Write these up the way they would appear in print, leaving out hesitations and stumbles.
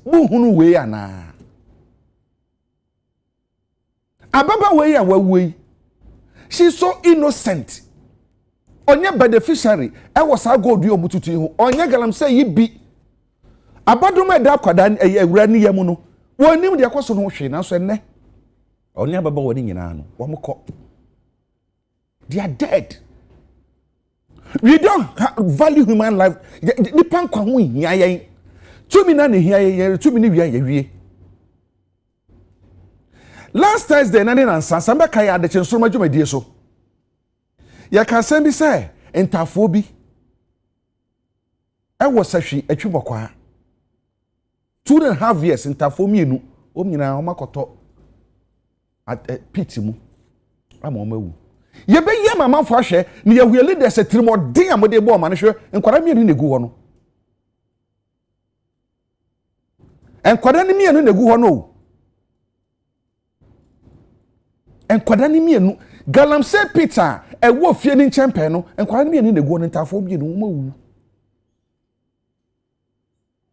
buhunu we ana ababa we ya wawe she's so innocent onye beneficiary e was a god you omututu ho onye Galamsey yi bi abadoma da kwada awura ni yam no wonim de akoso no hwe na so enne onye ababa woni nyina no wo mko they are dead. We don't value human life. The pan kwa hu hia yen. Tumi na ne hia yen, tumi ni wia ye. Last Thursday na ne nansa samba kai ade chensoro madwumadie so. Ya ka sem bi say entafo bi. E wo sahwi atwibokwa. 2.5 years entafo mienu, o nyina o makoto at pit mu. Ama o mawu. Ye be ye mama fo ahwe ne ye huele de se trimodin amode bo ma ne hwe enkwara mienu negu ho no enkwara ni mienu negu ho no enkwara ni mienu Galamsey Peter e wo fie ni nchempe no enkwara ni mienu negu ho ntafo mienu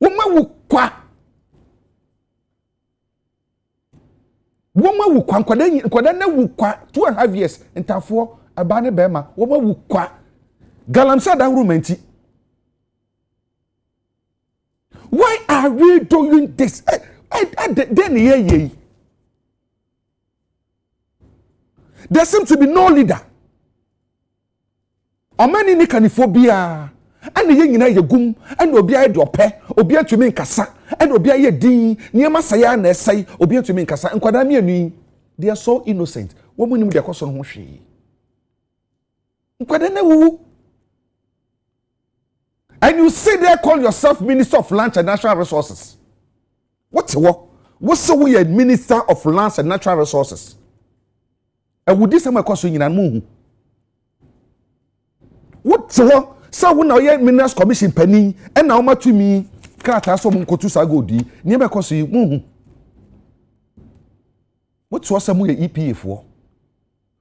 wo mawu kwa woma wu kwa nkwada na wu kwa 2.5 years ntafo aba ne bema woma wu kwa Galamsey dan rumenti. Why are we doing this? Then ye there seems to be no leader. Omani ni kanifobia and ye nyina ye gum and obi a de ope obi atumi nkasa and obi a ye din niema saya na esai obi atumi nkasa nkwada mienu they are so innocent wo munim de akoso no ho hwe nkwada na wu and you say they call yourself Minister of Lands and Natural Resources. What's so we Minister of Lands and Natural Resources? And would this am akoso nyina mu what so when our Minerals Commission penny and now ma to me krata so mun kotu sagodi ni be koso yi muhu what was some EPA for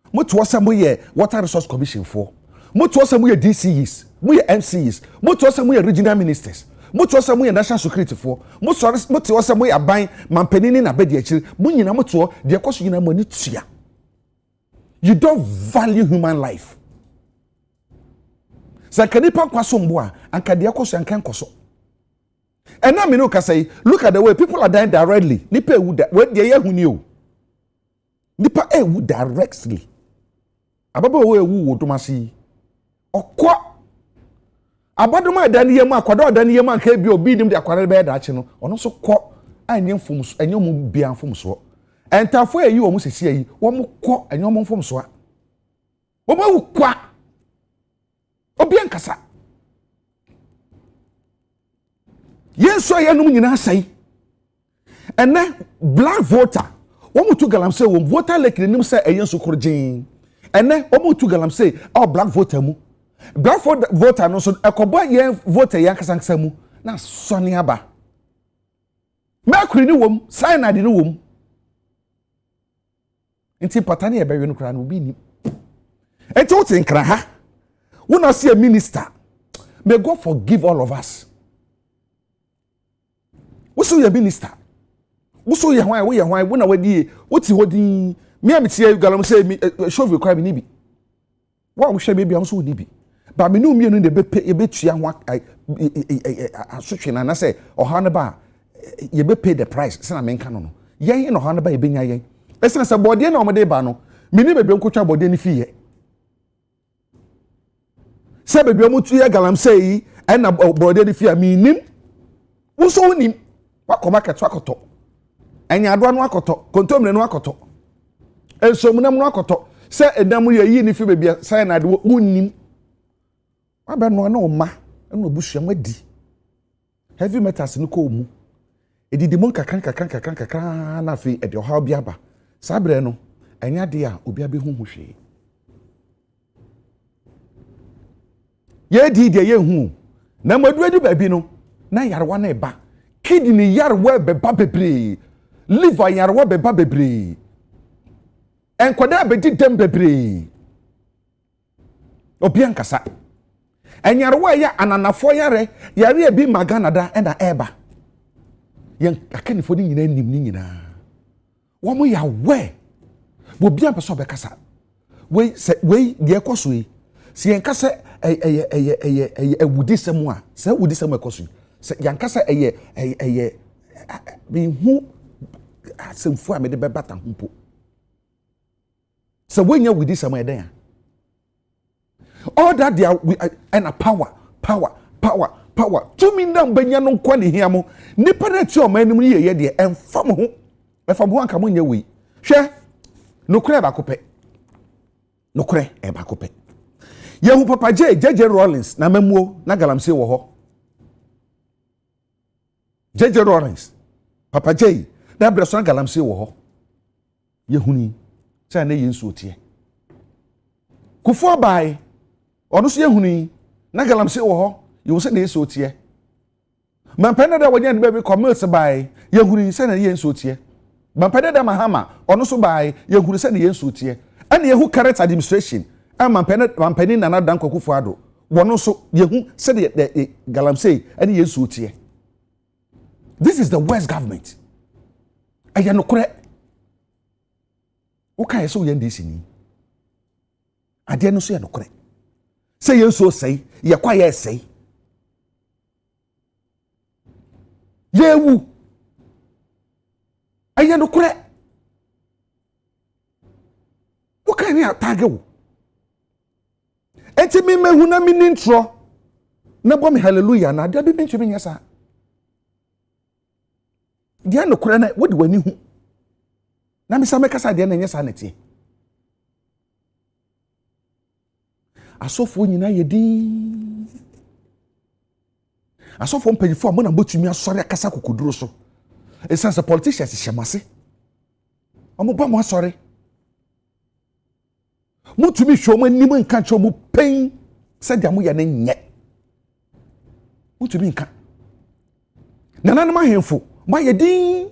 what was some Water Resource Commission for what was some DCEs we MCs what was some regional ministers what was some national security for what was some aban man penini na bedi akiri mun nyina moto de koso nyina mani tua. You don't value human life. Sakanipa kwaso mboa anka de akoso anka nkoso. And now me no ka say look at the way people are dying directly. Nipa ewu da we de ye huni o. Nipa ewu directly. Ababa we ewu wo domasi. Okwa abadoma adani yema akwado adani yema anka bi obi nim de akware be da ache no. Ono so kwo anye mfomso enye mu bia mfomso. Entafo eyi wo mu sesi eyi wo mu kwo enye mu mfomso a. Wo ma wu kwa obi ankasa yeso ya num nyina sai ene black voter wo mutu Galamsey wo voter like nim say eyen so korjin ene wo mutu Galamsey o black voter mu black voter no so ekobo ye voter ya kasankasa mu na sone aba makuri ni wom sign ade ni wom nti patani e bewe no kra no bi ni enti wo tinkra ha. When I see a minister, may God forgive all of us. What's your minister? What's your why? When I went what's your me? I'm saying Galamsey show you crime nibi. What we share maybe I'm so nibi. But me no me no the pay a bit such and I say or Hanaba you be pay the price. Say na men canon. Yen no Hanaba you be yen. Listen, say body na omade ba no. Me ni be nkotwa body ni fie. Se bebi omutu ya Galamsey and na brother di fia mi nim wo so nim wakoma keto akoto anya ado anu akoto kontomre no akoto ensom nam no akoto se edam ye yi ni fi bebi sai na de wo nim wa be no na o ma na obusuam adi heavy metals ni ko mu edidi mon kakran na fi ede oha obi aba sabre no anya de a obi abe hu hwe ye di de ye hu na madu adi baabi no na yarwa na eba kidney yarwa beba bebre liver yarwa beba bebre enkwada abedi dem bebre obi ankasa enyarwa ya ananafo yare ebi magana da ena eba yen akanifo ni nyina nim ni nyina wo mo ya we wo bia pese obekasa we de ekoso yi se yen kasa ewudisem a se wudisem ekoso se yen kasa bi hu asemfu a me de bebata humpo se wenya wudisem eden a all that they are and a power to me na benya no kwa ne hia mo nipa na ti o manim ye de emfam ho anka mo nya wi hwe nokure ba kopɛ nokure e ba kopɛ yehu papa JJ Rollins na mamuo na Galamsey wo ho JJ Rollins papa J na breso na Galamsey wo ho yehuni sɛ na yensu otie kufo bai ono so yehuni na Galamsey wo ho you say na yensu otie man penda da wonya ne baby commerce bai yehuni sɛ na yensu otie man penda da mahama ono so bai yehuni sɛ na yensu otie ana yehu character administration man penda na na dan kokufo ado wono so yehu sɛ de Galamsey ana yensu otie. This is the West government. Aya no kore. Wo kai so yende sini. Ade no so ya no kore. Say yenso sei, ye kwa ye sei. Yewu. Aya no kore. Wo kai ni atage wo. Enti me mehu na me nintro. Na bom hallelujah na ade bi ntwe nyasa. Dia no kura na wodi wani hu na me sa me kasa dia na nyesa na tie asofo nyina yedi asofo mpanyifo mo na botumi asori akasa kokuduro so esanse politicians hyemase omo ba mo asori mutumi hwo mo anim nka cho mo pen se dia mo ya na nye mutumi nka nananum ahemfo ma yedin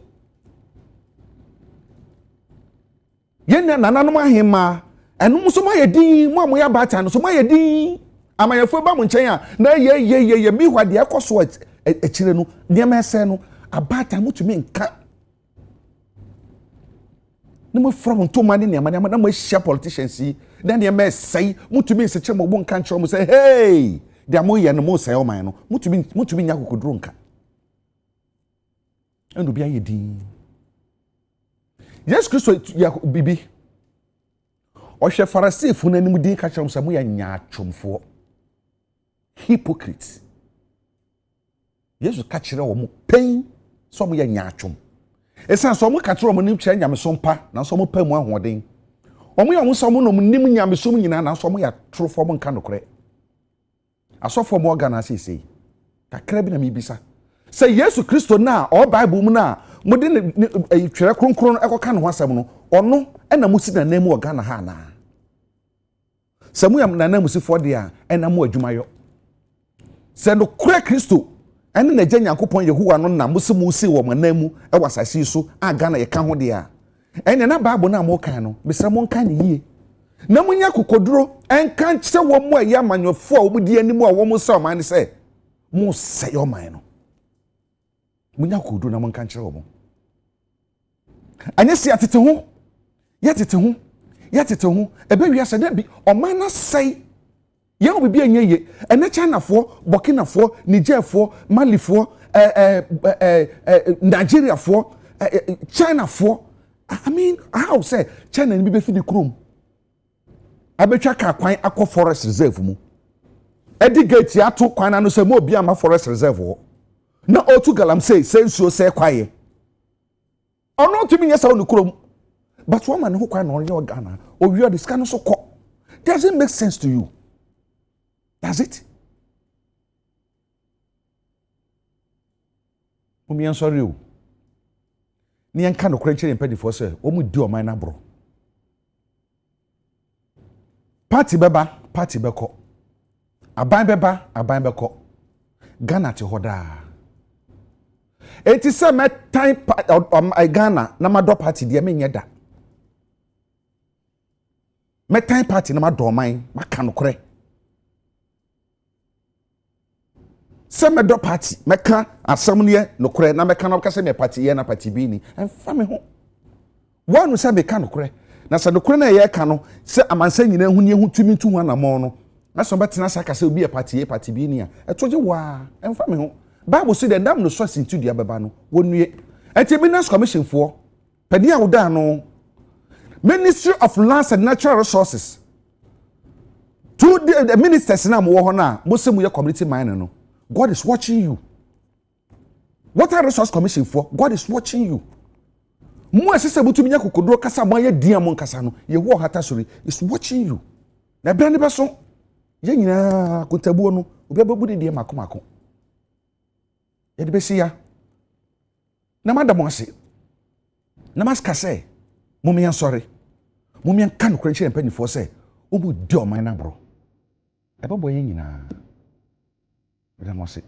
yenna nananum ahema enum so ma yedin mo amoya bata no so ma yedin amayefo ba mo nchen a na ye mi hwade ekoso akire no de ma ese no abata mutumi nka na mo from to mani ne amane na mo hia politicians yi then de ma ese mutumi nseche mo bo nka nchro mo say hey de amoye no mo say o man no mutumi nya kokoduro nka endo bia yedi Yes Christo ya bibi o hwe Pharisee na nim din ka kyerem sa mo ya nyaatwomfo hypocrites Yesu ka kyerɛ wo mo pen so mo ya nyaatwom esan so mo ka kyerɛ wo nim kyerɛ nyamesom pa na so mo pa mu ahoɔden omo ya mo so mo no nim nyamesom nyina na so mo ya trofo mo nka nokore asofo mo organize sei kakra bi na mi bisa say Yesu Christo na o Bible mu na mo de twere kronkron ekoka no asem no ono na mo si na namu oga na ha na samu yam na namu si for dia na mo adwumayo se no kura Christo ene na gya Nyankopon Yehowa no na mo si mo si wo manamu e wasasi so aga na ye ka ho dia ene na Bible na mo kan no besra mo kan ne yie na mo nya kokoduro enka nche wo mo ayi amanyofo a wo di animu a wo mo sa man se mo se yo man no munya kodo na monka nkire wo anya si atete ho ya tete ho ebe wi ase na bi oman na sei ye obibi anyeye ene Chinafo Burkinafo Nigerfo Malifo Nigeriafo Chinafo I mean how say China ni be fi di krom abetwa ka kwan akọ forest reserve mu edi gate ya to kwan na no se mo obi ama forest reserve ho na otu Galamsey sensuo se kwaye ono tumi nyesa onu krom but woman who kwa no ye Ghana o wi the scan so ko doesn't make sense to you, does it? Omi ansori o ni enka no krenche empedifo se o mu di o man na bro party beko aban beko Ghana te hoda eti se me time Ghana na ma do party de me nyeda me time party na ma do man maka no kore sɛ mɛdɔ party mɛka asɛm no yɛ nokorɛ na mɛka na ɔka sɛ mɛ party yɛ na party bi ni ɛmfa me ho wɔn sɛ mɛka nokorɛ na sɛ nokorɛ na yɛ ka no sɛ amansa nyinaa ho ne ho tumi tu ho anamɔ no na sɛ ɔbɛtena sɛ aka sɛ obi yɛ party yɛ party bi ni a ɛto gye waa ɛmfa me ho bible say the dam no so asintu dua bɛba no wɔnue ɛnti business commission foɔ pɛdi a woda no ministry of lands and natural resources to the ministers na mo wɔ hɔ na mo sɛ mo yɛ community mining no God is watching you. Water Resource Commission for God is watching you. Mo asese butumi nya kokodro kasa mo ye dia mo nkasa no ye wo hata sori is watching you. Na bia ne beso ye nyina kontabuo no obi ababu de makomako. Ye de besi ya. Na madam ase. Na maska say mo me sorry. Mo me kan no kranche empanifo say obu di o man na bro. E babo ye nyina. Madam ase.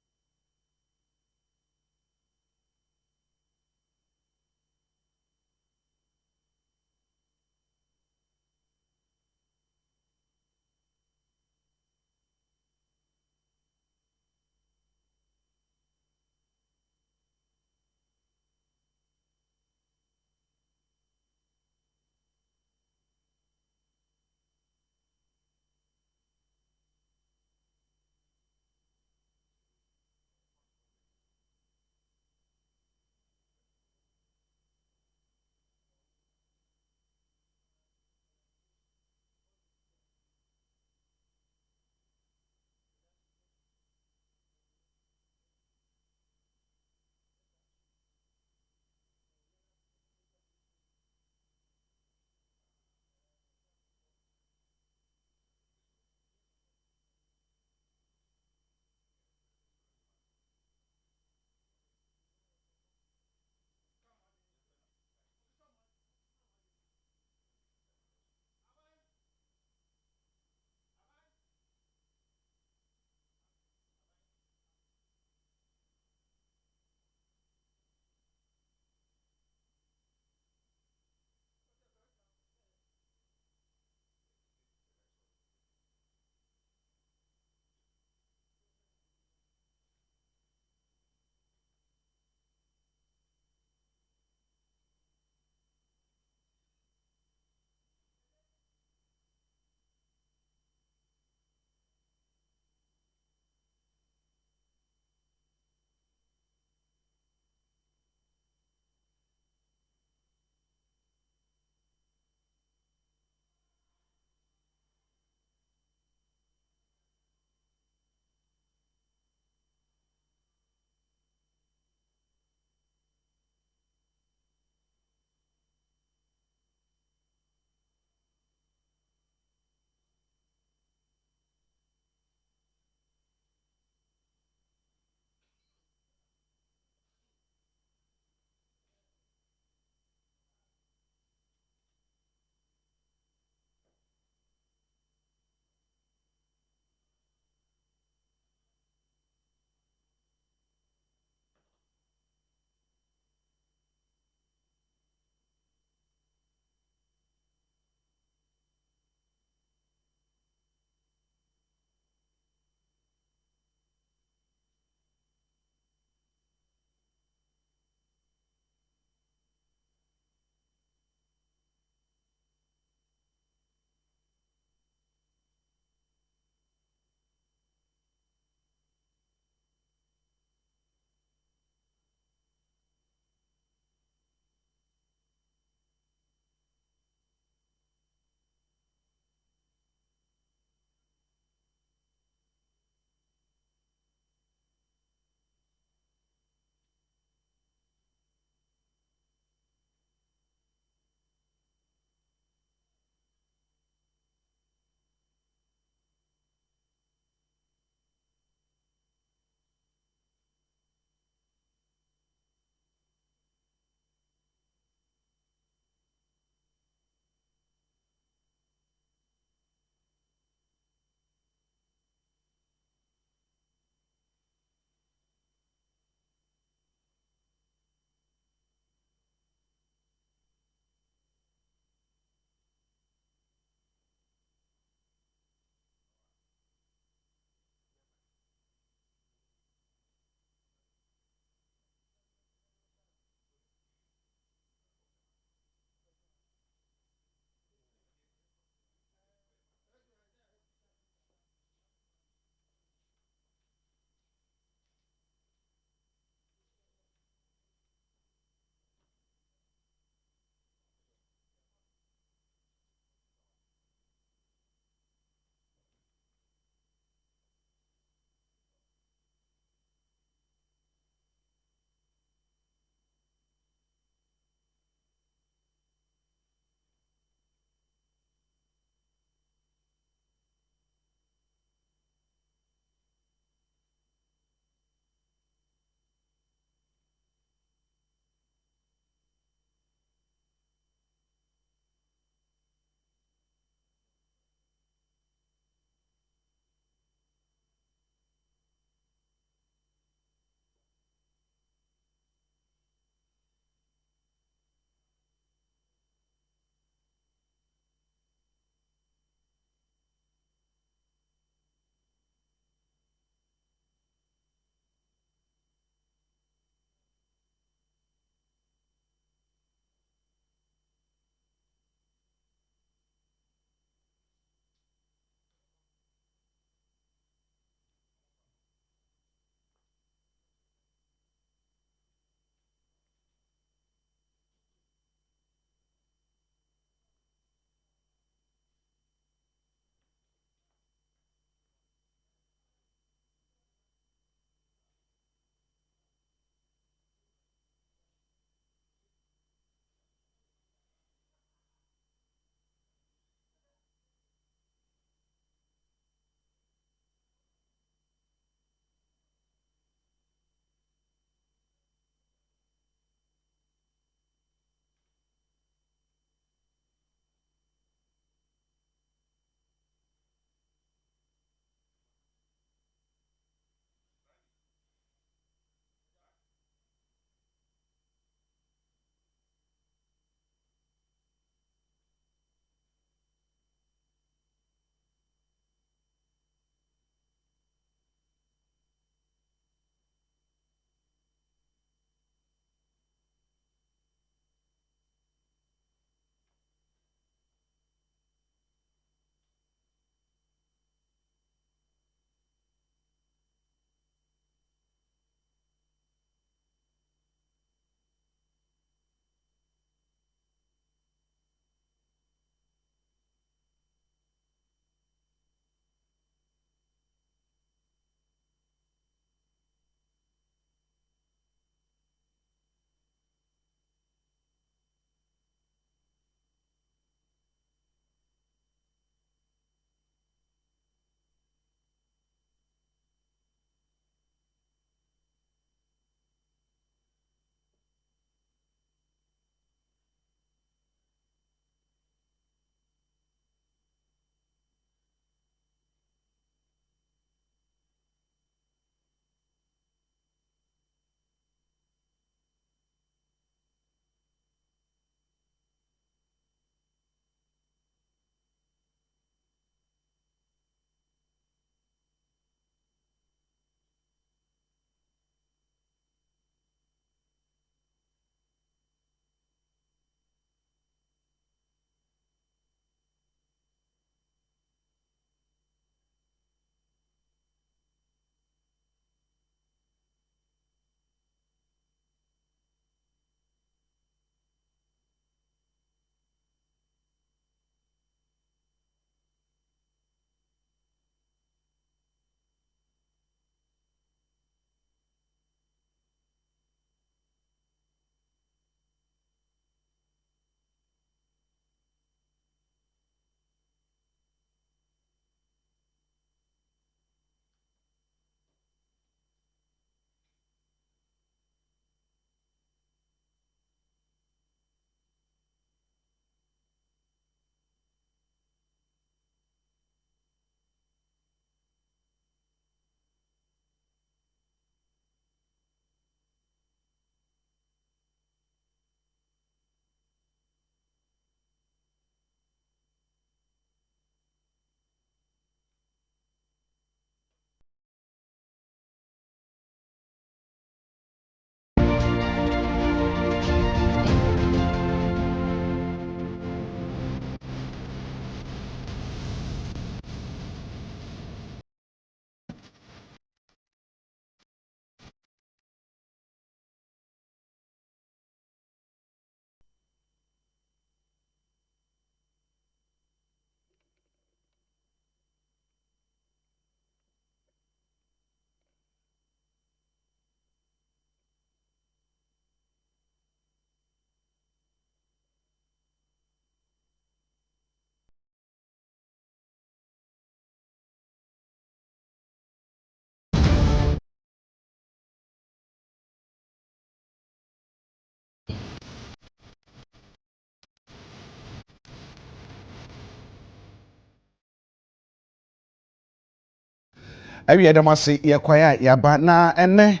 awie dem ase ye kwaya ya ba na ene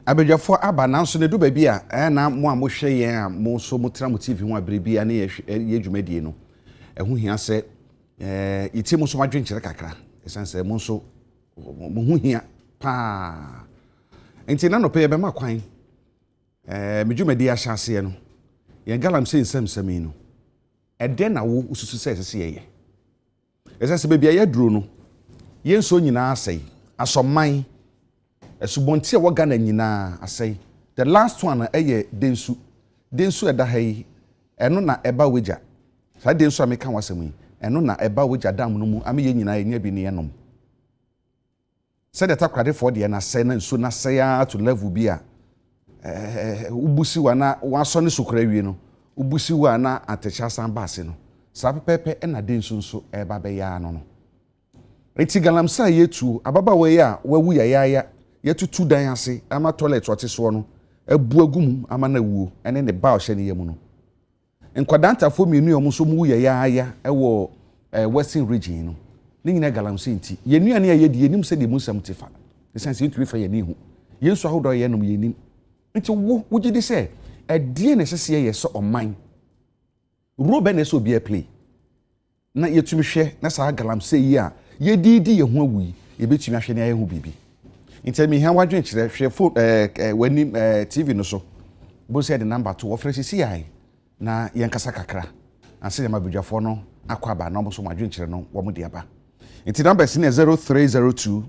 abedwafo aba na nso ne do ba bi a na mo a mo hwe yen a mo so mo tra mo TV ho abrebi a na ye dwumadie no ehu hia se yiti mo so madwenkere kakra esanse mo so mo hu hia pa enti na no pe ye be ma kwan me dwumadie a hyase no ye Galamsey nsem no ede na wo ususu se sese ye esanse be bia ye duro no yenso nyina asai asoman esubonti e woga na nyina asai the last one eye densu eda hai eno na eba weja sa densu ameka wasem yi eno na eba weja dam no mu ame ye nyina enya bi ne yenom said the takrade for de na sai na nsu na sai ya to level bi a ubusi wa na waso ne sukura wie no ubusi wa na atecha san baase no sa pepepe e na densu nso eba be ya no eti Galamsey yetu ababa we ya wawu ya yetutu dan ase ama toilet wote so no abu agum ama na wuo ene ne ba ohye ne yemu no nkwadanta fo mienu yom so mu ya ewo western region no ni nyina Galamsey nti yenuane ya yedi yenim se de musam tifa sense yetu fa ye ni hu yensu ahodo ye nom yenim nti wo gidi se edie ne sese ye so oman robe na so bia play na yetumi hwe na sa Galamsey yi a yedidi ye ho awu ye betumi ahwe ne ayehu bibi nti me han wadwen kire hwe phone wani TV no so bo say the number 2 offer CCI na yenkasa kakra ase ya mabudwafo no akwaba na mo so wadwen kire no wo mo de aba nti number is 0302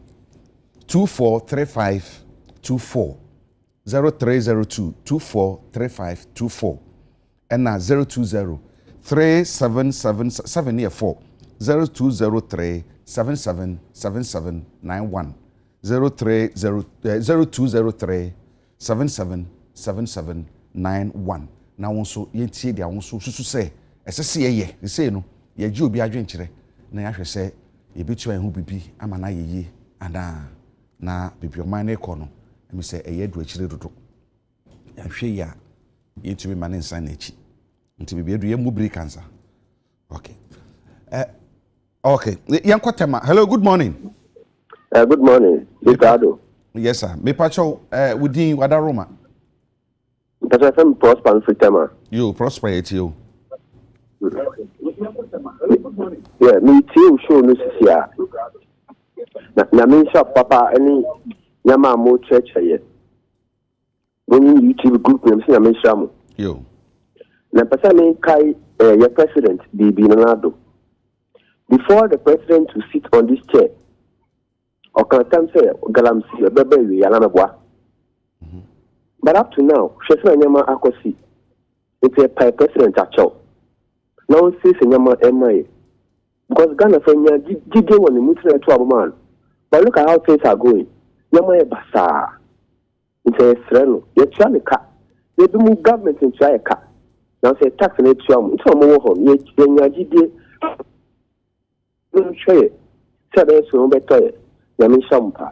243524 0302 243524 and na 020 3777 0203 777791 0203 777791 na wonso yentie dia wonso susu se esese ye se no ye gi obi adwenkere na ya hwese ye betu an hu bibi ama na ye ana na bibi o man na ekọ no emi se eye du akire dodo ya hwe ya yetumi man nsan na echi nti bibi edu ye mu break cancer okay okay yankotema hello good morning. Good morning, Ricardo. Yes, sir. Me pacho, within Wadaroma. That's why I'm prosper for Tema. You prosperity, you. Yeah, me too, show this year. Na me shop papa any Yama Mo church here. When you YouTube group name, see, I mean, Shamu. You. Na person Kai, your president, Bibi Nonado. Before the president to sit on this chair, or can say Galamsey a baby Yalamabwa. But up to now, Sheffield Yama Akosi, it's a president at Chow. Now says Yama MI. Because Ghana from Gigi on the Mutra 12 man. But look at how things are going. Yama Basa. It's a Sreno. You're trying to cut. You do move government and try a cut. Now say tax and it's your more home. Yet, then you're Gigi. No, sure. So there's no better. Yami Shampa.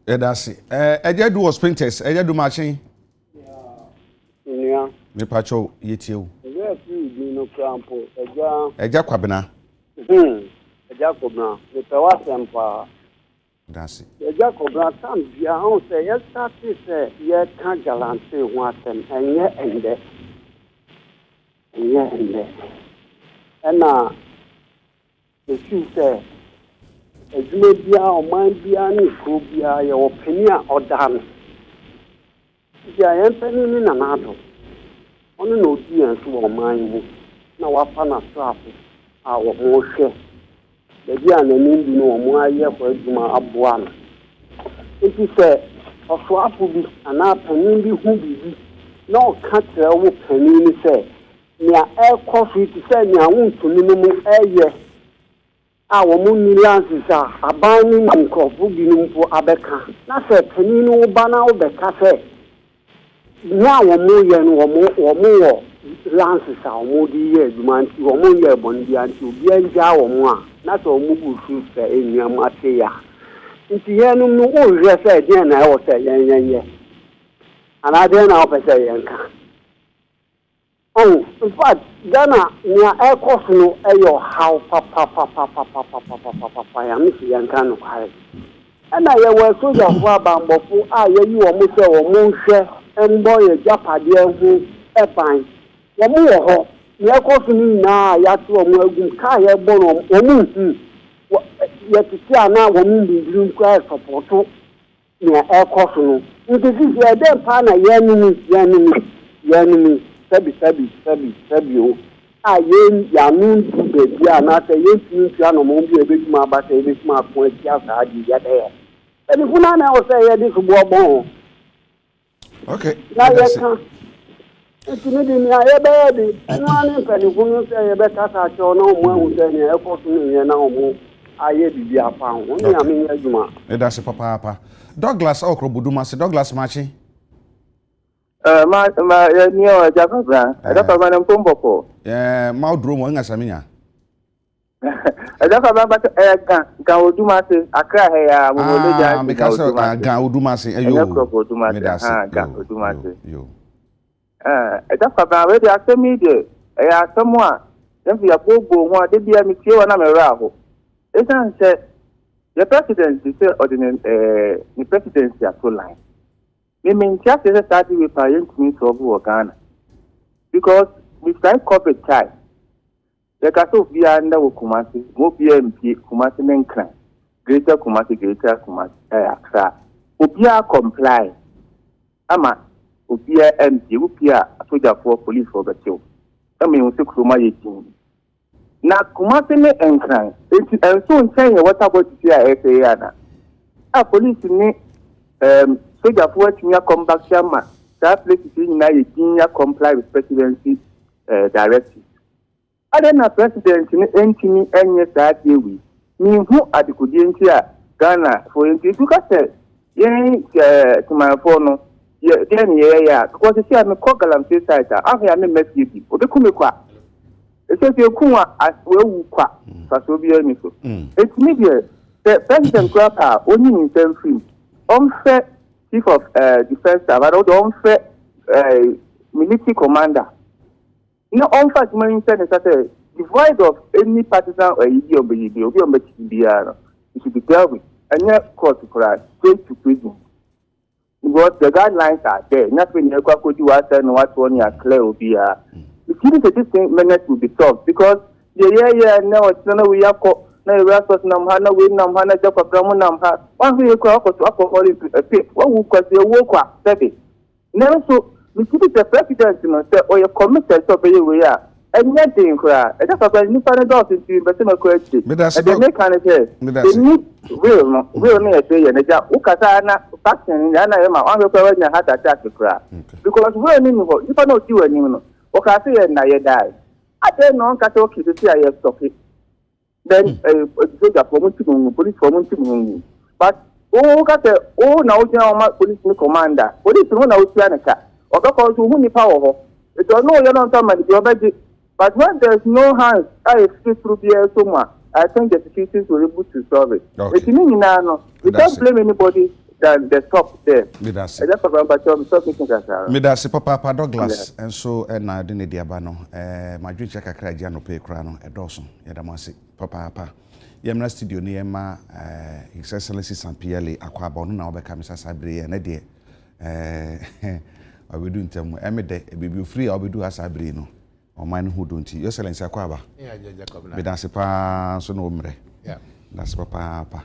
That's it. Eja do sprinters, eja do machine. Yeah. Me pacho yetio. Yes, you no crampo. Eja kwabena. Eja kobna. Me pewa sempa. That's it. Eja kobna tam bia on say yes start say ye kan Galamsey ho atem enye ende. Enye ende. Ena the say edwuma bia oman bia ne ko bia ye opani a odan bia ye mpani ni na nado ono na odi enso oman mu na wafa na staff a wo ho hwe bia na ni ndi no omo aye kwa edwuma aboa no nti se oso afu bi ana pani bi hu bibi na o ka tere wo pani ni se nia e kofi ti se nia wuntuni no mu eye woman lances are abandoning microphone binumpo abeka. Na se peninu bana obeka se na womo ye no womo lances are womo di ye dumanti womo ye bondi anti obi anja womo a na se womo busu se enuam ate ya. Nti ye no no o hwe se de na e wo se yen ana de na o pe se yen ka. Oh, in fact, Ghana, near air cost no ayo how papa ya misi yankano kai. And I was soldier for bambofu you almost say or monse and boy japadia who a fine. Wamu ho, near cost me na yatu or mogun kaya bono or moon. Yet to see now woman be doing quite support near air cost no. It is your damn partner, yanni. Sabi o yen ya nun be bia na say yen tin tia no mo bi ebetuma ba say ebetuma ko tia sa adi ya de e bi kuna na o say ya di so bo okay na ya kan enti ni di ni ya be di enu ani pe ni kunu say ya be ka sa cho na mo hu say ni e ko so ni yen na mo aye bibi afa ho ni ami ya juma e da se papa Douglas Okrobuduma se Douglas Machi niyo Jacob Jacob na mpombo maudro mo ngasaminya Jacob ba ga oduma se akra he ya mo le ja ga oduma se ayo ga oduma se yo Jacob ba we dia asemi de ya asemu a nfi ya bobo ho ade bia mi tie wona me ra ho esan se the president say ordinance the presidency at line we mean just as study with parents to over Ghana because we try corporate tie. The caso be under Kumasi, more BMP, Kumasi Nenkran, greater Kumasi, Upia comply. Ama, Upia MP, Upia, soldier for police for the show. I mean, we took Roma 18. Now, Kumasi Nenkran, and so saying what about the CIA? A police in soldier for to come back here, that place is in Nigeria comply with presidency directive. Other than president in any that day we mean who are the Kudientia Ghana for instance, because to my phone, yeah, because you see, I'm a Galamsey site, I have a message, or the Kumikwa. It says you Kuma as well, Fasobia Nico. It's media, the president Grappa only in term free, unfair chief of defense staff, but also unfair military commander. No, unfair human service, devoid of any partisan or idiom, it should be dealt with, and yet court for straight to prison. Because the guidelines are there, nothing you could do and what one you are clear will be. The key to this thing, minutes will be solved because now it's none we have caught. Na resource namhana we namhana japo pramu namha wangu yeko akoto akokoli pe wangu kwasi wo kwa sebe na so we keep the president no say o ye committed to be we ya enya din kra e da papa ni fa na do so ti be se mako achi e dey make an say they need will no e say ye na ja ukasa na faction na na ye ma wangu kwa nya heart attack kra because we ni ho ni fa na oti wani no o ka say ye na ye die ade no nka say o ki ti aye stop then soldier for police for but now police commander police no na otianeka or because who ni power it don't know you don't man the but when there's no hands I fit through the somewhere I think the security will be able to solve it it mean no we can't blame anybody than the top there Midasi papa Douglas and so na de ne diaba no madwinche kakra dia no pe kra no edoso yedamase papa yemna studio ne yema His Excellency Sampiele akwaba no na obeka misasa bere na de obedu ntem emede bebi free obedu asabere no oman hu donti Your Excellency akwaba Midasi pa so no mre that's papa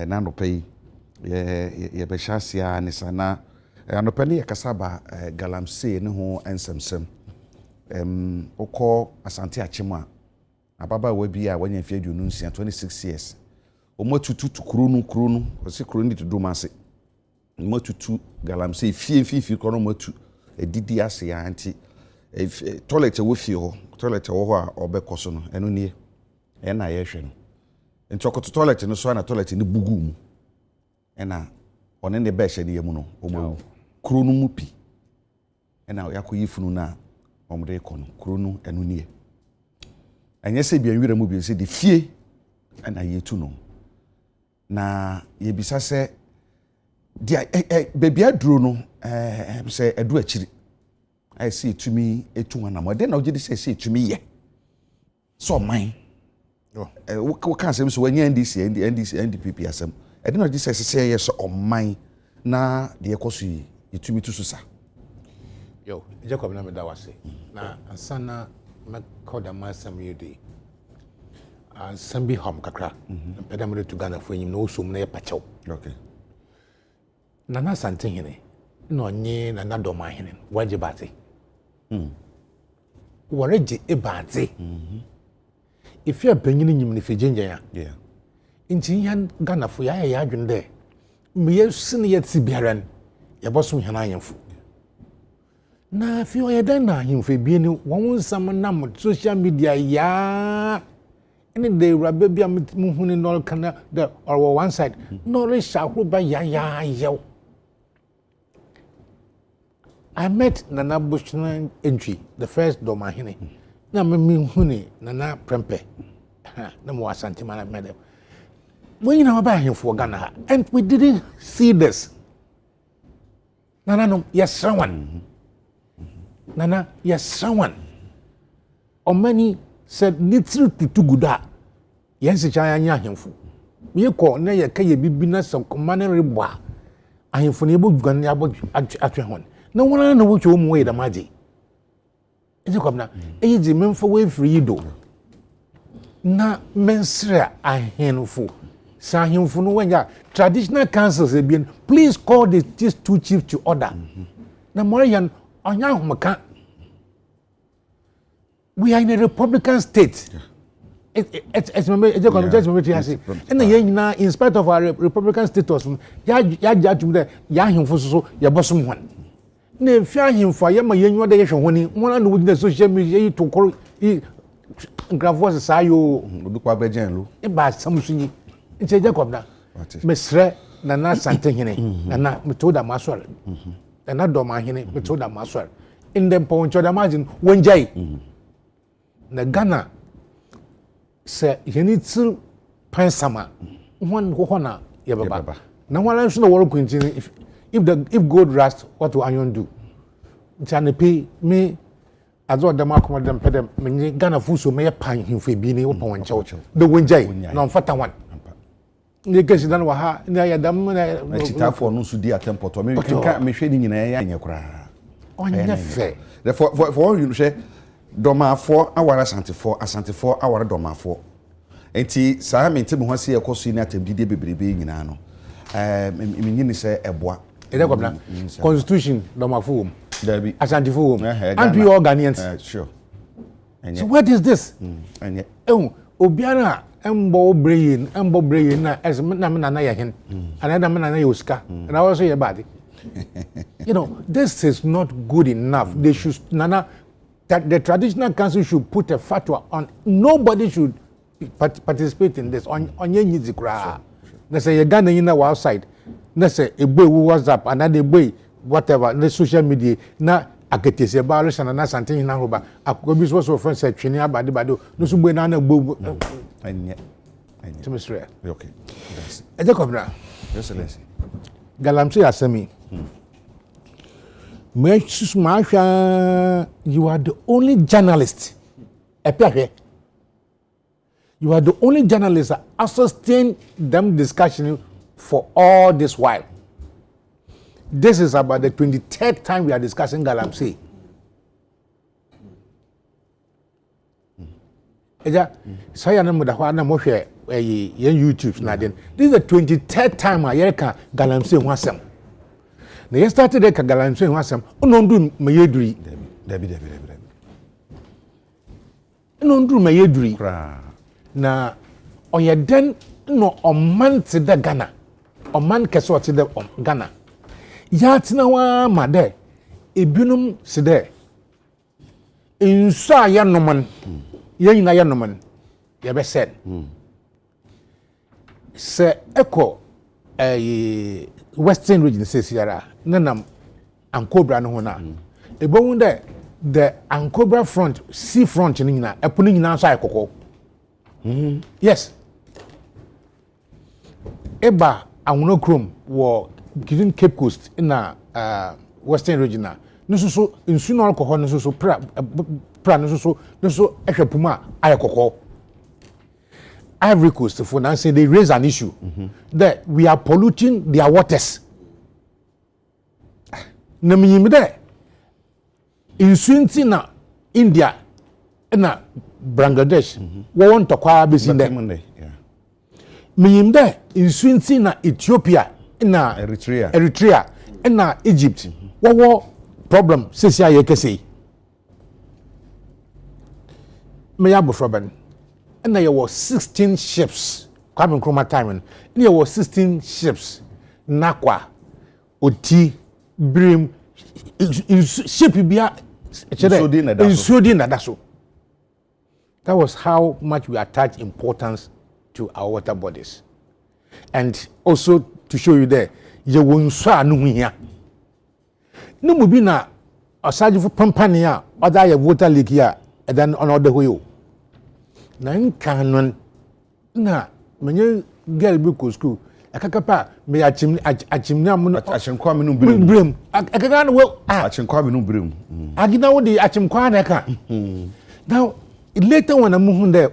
na no pay ye be shasia ni sana anopani yakasaba Galamsey ne ho ensemsem okọ asante achema ababa wa bi a wanya fi aduonu nsia 26 years omotutu kuro no osi kuro ni tudu mase omotutu Galamsey fi kro motu edidi ase ya anti toilet wo fi ho toilet wo ho a obekoso no eno nie na ye hwe no ntokoto toilet no so na toilet ni bugu mu ena one ne be hye ne yemu no omo kuro no mu pi ena yakoyi funu na omre kono kuro no eno nie anya se bia nwira mu bi se de fie ena yetu no na ye bisa se dia bebia duro no se edu akiri I see to me a 200 then I'll just say to me, yeah. So mine. What can't say so when you NDC and the NDP SM. I don't know this say yes on mine. Na the ekosi to me to susa. Yo, Jacob na me da wase. Na ansana me call the master me dey. Sambi hom kakra. Pedamre to Ghana for him no so na pacho. Okay. Nana sante hene. No nye na doma hene. Waje bate. Wareje e bate. If you are bringing him in Fijinja. Yeah. Inti yan Ghana for ya adwun there. Me yesin yet sibiaran. Ya boso hana yemfu. Na fi o yedan na himfe bi ni won sam na mo social media ya. Any day rabbe bia mu huni no kana the or one side. No re shahru ba ya. I met Nana Bushman entry, the first Domahine. Na me huni Nana Prempe. No more Santimana madam. We know about him for Ghana, and we didn't see this. Nana, no, yes, someone. Nana, yes, someone. Or many said, little to good. Yes, it's a young fool. We call Naya Kay Bibina some commanding rebois. I am for able to go at your home. No one know what you way the magic. Is it come now? Age men for way free do. Na mensra a handful. Sa him for no one. Traditional councils have been. Please call these two chiefs to order. Na Marian on Yahumaka. We are in a Republican state. It's and in spite of our Republican status, Yahim for so your bosom one. Ne fear him for Yama Yan one with the social media to call Gravos Sayo Luquabejan, about some swinging. It's a Jacob now. Miss Re, Nana Santini, Nana, Metoda Maswell, and not Domahine, Metoda Maswell. In the point of imagine when Jay, the Ghana say, you need to Pansama, one Hona, Yababa. No one else in the world continue if gold rust, what do I do? Chana pay me as what the mark of them pay them Ghana Fuso may pine him for being open church. The Winjay, non fata one. The case done waha, near them, I for no sudi at temple to me, can't be shading in a young cry. On your fair. Therefore, for you say, Doma 4 hours Asante 4 hour Doma 4. Enti, Sam Tim was here, cosina to be baby in ano. Meaning say a bois. Constitution, Doma Foom. Debbie, Asante Foom. And we all Ghanaians. Sure. So, what is this? And yet, oh, Obiana. Embo brain, as Namana Yahin, another man Yoska, and I was say about it. You know, this is not good enough. They should, Nana, that the traditional council should put a fatwa on nobody should participate in this on your nizikra. They say, you're Ghana in our outside. They say, a boy who WhatsApp, another boy, whatever, the social media. Now, I get a barrish and something in Aruba. I could be so friends said, Chinia Badibado, no Subana Boo. and yet, To Mr. okay. A Jacob now. Excellency. Galamsey Asemi. Masha, you are the only journalist. You are the only journalist that sustained them discussion for all this while. This is about the 23rd time we are discussing Galamsey. Saya na muda na mo hwe YouTube na den. This is the 23rd time I can Galamsey ho asem. Na you started the Galamsey ho asem, ono ndu mayeduri. Debi. Ono ndu mayeduri. Na oyeden no oman te da Ghana. Oman keso te da Ghana. Ya tina wa ma de ebinum se de. Insa ya noman. Yen na ya noman. Ya be said. Se echo Western region says yara nanam Ankobra no na. Ebon de the Ankobra front, sea front ni na epunu nyina so akoko. Yes. Eba Awuno Chrome wo given Cape Coast in Western region na so nsu no alcohol no so pra no so ehwe puma ayekoko Ivory Coast for now say they raise an issue that we are polluting their waters. Na minyimde insu na India na Bangladesh won to kwa besinde. Minyimde insu na Ethiopia na Eritrea na Egypt wo problem sesi ayekese. Me ya bofroban and there were 16 ships coming from time and there were 16 ships nakwa oti brim ship bia that was how much we attach importance to our water bodies. And also to show you there you won so anu hia no mu bi na aside for pampani a other your water leak here and then on other way na nkanon na menye girl bi ko school akakapa me achimni amu achinkwa me no brem akaka no achinkwa me no brem agina wo de achimkwa na ka now later when am hu there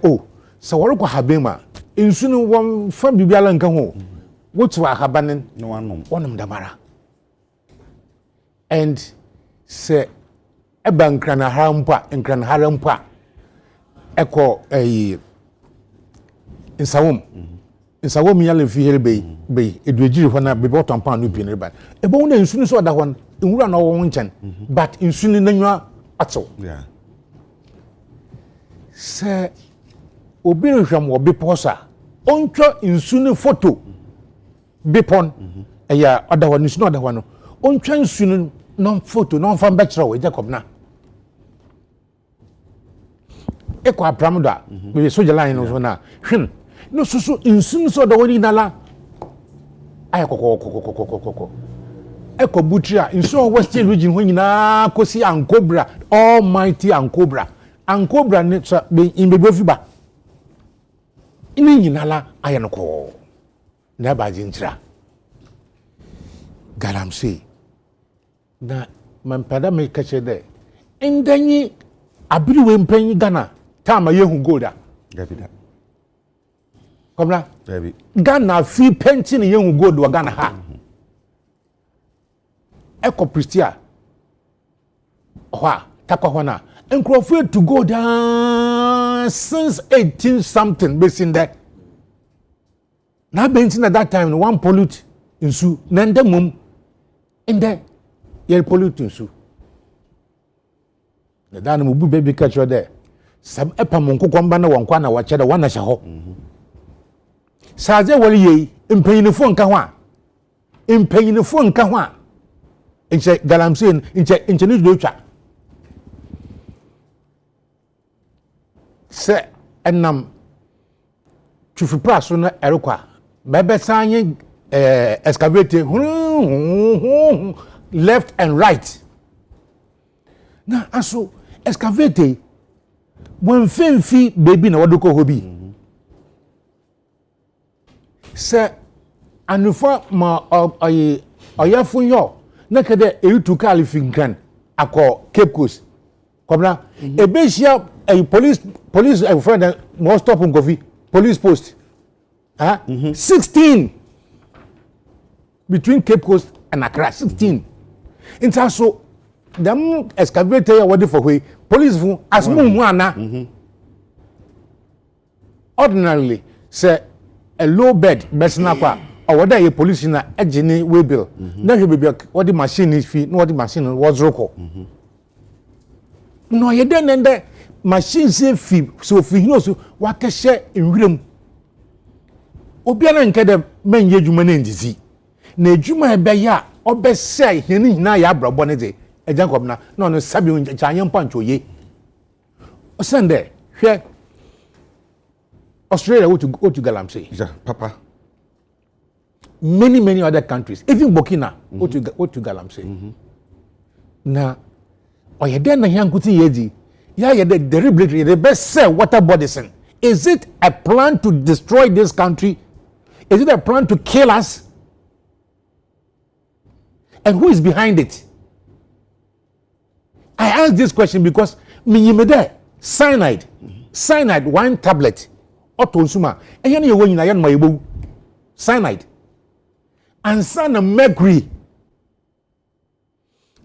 so woro kwa habema nsu no won fa bibiala nka ho wotu ahabanen no wonom damara and se eba nkrana harampa eko nsawom yale fi here be eduagiri ho na be bottom pan no pin ba ebo na nsu so da ho nwura na wo nchen but nsu ni nanwa ato yeah se obi nhwam wo be posa ontwa nsu ni photo be pon eya oda ho nsu no da ho no ontwa nsu ni no photo no fa mbekira wo Jacob na eko apramda we soja line no na hwin no so insun so da woni nala ay kokokokokokoko eko butria insun western region ho nyina kosi ankobra almighty ankobra ne so be imbe fiba ini nyina la ay no ko na ba jinjira Galamsey na mampada me kache de endanyi abiriwe mpanyi Ghana tama yehu golda David komla David Ghana fi pension yehu gold wa Ghana ha eko pristia hwa takwa hona enkrofo to go down since 18 something besin there na bentin at that time one pollute insu nende mum inde ye pollute insu the dan mu bu baby catch you there sam epa monko kwamba na wankwa na wache da wana hye ho saje wali yi mpanyinifo nka ho a enche Galamsey enche ni do twa se enam tufu praso na erekwa bebe sanye excavate left and right na aso excavate when femfi baby na wadoko hobi se anufa ma oyafun yo na kede eyitu kalifinkan akọ Cape Coast kobna ebehia police friend no stop ngofi police post 16 between Cape Coast and Accra 16 into so them excavator ya wadi for way police fu asmu hu ana ordinarily say a low bed besna kwa or whether a police na ejini way bill na he be what the machine is fee no what the machine was roko no ye den and machine say fee so fee no so wa kehye enwirem obiara nke de men ye dwuma na ndizi na dwuma ebe ya obese hene hina ya abrabo ne de Jacob na no sabi chanye mpancho ye osende hwe Australia go to Galamsey yeah papa many other countries even Burkina go to Galamsey na oyede na hankuti yeji ya yede deliberately the best sell water bodies. Is it a plan to destroy this country? Is it a plan to kill us? And who is behind it? I ask this question because cyanide, cyanide 1 tablet, otonsuma, and you know when you cyanide, and son mercury.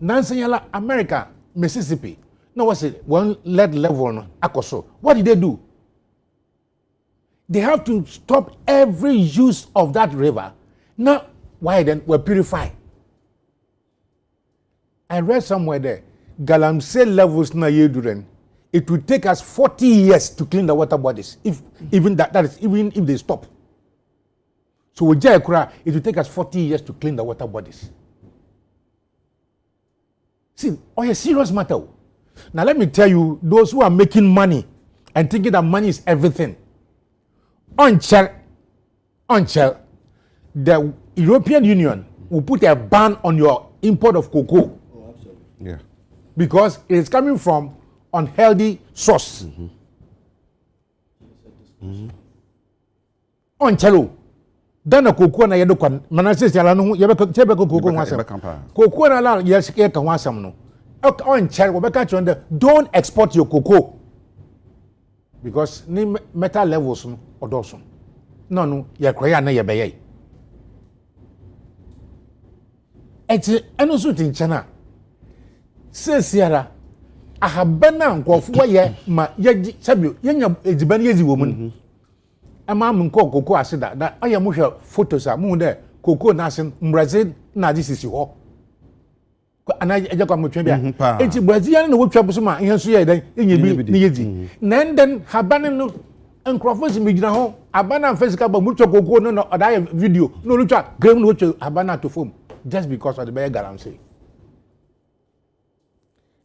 Nancy America, Mississippi. No, what's it? One lead level akoso. What did they do? They have to stop every use of that river. Now, why then? We're purified. I read somewhere there, Galamsey levels na yeduren. It will take us 40 years to clean the water bodies. If even that is even if they stop. So with Jayakura, it will take us 40 years to clean the water bodies. See, a serious matter. Now let me tell you, those who are making money and thinking that money is everything. Until the European Union will put a ban on your import of cocoa. Oh, absolutely. Yeah. Because it is coming from unhealthy source. Until then a cocoa na yedo kwan manase yala no yebe cocoa wasam. Cocoa na la yes ke kan wasam no. Until we catch on the don't export your cocoa. Because ni metal levels no odoso. No ye kwaya na ye beye. Eti eno so tin chana. Sesiara ahabana nkofo ye ma ye sabio yenya ejiban yezi wo mu. Ama mun ko cocoa asida da aye mu hwe photos a mu de cocoa na asin Brazil na di sisi ho. Ana eje kwa mutwe bia enti Brazilian na wotwa buso ma ihe so ye dan enye bi ni yedi na nden habane no nkrofo si migina ho abana physical ba mutwa cocoa no oda video no lutwa gram no wotwa abana to form just because of the bear Galamsey.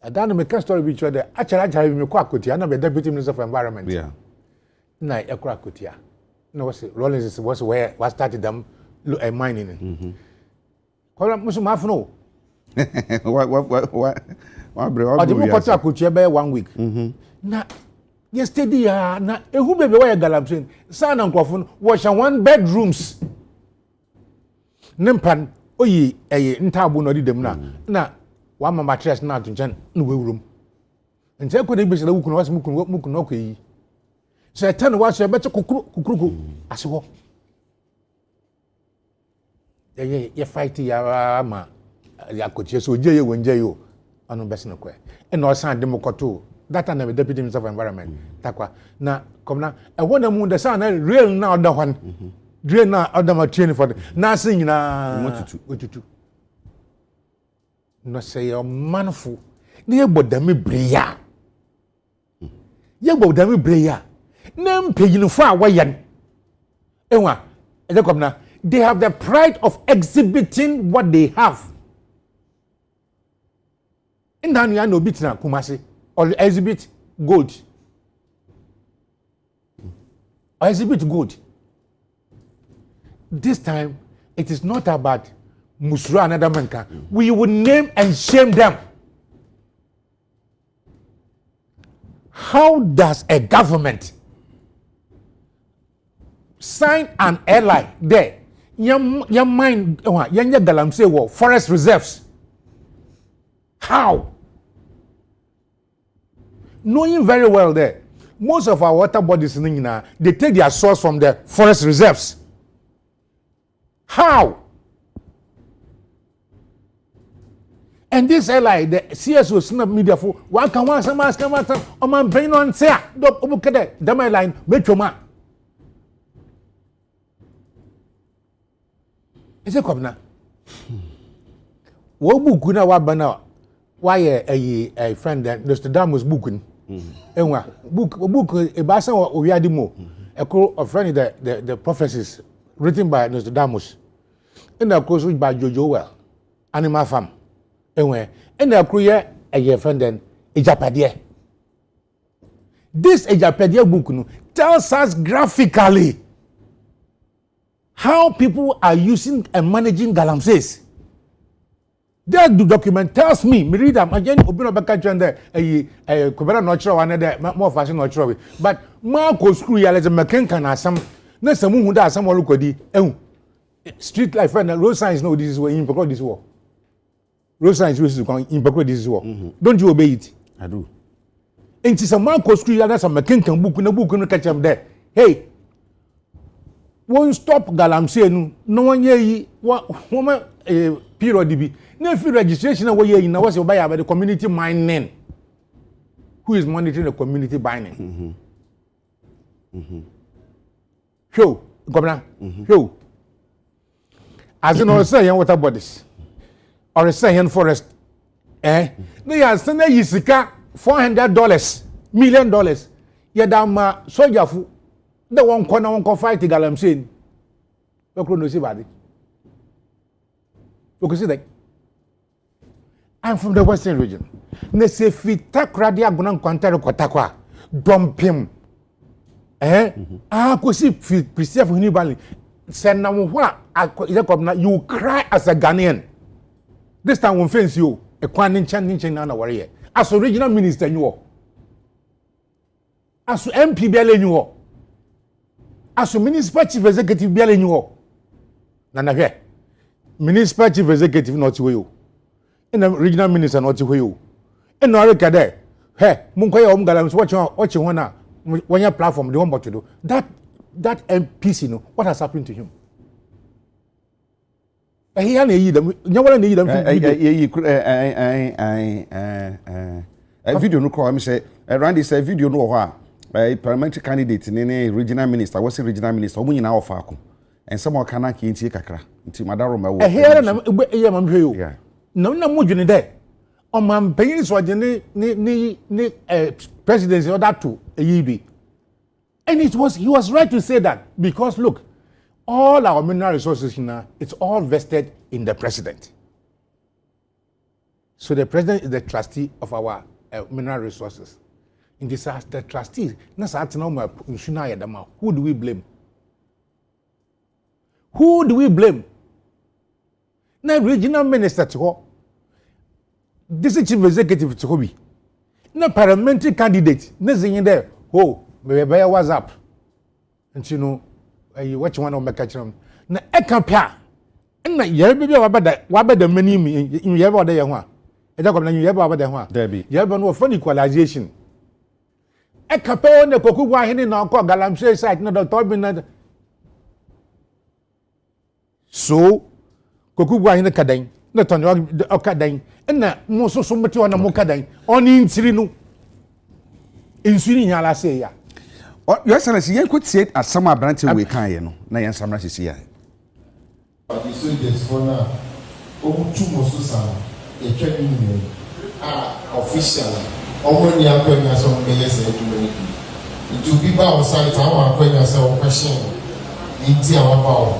Adana me can story which the actually me kwa kotia na be deputy minister for environment. Yeah. Na ekwa kotia. No was Rollins was where was started them mining. Kola musu mafuno. What bro? I didn't cut a coach by 1 week. Na yesterday na who baby why Galamsey son and coffin wash 1 bedrooms. Nimpan oyi ntabu no di dem na wa mama mattress na to nchen no wewurum. Nche ko de gbese la wuku no was muku no ko yi. So tan wa so be kukuru asewo. Ye fight ya ma ya kochie so je ye wonje yo anu bese no kwa e na osan demokoto that na deputy minister of environment takwa na komna e wona mu de san na real na oda hwan real na oda ma train for na sin nyina otutu no say your manful na ye bodami breya ye bodami breya na mpeyinfo a wayan enwa e de komna they have the pride of exhibiting what they have. In that you no bit na Kumasi or exhibit gold. Or exhibit gold. This time it is not about Musra and other manka. We would name and shame them. How does a government sign an airline there? Your mind, your Galamsey war forest reserves. How? Knowing very well that most of our water bodies in Nina, they take their source from the forest reserves. How? And this airline, the CSO snap media for one can want some ask a man brain on say, don't obukade, the my line, Betoma. Is it come now? What book could I bana? Why a friend that Nostradamus booking? Enwa book a basa or Yadimo, a friend the prophecies written by Nostradamus. And of course by Jojo Well, Animal Farm. Anyway, and the crew a friend then a Japadia. This a Japadia book tells us graphically how people are using and managing Galamseys. That document tells me read am again obino beka twende a kubera no kire wan de more fashion no kire but Marco screw ya le mekanka na asam na samu hu da asam olukodi street life and road signs no this is where in because this war road signs is in Bakwe this is what. Don't you obey it? I do. And it's a man called school that's a mechanical book in a book and catch him there. Hey, won't stop Galamsey no one ye woman period DB. No fee registration away in a was by the community mining. Who is monitoring the community mining? Show, Governor, show. As you know, say water bodies or a Sahel forest. They are sending Yisika $400 million. Yadama soldier fu the one corner one fight the Galamsey. You couldn't see body. You can see that. I'm from the Western region. Ne se fita kradia gunan kwantare kotakwa dompim. Kosi preserve huni bali. Send na you cry as a Ghanaian. This time when fence you a kwanin chan na warrior. As original minister you as MP biale you as municipal chief executive biale you nana hwe municipal chief executive not you and the regional minister not you and no record there hey munkoya Galamsey watching one now when your platform the one what to do that MPC no what has happened to him he had need them nyawala need them video no call me say Randy say video no ho a parliamentary candidate ne regional minister was regional minister omu nyina ofa ako and some kana ki ntie kakra nti madaro ma wo here na e ma mhwe yo na mo dwene de o man panyin so de ne presidency order to eyibi. And he was right to say that because look, all our mineral resources now, it's all vested in the president. So the president is the trustee of our mineral resources. In this as the trustee, who do we blame? Who do we blame? Now regional minister to this is chief executive to Hobi. No parliamentary candidate, nothing in there. Oh. Maybe by WhatsApp, and you know, you watch one of my catch them. Na ekapia, na yerebe waba the many in yeba de ywa. E da komna yeba waba de ho. Debi. Yeba no for equalization. Ekapia on the koku wa hene na ko Galamsey site na the top na. So koku wa hene kadan, na tonyo okadan, na mo so meti ona mo kadan. Oni ntiri no. Insuri nyala say ya. Your Excellency, you could say at some branch we can, you know, Nayan Samras is here. The soldiers for now, over 2 months, a training official, only a question as on mayors and community. It will be about site our question in our power.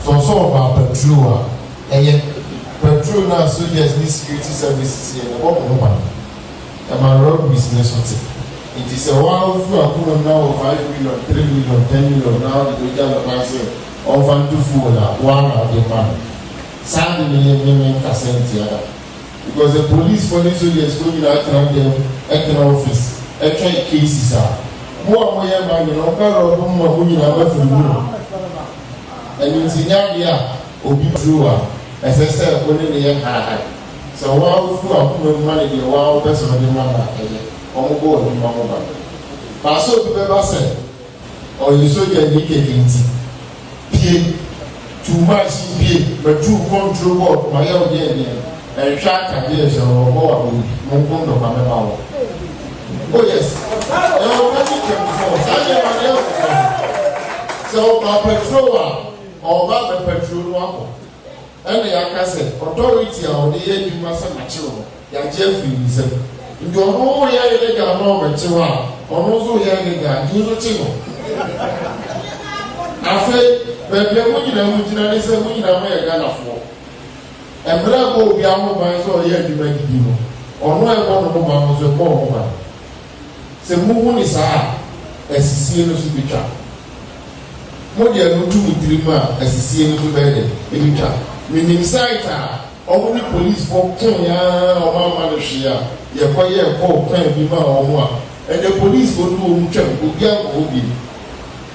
So about petrol, and petrol now soldiers need security services here, and my road business. It is a while for a now 5 million, 3 million, 10 million. Now the regional price of 1 of the man. $7 million because the police for this soldiers going out around them at the office, at cases are more man, you know, and in Zinia will be true as I said, when they are so while for a money, the wild person of the man. Board in Mamma. Paso to Beba said, or you saw your naked pay too much pay, but too control board, my own and track a year or more Mongondo Kamau. Oh, yes, so my patrol or Baba Patrol, and the Akase authority or the aid you must have mature, your Jeffrey. You know, you are not a chihuahua, or also young, you are chihuahua. I say, but the women is a woman American for. And Bravo, we are mobile, so here you make it, or no, I want to move on the more. The moon is high, as you see in the future. More than 2 3 months, as you see in the bed, in the trap. Meaning, sight, only police for Kenya or Malaysia. You quiet a call, can't be my and the police will do check, will be out.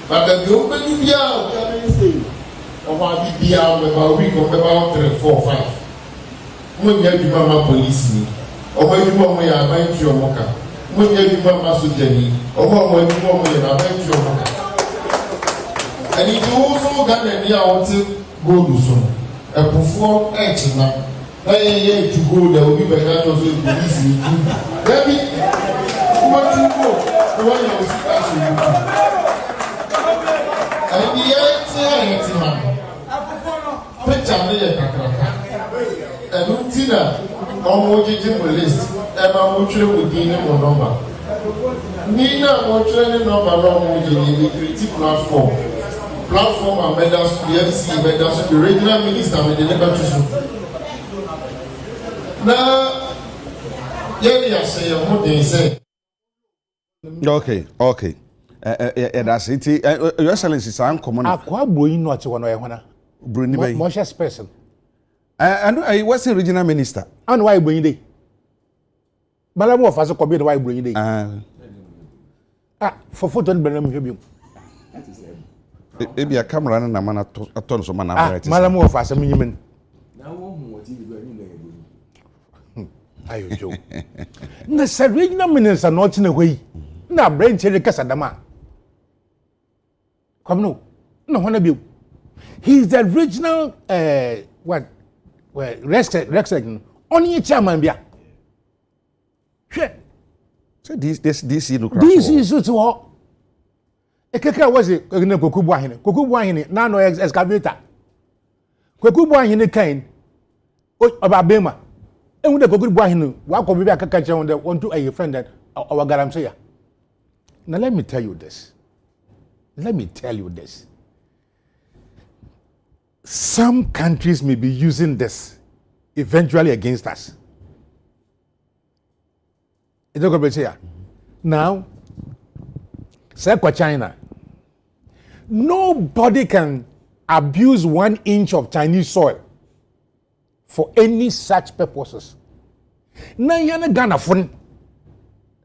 But the open be out, or I'll be out about a week or about 3, 4, 5. Munya Bimama police me, or when you want me, I might your mocha. Munya Bimama Sujani, or when you want me, I might your mocha. And it also got a near wanted go to some. A perform action now. I to go, there will be better to police me. Baby, what you go? What you see? And the answer, man. Picture me a cracker. And Utina, almost list, Emma Mutre would be in one number. Nina Mutre number long the creative platform. Platform and medals, the MC medals, the regional minister, and the never to. Now, yeah, say, what they say. Okay. That's it. Your Excellency, is uncommon. Aqua Bruin, not one or Bruni Bay. Moshe's person. I was a regional minister. And why bring it? Malamo of us a commit why bring it. For foot on Benham. Maybe a camera and a man at tons of man. Malamo of us a minimum. Ayo Joe. The regional minister not in a way. Now, brain cherry Casadama. Come no one of you. He's the original Rex only chairman bia. So this is to all. A kaka was it Kukubuahine, nano excavator. Kukubuahine kind about Bema. And with the Kukubuahine, welcome me back a catcher on the one to a friend that our Galamsey. Now let me tell you this. Some countries may be using this eventually against us. Now, say for China, nobody can abuse 1 inch of Chinese soil for any such purposes. Now you're not gonna fun.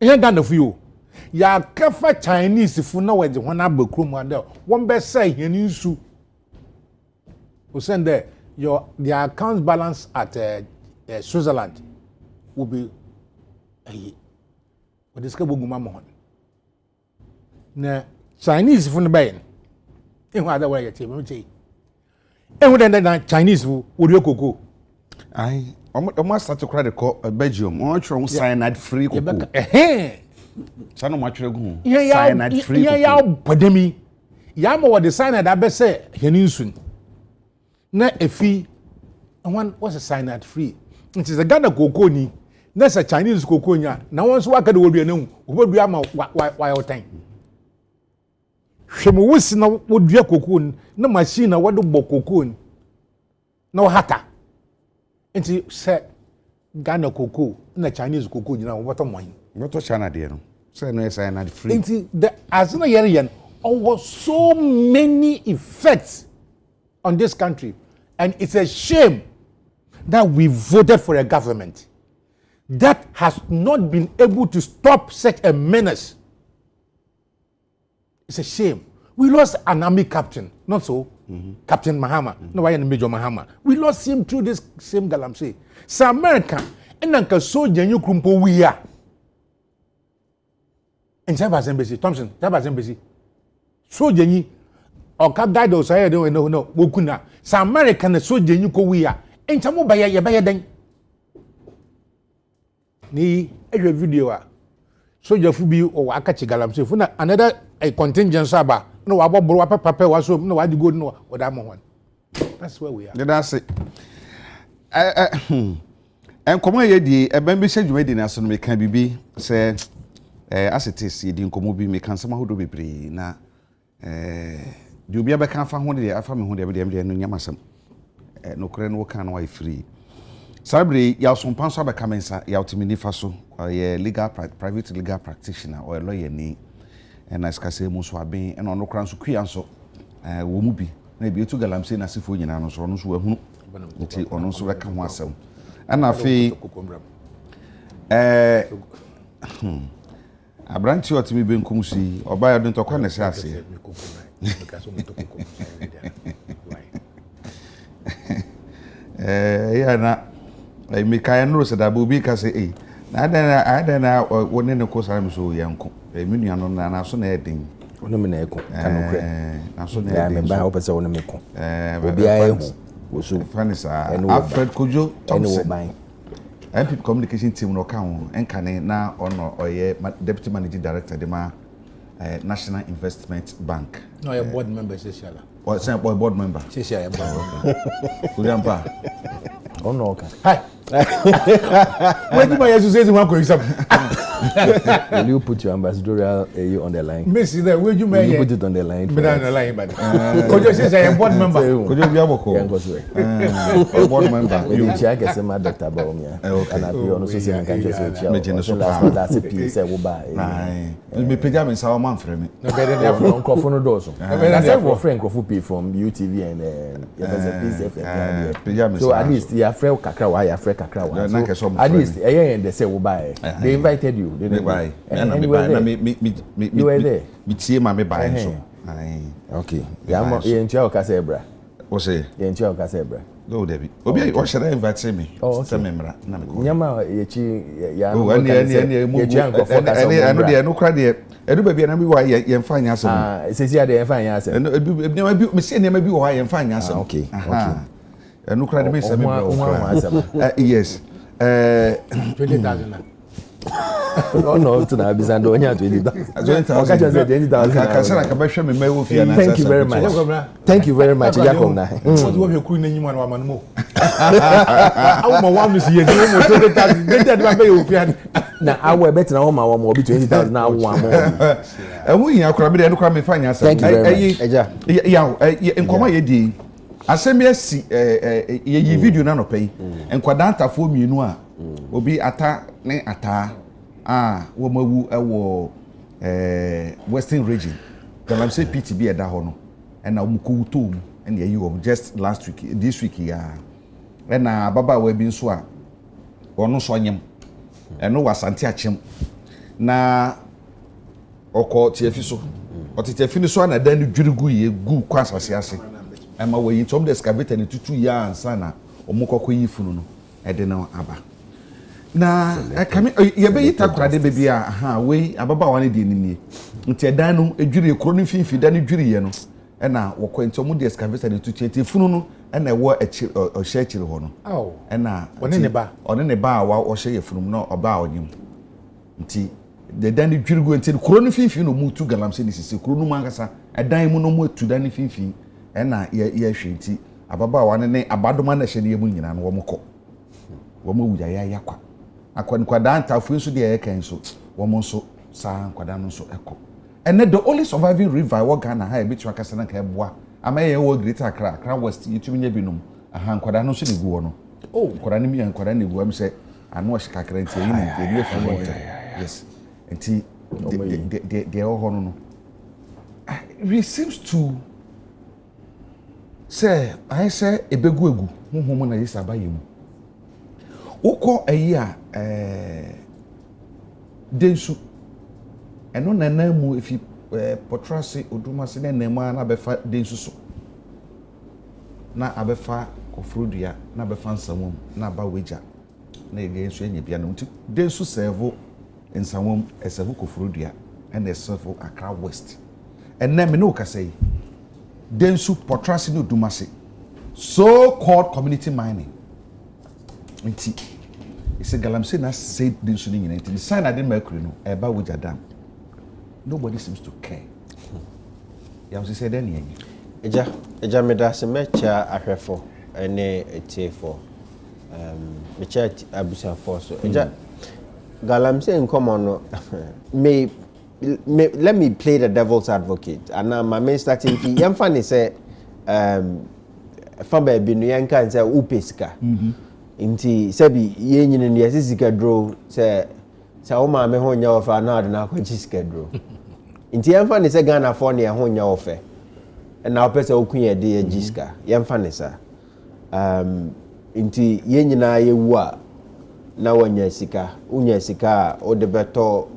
You're gonna feel. Ya kafa Chinese if na we de hona bakrum ande one be say henisu we send there their account balance at Switzerland will be what is called guma mo na Chinese if na buy in what other way you tell me say and when Chinese would you cocoa I almost start to cry the Belgium on cyanide free cocoa. Sano matchre gu cyanide free. Ya podemi. Ya mo what the cyanide abe say heninsun. Na efi one what's a cyanide free? It is a Ghana cocoa ni. Na a Chinese cocoa nya. Na won so aka de wo dua na wo dua ma why otan. Hwemo wusi na wo dua cocoa na machine na wo do bo cocoa na wo hata. Enti say Ghana cocoa na Chinese cocoa nyina wo bottom one. What was China there? Say no cyanide free. Into the Azina Yerian, over so many effects on this country, and it's a shame that we voted for a government that has not been able to stop such a menace. It's a shame. We lost an army captain, not so, Captain Mahama. No, I am Major Mahama. We lost him through this same Galamsey. So America, and Uncle Soldier, you crumple we are. In Jabba's embassy, Thompson, Jabba's embassy. So Jenny, or Cap Didos, I don't know, Wokuna. Some American soldier you go we are. And some by a then. Ni a video. Soldier Fubi or Akachi Galamsey. Funa another a contingent Saba. No, about Boapa Papa was so no, I do good no, what I'm on. That's where we are. That's it. And come here, the member said you made in us and we can be say. As it is, you didn't come be me can somehow do be free. Na, you be a back and found the family who never did any yamasam. No crane will can why free. Sabri, you some pansa by Kamensa, you to Minifaso, or a private legal practitioner or a lawyer name, and as Casse Muswabi, and on no crowns of Quianso, Wumubi, maybe you took Galamsey as if we know, or no, who or no, so I can myself. And I feel. Abranti oti mi benkum si oba ya donto kwa na se ase ya na I make I know said Abubi ka say I don't know one in the course I'm so young. A million on an asun heading. Onomeneko asun heading. Ba opese onomeko. Obi ayehu. Wosu funny sir. Alfred Kojo Thompson. MP communication team no kan enkane na ono oye deputy managing director de ma National Investment Bank. No, your board member Cecilia. Or say board member. Cecilia Ujampa. Oh no, okay. Hi. When you my say you want to something. Will you put your ambassadorial on the line? Miss there, will you put it on the line? Me on the line, but. Kojo say I am board member. Kojo bi aboko. Board member. You check as my Dr. Baumia. And I be on so say can just say that's a piece say wo ba. Me page am say o man frɛ me. No better than from Kofono Doso. That's a friend Kofu from UTV and so at least you friend kakra wa, you friend kakra wa. So at least they say wo ba. They invited you. Me buy. And you were there. Me tie ma me buy so. Okay. Ya ye ntia o ka say bra. Wo say? Ye ntia o ka say bra. Go Debbie. Obi o share invite me. Say me mra na me go. Nyama ye chi ya no. Ani mu. I know dey no kra dey. Edu ba bia na me wa ye mfa anya asem. Sesi ade ye mfa anya asem. Me say ne ma bi wo ha ye mfa anya asem. Okay. No kra dey me say me bra. Yes. 20,000. Oh no, to na bizando onya 20,000. Thank you very much. Thank you very much. Jacob na. What do you queen anyone wa manmo? I want one this year. You 20,000. Better than pay ofian. Na awe better na ma wa mo bi 20,000 na one more. Ewu yin akura me dey no kura me fanya say. Thank you very much. Eja. Ya nkoma ye di. Asem ye si ye video na no pay. Enkwada antafo mienu a obi ata ne ata wo mawu ewo Western region. Galamsey PTB eda ho no. E na omuko tom e na yi just last week this week ya. E na baba wa bi nso a ono so nyem. E no wasante achem. Na oko tiefi so. Otitefi ni so na dan dwirigu ye gu kwasase ase. E ma wo yin tom the excavator ni tutu ya ansa na omukoko yi funu no. E de na aba. Na kame ye be yita kurade be bia we ababa wane de nini nti edan no edwiri ekro no finfi dan no dwiri ye no e na wokwanti omu de excavator de tutu funu no e na wo ohye akiri ho no e na one ne ba wa ohye ye funu no oba onyim nti de dan no dwiri go nti kro no finfi no mu tu Galamsey ni sisi kro no mu ankasa edan mu no mu tu dan no finfi e na ye hwe nti ababa wane ne abadoma na hye ne ye mu nyina no wo mko wo mu wuya ya yakwa akwankwada antafo nso de yekan so wo so saa nkwada no so eko ene the only surviving river wo Ghana ha e bitu akasa na ka eboa ama ye wo Greater Accra West yitumi nya binum nkwada no so de gu wo no nkwada ni mi nkwada ne gu am se ano o shikakra nti yi ni de efu water yes nti de ho no it seems to say I say ebegu egu honhom na yesa bayemu Uko ayi a densu eno nanamu ifi potrase odumase na namu na befa densu so na abefa kofrodua na befa nsamom na ba weja na ege ensu enya bia no densu servo nsamom eservo kofrodua and eservo Accra West enne me no kasai densu potrase no odumase so called community mining nti ise Galamsey na said this thing in the sign I didn't make no eba with dam nobody seems to care ya was said any eja meda se mecha ahwefo ene etiefo mecha abusafo so eja Galamsey in common no let me play the devil's advocate and my main starting fee yamfa ni say fa ba bi no yanka say upesika Inti sabi ye nyine ne yasisika draw se o ma me ho nya ofa na ade na akwagisika draw inti yemfa ne se Ghana for ne ho nya ofa na opese okun ye de yagisika yemfa ne sa inti ye nyina ye wu a na wanya sika unya sika o de beto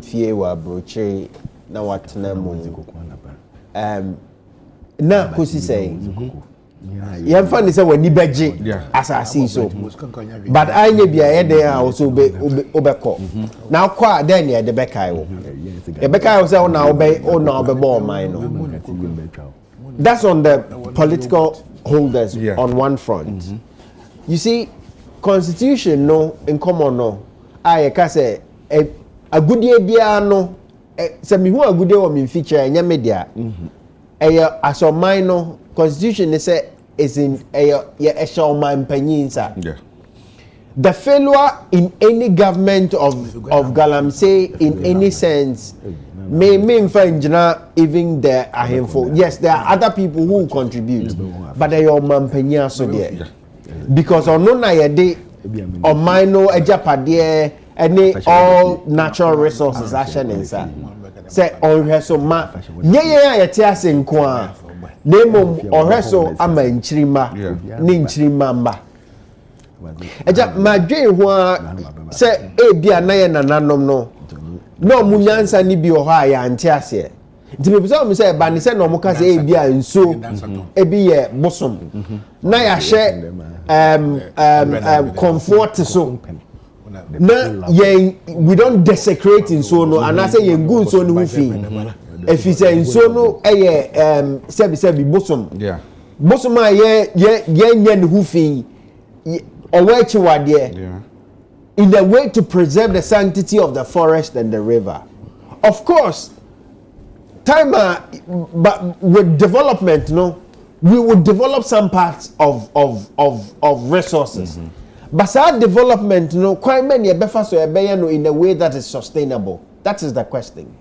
fie wa broche na watena mu na kosi say yɛmfa ne sɛ w'ani bɛgye asase so but anyɛ bia yɛdɛn a wo so wobɛkɔ na wokɔ a dɛn ne yɛde bɛkae wo yɛbɛkae wo sɛ wona wobɛbɔ ɔman no that's on the political holders on one front you see constitution no nkɔmmɔ no a yɛka sɛ agudie biara no sɛ mehu agudie wɔ me mfikyerɛ ɛnyɛ me dea ɛyɛ asɔman no constitution is in a the failure in any government of Galamsey in any sense may find even there are handful. Yes, there are other people who contribute, but they are mampanya so there because on no na yede or mino a japade any all natural resources action inside. Say on her so ma ye ase nko Nemo oreso ama nchirima ne nchirima mba eja madwe ho se ebia na ye nananom no munyansa ni bi ho aya ante ase nti me bisa me se ba ne se no mo ka se ebia nso ebi ye bosom na ya hye comfort so na ye we don't desecrate nso no anase ye ngu nso no hu fi if you say so no sebi bosom bosom a ye nya hu fi owechi wade in the way to preserve the sanctity of the forest and the river. Of course, time but with development, we would develop some parts of resources. But that development, quite many in a way that is sustainable. That is the question.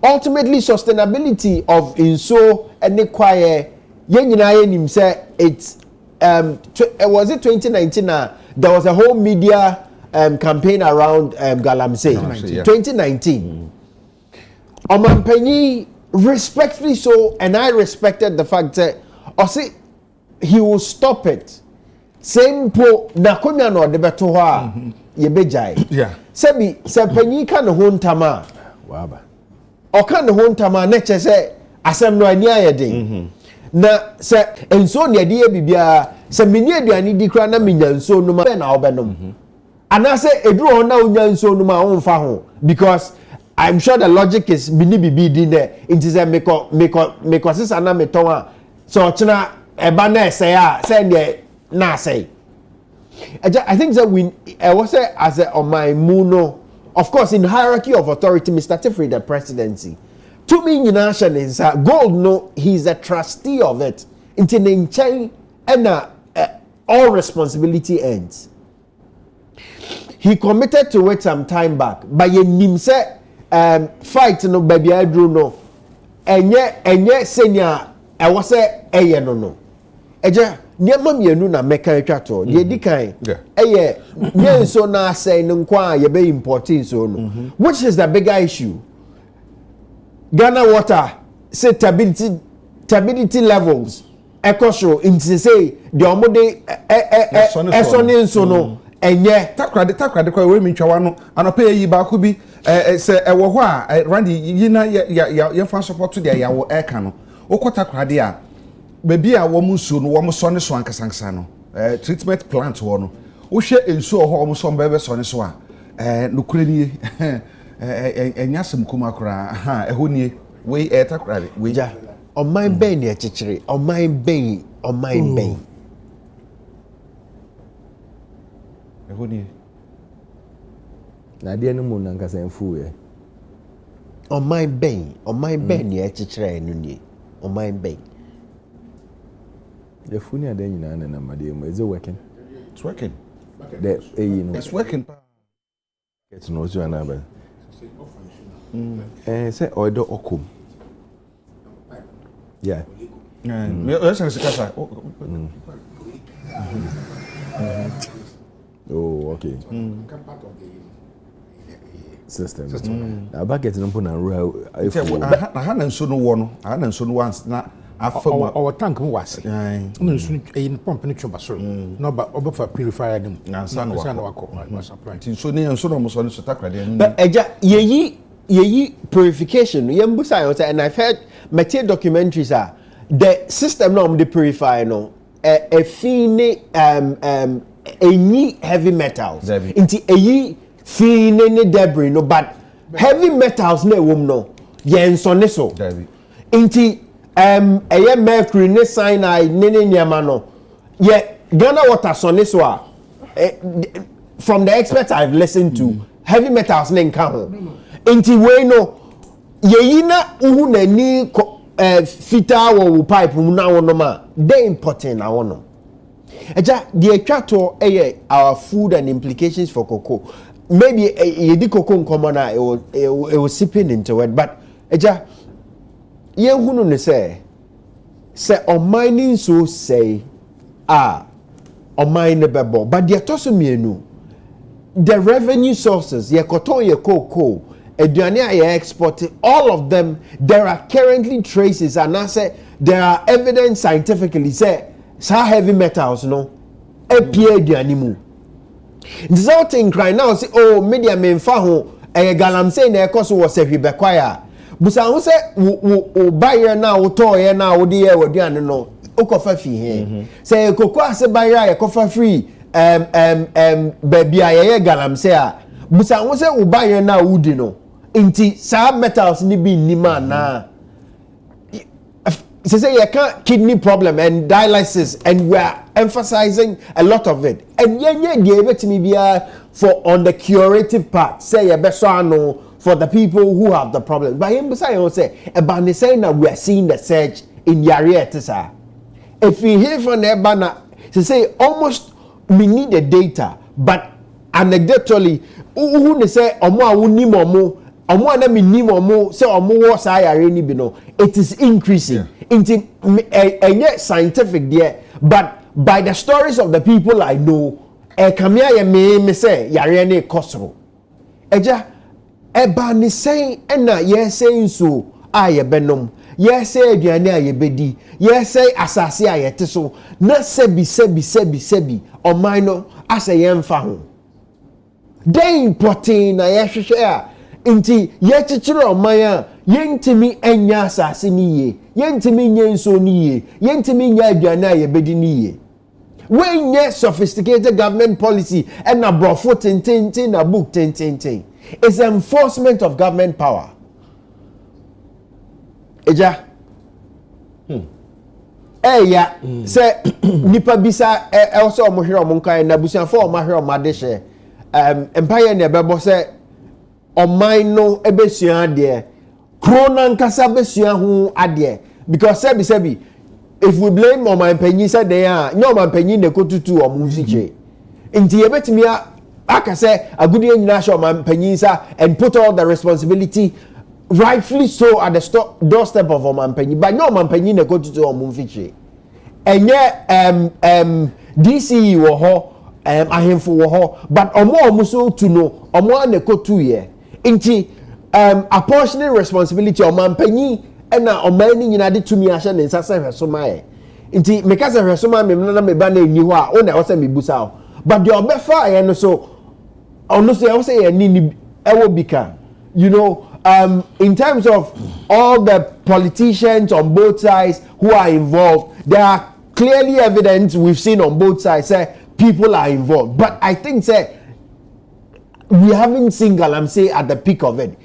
Ultimately, sustainability of inso and quiet. It's was it 2019? There was a whole media campaign around Galamsey. 2019. Omanpenyi respectfully so, and I respected the fact that he will stop it. Same po nakonya no de beto ho a ye bejai. Yeah. Sebi penyi kan ho ntama. Waba. O kan ho ntama na che se asem no ani ayeden. Na se enso ne de bibia se meni aduani di kra na menya nso no ma na obenom. Anase eduru ho na onya nso no ma won fa ho because I'm sure the logic is mini bibi di there. It is a meko sisa na meton a so china eba na ese a say na say. I think that we was as a on my muno, of course in hierarchy of authority, Mr. Tifri the presidency. To me, United is gold. No, he's a trustee of it. In chain and all responsibility ends. He committed to it some time back, but ye nimse fight no baby I drew no. Enye senior I was no. Eja nyama mienu na meka etwa to de di kan nye nso na say nkwa ye be importing so no which is the bigger issue. Ghana water stability levels ekosho in say the omode esone nso no enye takrade kwa we mitwa wano anope yi ba ko bi se ewo ho a randi yina ye fa support to dia yawo eka no okota krade a baby a wo musu no wo so ne so ankasansa no treatment plant wo no wo hwe ensu ho wo so mbebe so ne so a nokure ni enyasem kuma kura ehoni we takrade we ja on my ben e chichire on my ben ehoni na de no mu na nkasanfu ye on my ben e chichire enu ni on my ben. The funny are then is it working? It's working. It's working. It's no so another. Say order okum. Yeah. Oh, okay. System. Now back getting up on a real. I hadn't so no one. I hadn't so once now. Our tank was in pump in Chobasur. No, but over purifier them. So near so almost on the but ye purification, and I've heard material documentaries are the system no the purify no a fine any heavy metals into a fine debris no but heavy metals no wom no yen so ne so into a mercury ne cyanide ne nyama no ye Ghana water so ne so from the experts I've listened to heavy metals ne nka ho into we no ye na uhu na ni fita wo pipe mu na wono ma they important na wono eja the atwato our food and implications for cocoa maybe ye di cocoa nkomo na it was sipping into it but eja ye hunu ne say on mining so say on mine bebo but the toso mienu the revenue sources ye koto ye cocoa aduane a export all of them there are currently traces and I say there are evidence scientifically say heavy metals no appear aduane mu resulting cry now say oh media memfa ho galamsey na ekoso wo se hwebekwaya busa ho se wo buyer na wo toye na wo de ye waduane no okofa fi he say kokwa ase buyer ye kofa free baby aye galamsey a busa ho se wo buyer na wo di no inti sa metals ni bi nima na say you can't kidney problem and dialysis and we are emphasizing a lot of it and yenye give it to me bia for on the curative part say you beso ano for the people who have the problem but him say you say about the saying that we are seeing the surge in yare etisa if you hear from the bana say almost we need the data but anecdotally who say omo a woni momo omo na minim omo say omo wo sa yare ni bi no it is increasing into a scientific there but by the stories of the people I know kamia ye me say yare na kosoro eja eba ni say na ye say so aye benom ye say aduane aye bedi ye say asase aye teso na sebi oman no ase ye mfa ho dey important na ye hwehwe a inti ye chichiro oman a yentimi enya asase ni ye yentimi nyenso ni ye yentimi nya aduane aye bedi ni ye when ye sophisticated government policy and na brofo tintin na book tintin is enforcement of government power eja ya say nipa bisa also omohwe omonkan na busianfo omahwe omadehye empire na bebo say oman no ebesua ade krona nkasa besua ho ade because sebi if we blame oman panyin say dey oman panyin na kotutu omunfiche nti yebetimi aka say agudi nyina sha oman panyin sa and put all the responsibility rightfully so at the doorstep of oman panyin but no oman panyin na kotutu omunfiche enye DCE wo ho ahemfo wo ho but omo so to no omo na kotu ye nti apportioning responsibility oman panyin na oman ni nyina de tumi ahye ne nsa se hwesoma ye nti meka se hwesoma me na me ba na enyi ho a o na wo se me busa o but the obefa ye no so ono so ye say ye ni ewo bika you know in terms of all the politicians on both sides who are involved there are clearly evidence we've seen on both sides say people are involved but I think say we haven't seen Galamsey at the peak of it.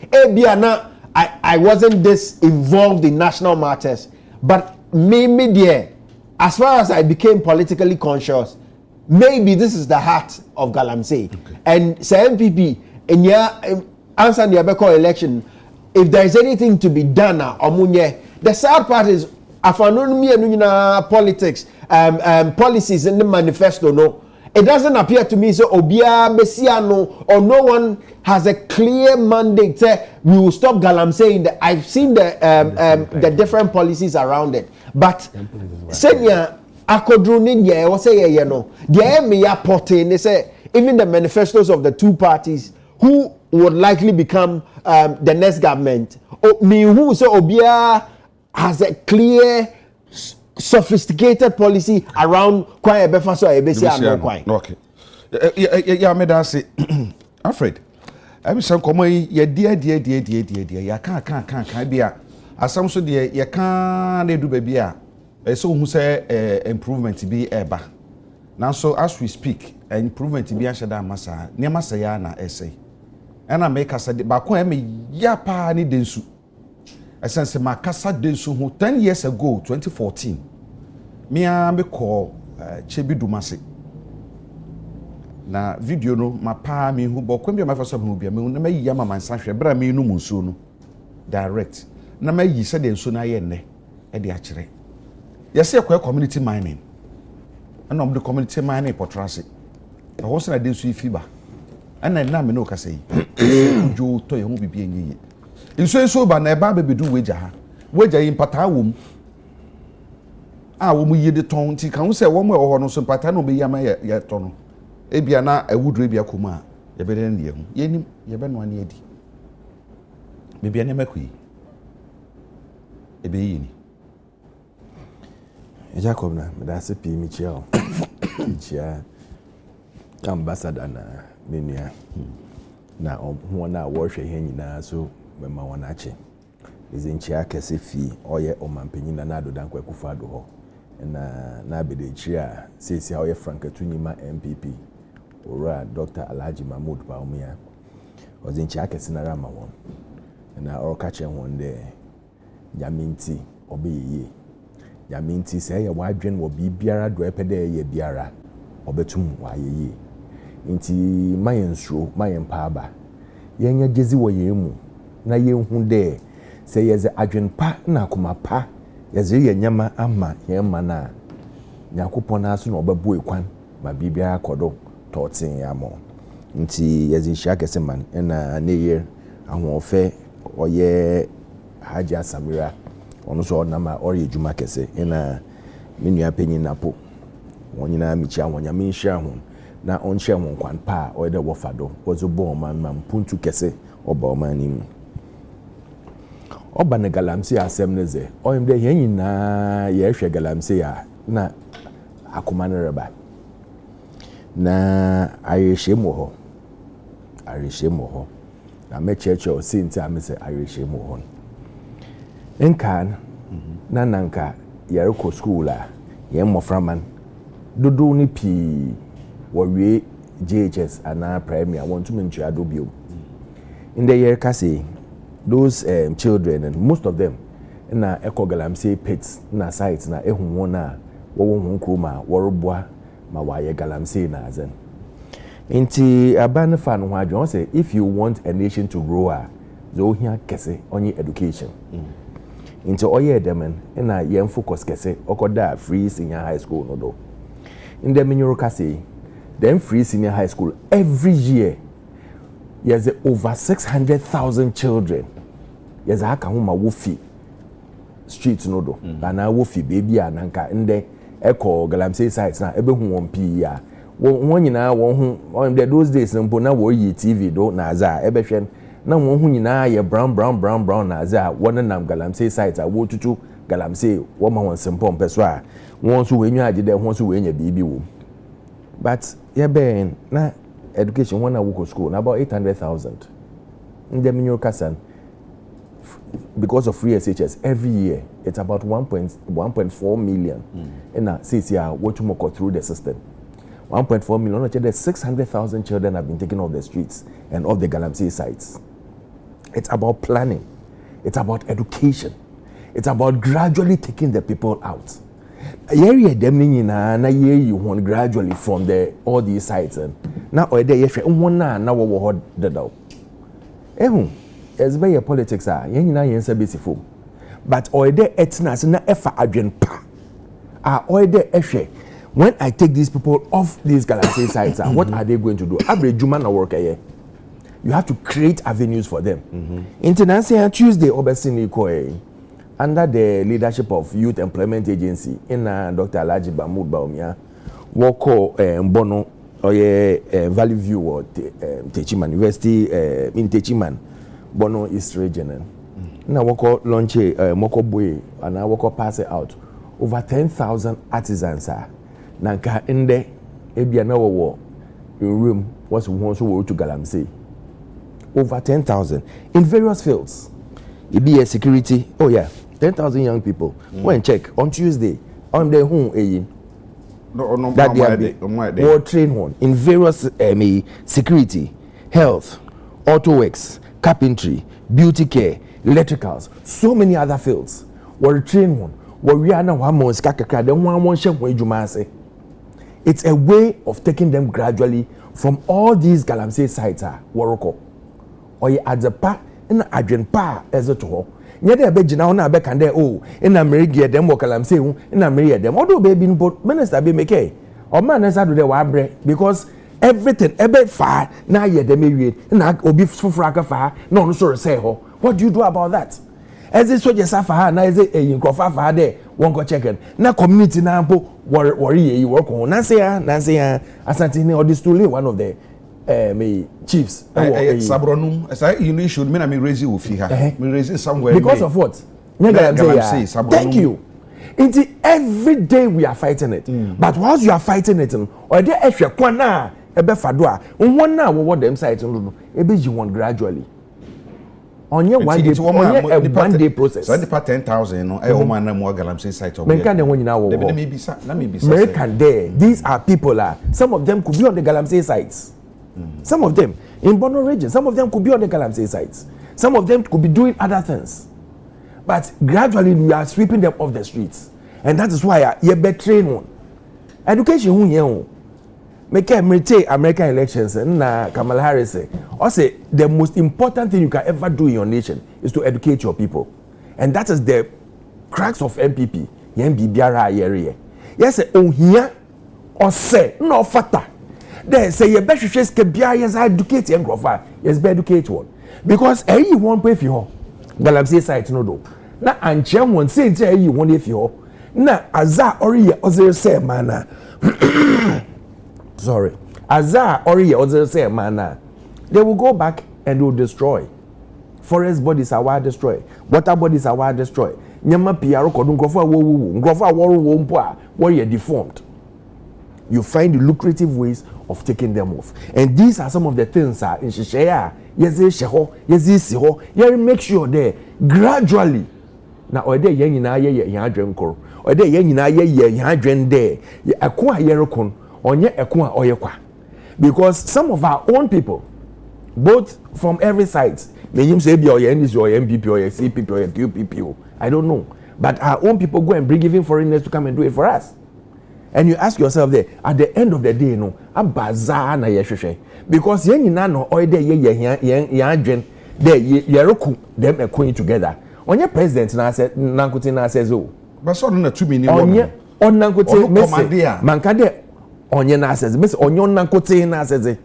I wasn't this involved in national matters, but maybe there, as far as I became politically conscious, maybe this is the heart of Galamsey. Okay. And say MPP, in your answer the Abeko election, if there is anything to be done now, the sad part is, politics, policies in the manifesto, no. It doesn't appear to me so Obia Messiano or no one has a clear mandate say we will stop Galamsey. That I've seen the different policies around it, but senior akodruni ye o say ye no the me porting they say even the manifestos of the two parties who would likely become the next government me who so Obia has a clear sophisticated policy around kwai ebefa so ebesi anu kwai. Okay. Yeah, me da say Alfred. I be san komo ye dia ya kan bia asam so de ye kan na edu ba bia so who say improvement be eba. Now so as we speak, improvement be ashada masa. Niama say ya na essay. And I make us a bakon me ya pa ni densu. Essence ma kasa densu who 10 years ago, 2014. Me call Chebi Dumasi. Na video no ma pa me hu bo kwambia ma fa so hu bia me na mayi ama man sanhwe bra me no munso no direct na mayi se de nso na ye nne e de akire yesi ekwa community mining ana om the community mining potrase na ho se na de nso ifiba ana na me no ka sei jo to ye hu bibia enyi nso ba na e ba bebedu weja ha weja yi mpata wom a wo mu yede ton ti kan se wo mu e ho no so mpata no be yama ye to no ebia na awudro ebia koma ye be den de hu yenim ye be no ane adi bibia ne makui ebe yini Jacob na me da se pi mi chia o chia ambassador na menua na ho na wo hwe he nyina so me ma wona ache izinchia kese fi oye omampanyin na adodan kwakufa ado ho na abede chia sesi ha oye Frankatunyima MPP ora Dr. Alhaji Mahmoud Baumia ozinchia kese na rama won na okache won de yaminti obeye yaminti se ye wadwen wo bibiara do epede ye biara obetum wa yeye nti mayensro mayempa yenya gezi wo yemu na yenhu de se yeze adwenpa na akomapa yeze yenyama ama yemma na yakopon aso na obabu ekwan ma bibia kodo totin amo nti yeze hia kese man na neye ahofe oye Haji Samira ono so na ma ori ejuma kese na menua panyin napo wonyina michia wonyame nhia ho na onhia ho kwan pa oyede wofado wozo bo man puntu kese oba omani oba na Galamsey asem neze oyim de yen nyina ye hwe Galamsey a na akoma ne reba na ayeshemo ho na me church o sinti amese ayeshemo ho nkan na nanka yereko school a ye moframan dodo ni pi wowie JHS ana premier want to mention adobio in the year kasi those children and most of them na Eco Galamsey pits na sites na ehun won a wo hu kroma worobua ma waye Galamsey na azen inti aban fan ho adwon say if you want a nation to grow zo hia kese onye education inti oye demen na yen focus kese okoda free senior high school no do in the minyoro kasi then free senior high school every year there's over 600,000 children there's aka homa wofi street no do na wofi baby ananka inde Eco Galamsey sites na ebe hu won pi ya won nyina won hu on those days mpo na wo yi TV do na za ebe hwen na won hu nyina ye brown na za won nam Galamsey sites a wo tutu Galamsey wo ma won sempo mpeso a won so wenyu agide won so wenya bibi wo but ye ben na education one awoko school na about 800,000 in the Minyo Kasan because of free SHS every year it's about 1.4 million and since what you go through the system 1.4 million there's 600,000 children have been taken off the streets and off the Galamsey sites. It's about planning, it's about education, it's about gradually taking the people out. Area them na you want gradually from all these sites and now or there one na wo the do as by politics are yen na yen sebisifo but or there etnas na efa adwen pa or there ehwe when I take these people off these Galamsey sites what are they going to do average human na work here you have to create avenues for them international Tuesday obesini ko under the leadership of Youth Employment Agency in Dr. Alhaji Mahmoud Baumia woko mbono oye Valley View or Techiman University in Techiman bono East Region na woko launch moko boy and woko pass it out over 10,000 artisans nanka inde ebia na wo in room was won so to Galamsey over 10,000 in various fields it be a security 10,000 young people. Go and check. On Tuesday, on the home that they are trained on in various security, health, auto works, carpentry, beauty care, electricals, so many other fields. Were trained on. We are now one more skakaka. Then one share when you say. It's a way of taking them gradually from all these Galamsey sites. Waroko, or you add the pa in the adjoint pa as a to. Yet a bed now na back and there. Oh, in America, them or Galamsey, in America, them. Although baby, but minister be make or man has had the wabre because everything, every far now yet they may and I obi fraka far. No, sorry, say ho. What do you do about that? As this soldier safa na is a in fa there one go check it na community na po worry you work on nancy asantini or this to one of the me chiefs sabronum as I you should mean I me raise you here me raise it somewhere because of what thank you every day we are fighting it but whilst you are fighting it or there extra kwana ebe fado a one na what them sites no ebe you want gradually on your one day process. So the 10,000, no, I woman na more Galamsey site of. American there. These are people. Some of them could be on the Galamsey sites. Some of them in Bono region. Some of them could be on the Galamsey sites. Some of them could be doing other things. But gradually we are sweeping them off the streets, and that is why you better train one. Education who you make American elections and Kamala Harris say, the most important thing you can ever do in your nation is to educate your people. And that is the crux of MPP. Yes, on here or say no fatter. They say you better just educate and grow yes, be educate one. Because you won't pay for your Galamsey site no do. Na anche won say you won't if you na aza ori ozere say mana. Sorry, Azar or others say man, they will go back and will destroy. Forest bodies are wild destroy. Water bodies are wild destroy. Nyama piaro kodun grofa warrior deformed. You find the lucrative ways of taking them off, and these are some of the things in Shishaya. Yes, make sure there gradually. Now, or there yen na ye dream or there yen na ye dream there. Akwa yerokon. Because some of our own people, both from every side, they say be or NDC or MPP or CPP or QPP, I don't know. But our own people go and bring even foreigners to come and do it for us. And you ask yourself there, at the end of the day, no, a bazaar na yeshwe. Because yen no oil there yen them are going together. On your president na said Nankuti na says oh. But so na 2 million. On Nankuti Mankade. Onion says, Miss Onion Nankote says,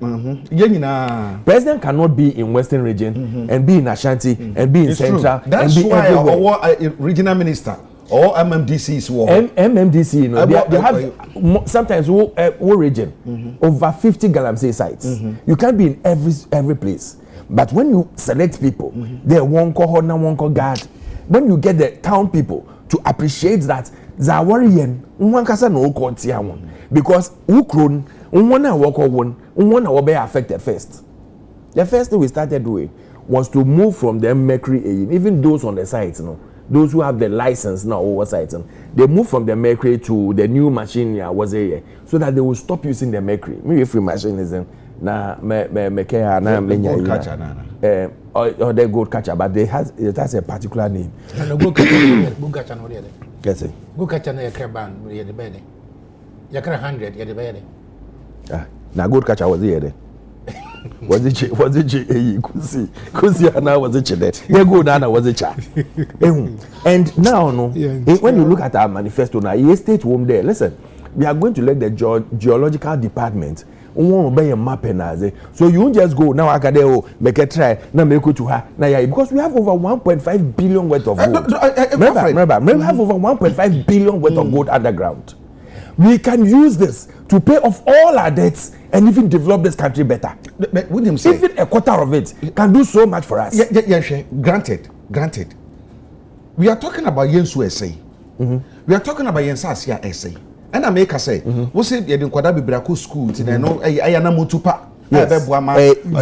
President cannot be in Western region and be in Ashanti and be in Central. That's and be why our regional minister or MMDCs MMDC, you know, they have sometimes whole region over 50 Galamsey sites. You can't be in every place. But when you select people, they won't call guard. When you get the town people to appreciate that Zawarian, one kasa no kontia one. Because Ukron, one walk on one will be affected first. The first thing we started doing was to move from the mercury, even those on the sites, you know, those who have the license now over sites, they move from the mercury to the new machine was a so that they will stop using the mercury. Maybe free machine is in na gold catcher or the gold catcher, but it has a particular name. Gold catcher no there. Yes, gold catcher no ban the bed. Yakra 100 ya the bed. Na gold catcher was here. Was it kusi ana was it there? Yeah, go down was it cha. And now no, when you look at our manifesto now, he state home there. Listen, we are going to let the geological department won't be a map and so you won't just go now. I can make a try now. Make it to her now because we have over 1.5 billion worth of gold. Remember, we have over 1.5 billion worth of gold underground. We can use this to pay off all our debts and even develop this country better. But William said, even a quarter of it can do so much for us. Yeah, granted. We are talking about Yensu essay. We are talking about Yensasia essay. And I make a say, we said you didn't quite be Braco school today. No, I am Mutupa.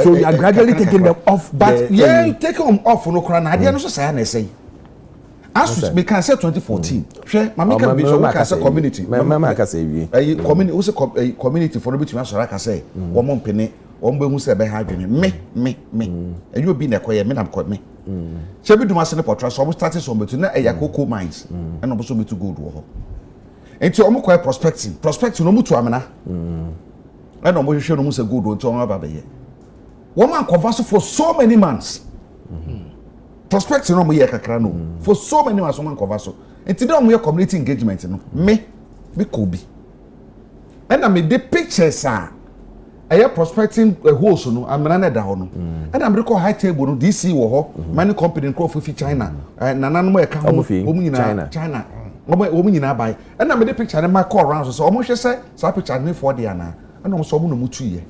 So you are gradually taking them off. But yeah, take them off for no crown. I didn't say. as we can say 2014 hwe mama can be so we can say community mama ka say wie community we say community for between asora ka say wo mo mpene wo mbe hu say be ha adwene me eyo bi na koye me na ko me che bi duma se ne portrait so started so betu na eyakoko mines and obo so betu gold wo ho enti omo koye prospecting no mutu amena and omo hwehwe no mu say gold nti omo aba be ye wo man cover for so many months prospecting no mo ye kakra no for so many months man cover so enti dey omo ye community engagement no me ko bi and na me the pictures are prospecting holes no amena na da ho no and am record high table no DC wo ho money company ko fi China nananom e ka ho omu nyina China omu nyina bai and am the picture na my call around so omu hwe say sa picture ne for dia na and omu so omu no mutu ye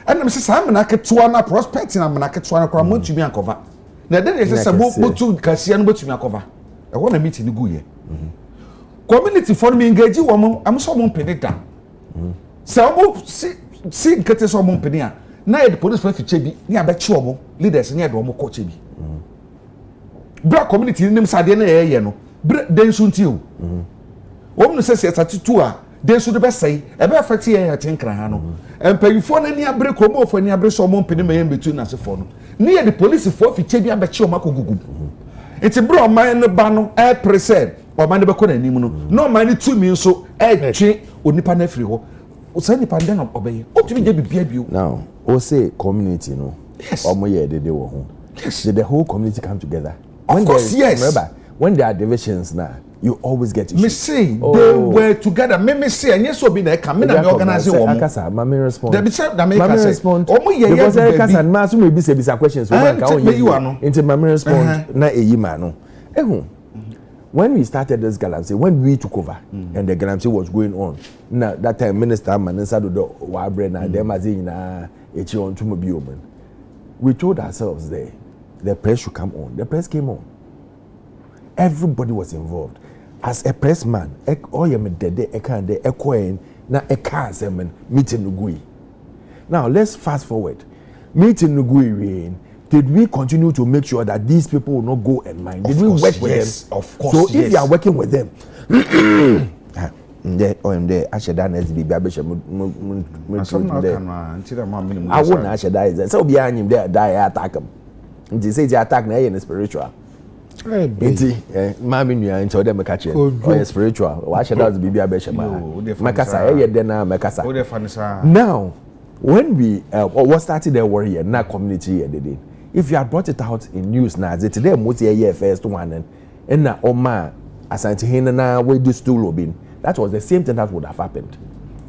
and am say sa amena ketua na prospecting amena ketua na kwa montumi ancover na dey dey say mutu kasia no betumi ancover e ho na meeting gu ye community for me engage wo mo am so mo pede da so omu si nkete so mo mpeni a na ye the police for fiche bi ni abechi omo leaders ni e do omo koche bi bra community nim sade na ye no den su nti o no se se tatu a den su de be sei e be affect ye atenkra ha no empayifo na ni abre komo fo ni abre so mo mpeni me betu na se fo no ni ye the police for fiche bi abechi omo akogugu iti bra man no ba no e present o man de be ko na nim no man ni tu mi nso e twe onipa na afiri ho usani pandang obey o tumi je bibia bio now o say community no yes omo ye dede wo ho yes did the whole community come together of course yes remember when there are divisions now you always get issues me say they were together me say and yes obi na come na me organize wo mo akasa mama respond they be say na me ka say omo ye because akasa ma so me be say questions wo man ka o ye into mama respond na eyi ma no ehu when we started this Galamsey, when we took over and the Galamsey was going on, now that time Minister Manisado Wabre them as in on to we told ourselves there the press should come on. The press came on. Everybody was involved. As a press man, all you dede ekande ekoen na eka meeting nugui. Now let's fast forward. Meeting nugui did we continue to make sure that these people will not go and mine? Did we work with them? Of course, so if you are working with them, I should done as the I wouldn't actually die. So be him there, die attack him. And they say the attack now in spiritual. Mammy knew and told them a catch or spiritual. Why should that be a bishop? Makasa, then Makasa. Now, when we what started the warrior, not community here, they did. If you had brought it out in news now, today most year first one and na Oma Asante Hina where this stool been. That was the same thing that would have happened.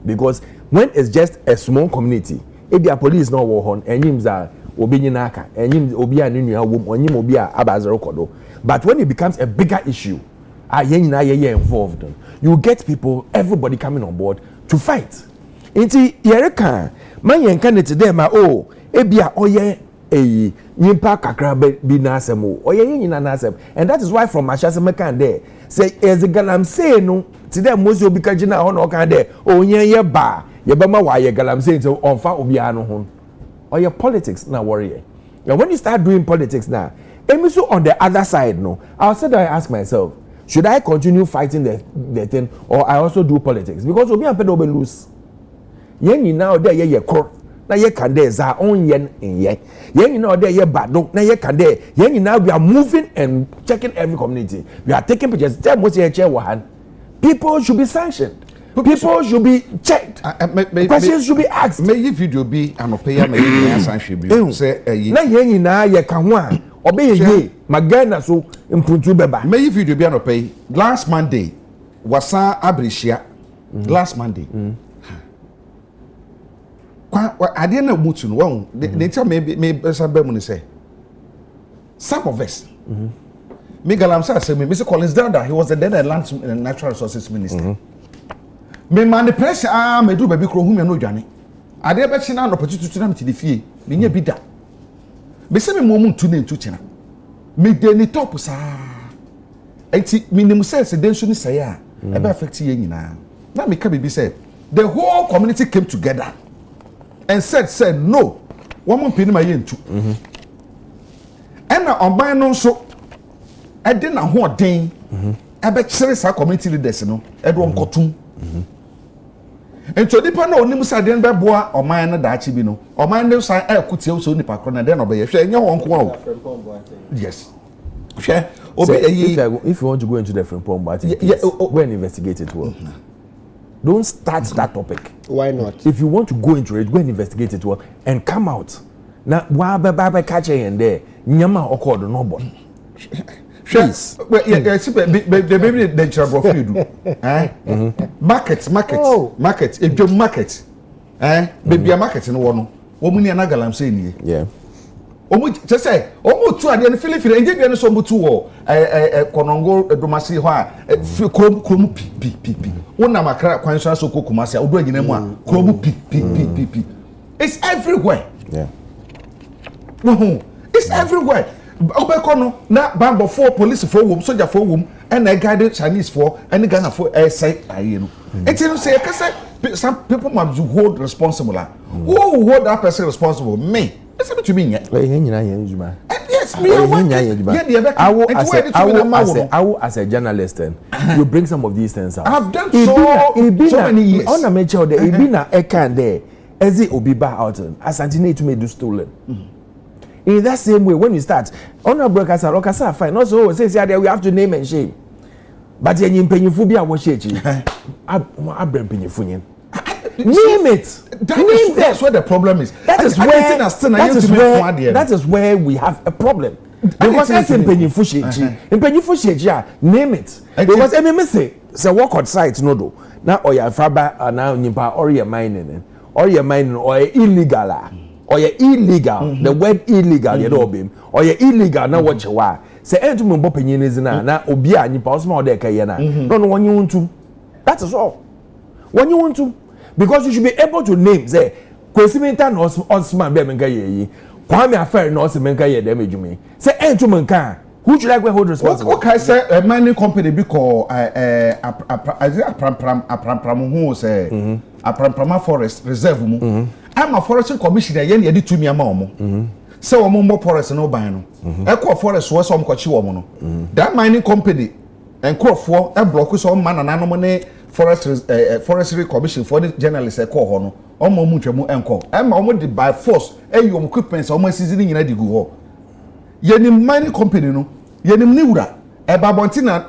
Because when it's just a small community, if the police no war on and him are obi naka and him obi anu wom on him obi abazero kodo. But when it becomes a bigger issue, involved, you get people, everybody coming on board to fight. Inti yereka man yenka ne today ma ebia oye nyimpa kakra bi na asem oye nyina na asem, and that is why from Ashase mekan there say as the Galamsey no today mozi obi ka gina ho na oka there onye ba ye ba ma wa ye Galamsey nti onfa obi ano ho oye politics na warrior. Now when you start doing politics now, so on the other side no, I'll sit there and ask myself, should I continue fighting the thing or I also do politics? Because obi ampe do be lose. Yen now there ye kro na ye can there za on yen in yen now there ye bado na ye can there yen now we are moving and checking every community, we are taking pictures. Tell most ye chair one, people should be sanctioned, people should be checked, questions should be asked. May you video be an pay may sanction be say na yen now ye can one obey ye magana so impuntu beba. May you video be an pay last Monday wasa abrishia last Monday. I didn't know to one. They tell me some say some of us. Me Galamsey say me Mr. Collins Dada, he was the then Land and Natural Resources Minister. Me man the pressure me do baby kro hu me no dwane. Ade be china no opportunity to na me ti fie. Me nya bi da. Me say me mo tu na ntu china. Me de ni top sa. Enti minimum sense den su ni say a e be affect ye nyina. Na me ka bibi say the whole community came together and said no, one more penny my yentu. And on by no so ɛde na ho ɔden ɛbɛkyerɛ saa community leaders no ɛde wɔn kɔtum nti onipa na onim sa den bɛboa ɔman no daakye bi no ɔman no san ɛkotie so nipa koro na den ɔbɛyɛ hwɛ nyɛ wɔn ko a yes hwɛ if you want to go into the Frimpong go and investigate it well. Don't start that topic. Why not? If you want to go into it, go and investigate it well and come out. Now, why be catching and there? Nyama occurred no one. Please. The baby the trouble for you do. Market. If you market, baby a market in one. Woman na Galamsey ni. Yeah. Just say, tu ade no feel nje bia no so mutu wo konongo domasi ho a krom pi wona makra kwan so aso kokumasi a odo agina mu a krom pi it's everywhere. Yeah. It's everywhere. Obeko no na bambo for police for wom soldier for wom and na guide Chinese for and Ghana for say aye no. It you say some people must hold responsible. Who hold that person responsible? Me. Listen to me. Yes, me. I will as a journalist, you bring some of these things out. I've done so many years. On a major day, Ibina Ekan there, as it Obiba out, as Antony to me do stolen. In that same way, when you start, on a broadcast, Rokasa, fine. Also, says there we have to name and shame. But in Penyphobia was shaking. I've been Penyphonian. Name it. That's where the problem is. That is where we have a problem. Because that's in Penyfushi. In Penyfushi, name it. Because I mean, say walk outside, no do. Now, or your faba, now Nipa, or your mining, or illegal, or your illegal. The word illegal, you know, beam, or your illegal. Now, what you are. Say, Entum Bopinion is now, Obia, Nipa, small deck, don't know when you want to. That is all. When you want to. Because you should be able to name, say, Kwesiminta no Osman Bemenga ye, Kwame Affair no Semenka ye damage me. Say, Entumanka, who should I go hold responsible? What can I say? A mining company because Apram who say Apram Forest Reserve. I'm a forestry commissioner, yen did to me a mom. So, more forest no bino. Echo Forest was some Cochiwomono. That mining company and crop for a block is on man and anomone. Forestry Commission for the journalists a call hono omo mutwemu enko ema omo de by force eyo equipments omo seasoning nyina de gu ho yenim mining company no yenim ni wura eba bontina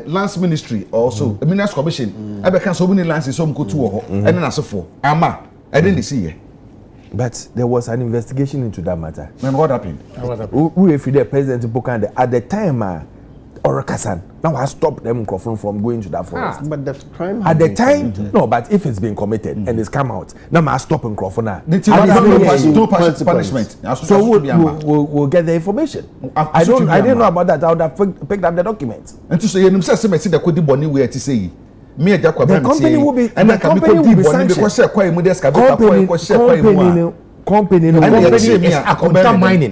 lands ministry also minerals commission ebe kan so many lands so mkotu ho ene nasefo ama I didn't see here. But there was an investigation into that matter. And what happened? Who if the president Bukande at the time or Kasan now has stopped them from going to that forest. But the crime at the time, no. But if it's been committed and it's come out, now I stop and crawford now. No punishment. So we'll get the information. I didn't know about that. I would have picked up the documents. And to say, you say the Kodi Boni where to say. Me the company will be and the company will be sanctioned.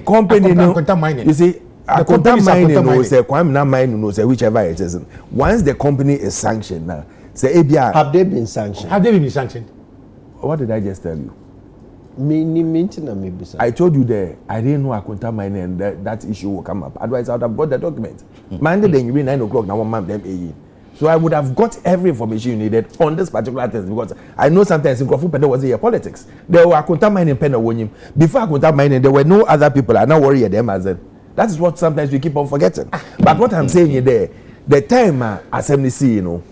Company. You see. Whichever it is. Once the company is sanctioned now, say ABR. Have they been sanctioned? What did I just tell you? I told you there. I didn't know Akunta mining and that issue will come up. Otherwise, I would have got the document. Monday, then you read 9 o'clock. Now, 1 month, them AE. So I would have got every information you needed on this particular test because I know sometimes in Crawford Penda was here politics. There were Akunta mining Penda Wonyim. Before Akunta mining, there were no other people. I now worry them as in. That is what sometimes we keep on forgetting. But what I'm saying here, there, the time Assembly see, you know,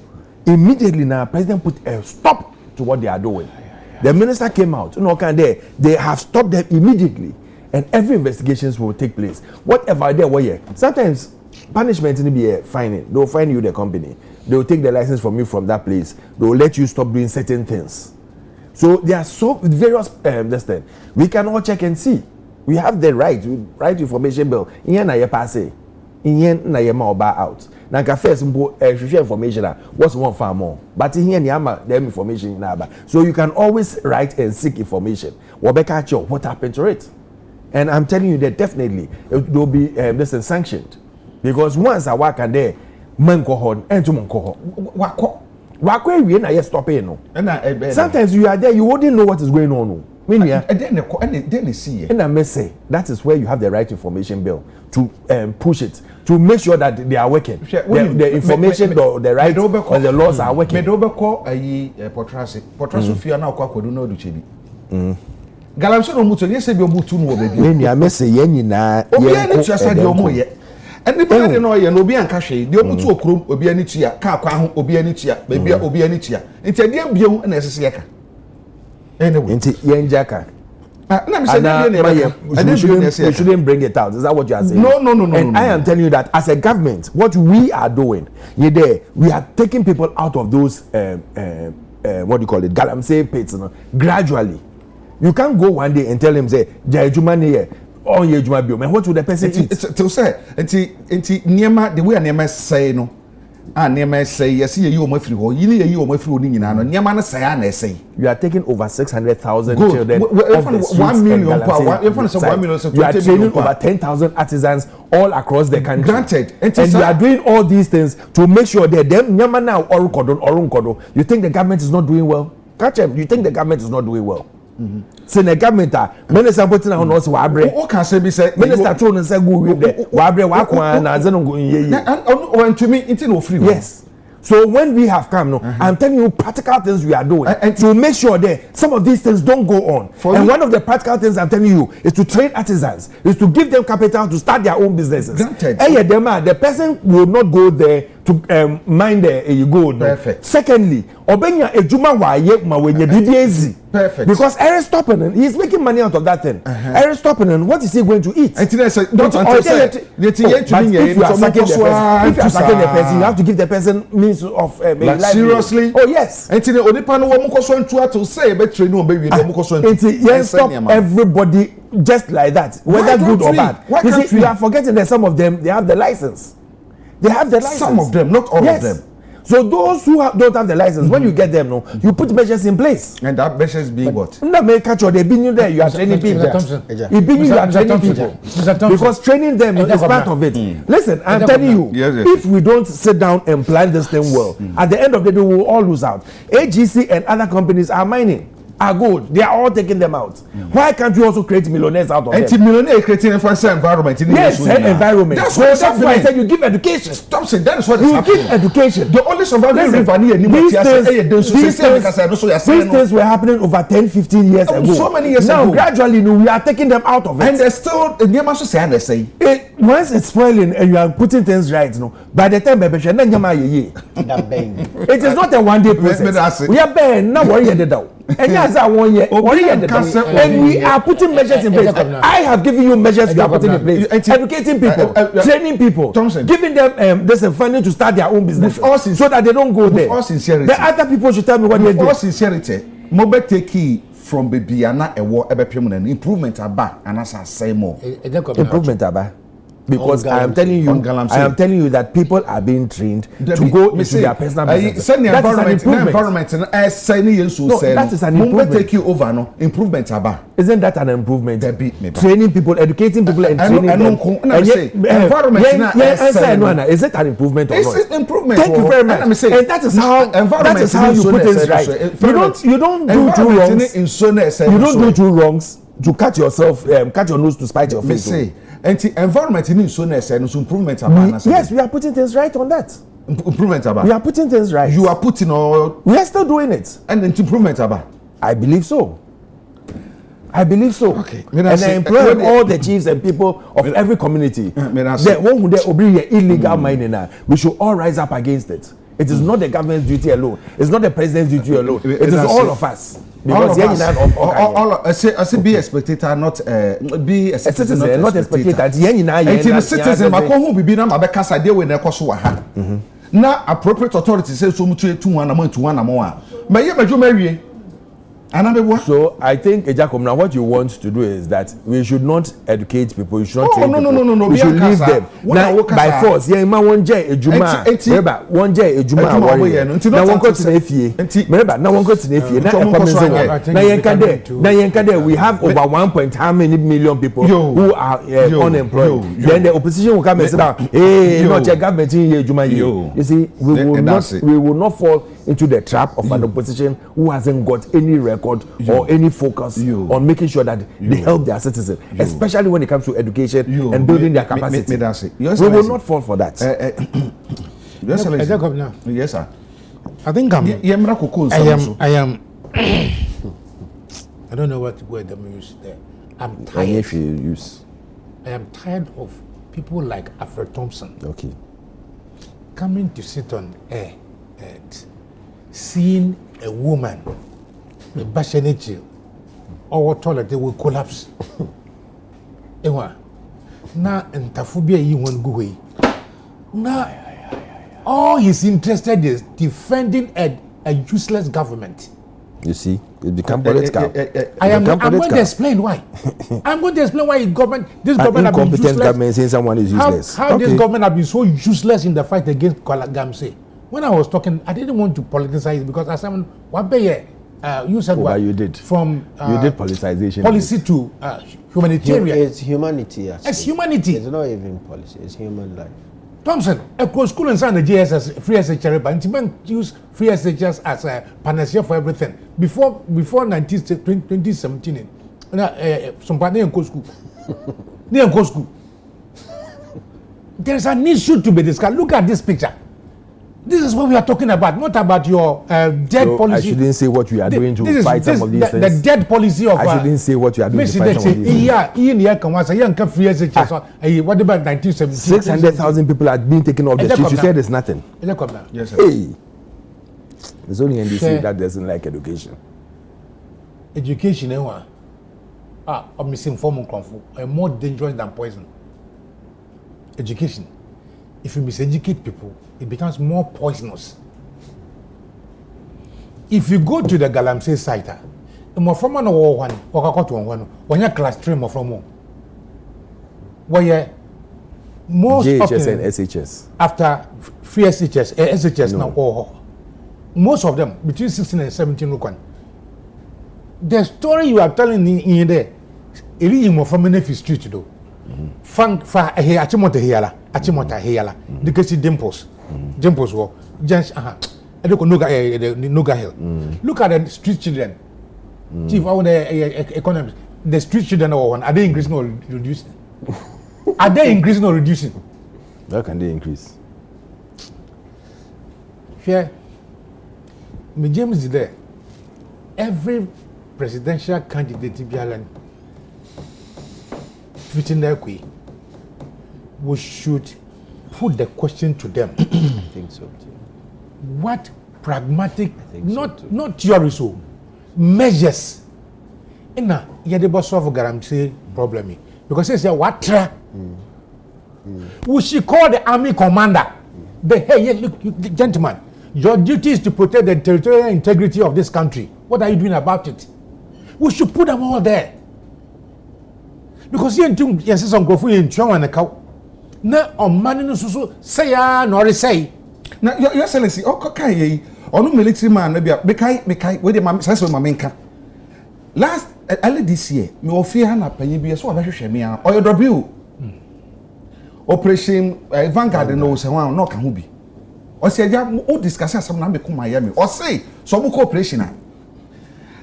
immediately now, President put a stop to what they are doing. The minister came out, you know, they have stopped them immediately, and every investigations will take place. Whatever they were here, sometimes punishment will be a fining. They will fine you the company. They will take the license from you from that place. They will let you stop doing certain things. So there are so various we can all check and see. We have the right information bill. Inye na ye passe. Inye na ye ma oba out. Na ka first mbo information what's one far more. But inye ni ama the information na ba. So you can always write and seek information. What happened to it? And I'm telling you that definitely it will be sanctioned. Because once I work there, man go hon and to man go hon. Wako we na ye stop no. Sometimes you are there, you wouldn't know what is going on. Minia. And then see. And I may say that is where you have the right information bill to push it to make sure that they are working. The information, the rights, and the laws are working. Medobeko ayi Potraso fia na akwa kodu na oduchebi. Galamsey no mutu ye se bi obutu no obebi. Minia me say ye nyina ye ni tuasa de omo ye. And people dey know ye no obi anka hwe de omutu okrom obi ani tua ka akwa ho obi ani tua bebia obi ani tua. Nti ade biam na esese ye ka. Anyway. Nti ye njaka. You shouldn't bring it out. Is that what you are saying? No. And I am telling you that as a government, what we are doing, we are taking people out of those what do you call it, Galamsey pits, gradually. You can't go one day and tell him say, "Jayjuma here, oh Jayjuma biome." And what would the person eat? To say, enti niema the way niema say no. Niema say yes ye o mafiri ho yini ye o mafiri oni nyina no niema na say na say you are taking over 600,000 children of the 1 million you are training over 10,000 artisans all across the country. Granted, and you are doing all these things to make sure that them niema now orunkodo. You think the government is not doing well? Catch them. You think the government is not doing well? Say the government minister putting on us wabre o can say be say minister told us say go we there wabre wa kwa na ze no go ye and to me it no free. Yes. So when we have come I'm telling you practical things we are doing and to make sure that some of these things don't go on. And one of the practical things I'm telling you is to train artisans, is to give them capital to start their own businesses. The person will not go there to mind the gold. Perfect. Secondly, obenya ejuma wa ye ma wenye bibiezi. Perfect. Because Eric Stoppinen, he's making money out of that thing. Eric Stoppinen, what is he going to eat? If you are sacking the person, you have to give the person means of like seriously. Oh yes. Stop everybody just like that, whether good or bad. You see, you are forgetting that some of them they have the license. They have the license. Some of them, not all of them. So those who don't have the license, when you get them, you put measures in place. And that measures being what? No, make catch or they been you there. You are training people. You are training people because training them is part of it. Listen, I'm telling you, if we don't sit down and plan this thing well, at the end of the day, we will all lose out. AGC and other companies are mining. Are good. They are all taking them out. Why can't you also create millionaires out of them? And millionaire creating a fancy environment. Yes, environment. That's why I said you give education. Stop saying that is what you give education. The only surviving these things were happening over 10-15 years ago. So many years now, ago. Gradually, we are taking them out of it. And they're still once it's spoiling and you are putting things right, by the time it is not a one-day process. We are banned. Now worry it out. And yes, I want you. And we are putting measures in place. I have given you measures we are putting in place. Educating people, training people, giving them this funding to start their own business so that they don't go there. The other people should tell me what they do. For sincerity, Mobe take from Bibiana a war improvement are back and as I say more. Improvement are back. Because I am telling you that people are being trained to go into their personal business. That is an improvement. That is an improvement. Take you over, no improvement aba. Isn't that an improvement? Training people, educating people, and training them. Environment. Is it an improvement or not? It's an improvement. Thank you very much. And that is how you put things right. You don't do two wrongs. You don't do two wrongs to cut your nose to spite your face. And the environment in Sones and improvement about. Yes, we are putting things right on that. Improvement about. We are putting things right. You are putting all. We are still doing it. And improvement about. I believe so. Okay. And I employ all the chiefs and people of every community. The one who they obey illegal mining now, we should all rise up against it. It is not the government's duty alone. It's not the president's duty alone. It is all of us. Because I say be a spectator, not be a citizen, not a spectator. A citizen, my co be na mabeka idea when they cost ha. Now appropriate authority says so much to one amount to one more. But yeah, but you marry. So I think Ejakom, now what you want to do is that we should not educate people. You should not train people. No. We should leave them now by force. Yeah, ma one jay ejuma. Remember, one jay ejuma. Now one go to the remember, now one go to the Now yenkade, we have over 1. How many million people who are unemployed. Then the opposition will come and say, "Hey, not check government in ejuma." You see, we will not fall into the trap of an opposition who hasn't got any record or any focus on making sure that they help their citizens, especially when it comes to education and building their capacity. We will not fall for that. Yes, sir. I think I am. I don't know what word I'm using there. I'm tired. I am tired of people like Alfred Thompson. Okay. Coming to sit on air and seeing a woman, a bashenage, or toilet, they will collapse. Ewa. Na entaphobia you want go away. Now, all he's interested is defending a useless government. You see, it become political. I'm going to explain why. I'm going to explain why this government has been useless. Government saying someone is useless. How this government has been so useless in the fight against Galamsey. When I was talking, I didn't want to politicize it because as someone, you said what? You did. From you did politicization. Policy to humanitarian. It's humanity. Actually. It's humanity. It's not even policy. It's human life. Thompson, a school and the JSS free SHR, but Intiman use free SHS as a panacea for everything. Before 2017, some partner in school. Near school. There is an issue to be discussed. Look at this picture. This is what we are talking about, not about your dead policy. I shouldn't say what we are doing to fight some of these things. The dead policy of. I shouldn't say what you are doing to fight some of these things. What about 1970? 600,000 people are being taken off the streets. You said it's nothing. Yes, sir. Hey, there's only NDC that doesn't like education. Education, or misinformed are more dangerous than poison. Education. If you miseducate people, it becomes more poisonous. If you go to the Galamsey site, when you class 3 more from where most JHS often and SHS after free SHS no. Now most of them between 16 and 17 the story you are telling in there it is more from the street to do. Fang fa here achimota heyala the case dimples were just I don't know Noga Hill. Look at the street children. Chief, I want the economics. The street children are they increasing or reducing? Are they increasing or reducing? How can they increase? Here, me James is there. Every presidential candidate in Bialan fitting their way. We should put the question to them. I think so too. What pragmatic, not theory, so measures. Ina yadebo solve Galamsey problem because they say what tra. We should call the army commander. Hey, look, gentlemen, your duty is to protect the territorial integrity of this country. What are you doing about it? We should put them all there. Because yes, some go for you and a cow. Na on money no so say no say. Na your excellency okay ono military man na bia bekai we dey ma say my menka. Last early this year me ofia na panyi bi so obehwehwe me a oyo w operation Vanguard no say wan no ka ho bi. O say ja o discuss asam na me ko Miami. O say so mo cooperation a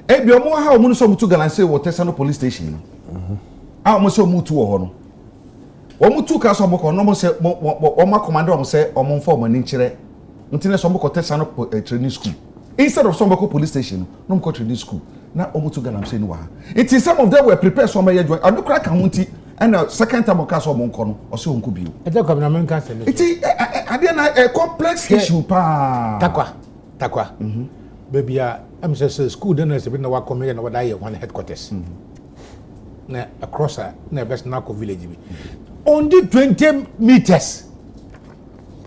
e bi omo ha omo no so mutu Galamsey wo Tesano police station. Ah omo so mutu wo ho no. Omo tu ka so boko no mo say omo commander omo say omo mfa omo ni nkire ntine so boko Tesano training school instead of some boko police station no mo training school na omo tu Galamsey ni wa it is some of them were prepared so my join adu kra ka hunti and second time o ka so omo nko no o se onko bio e dey come na men kan say it is a complex issue pa takwa baby am say school then say be na wa come na wa da one headquarters na across na best na ko village bi on the 20 meters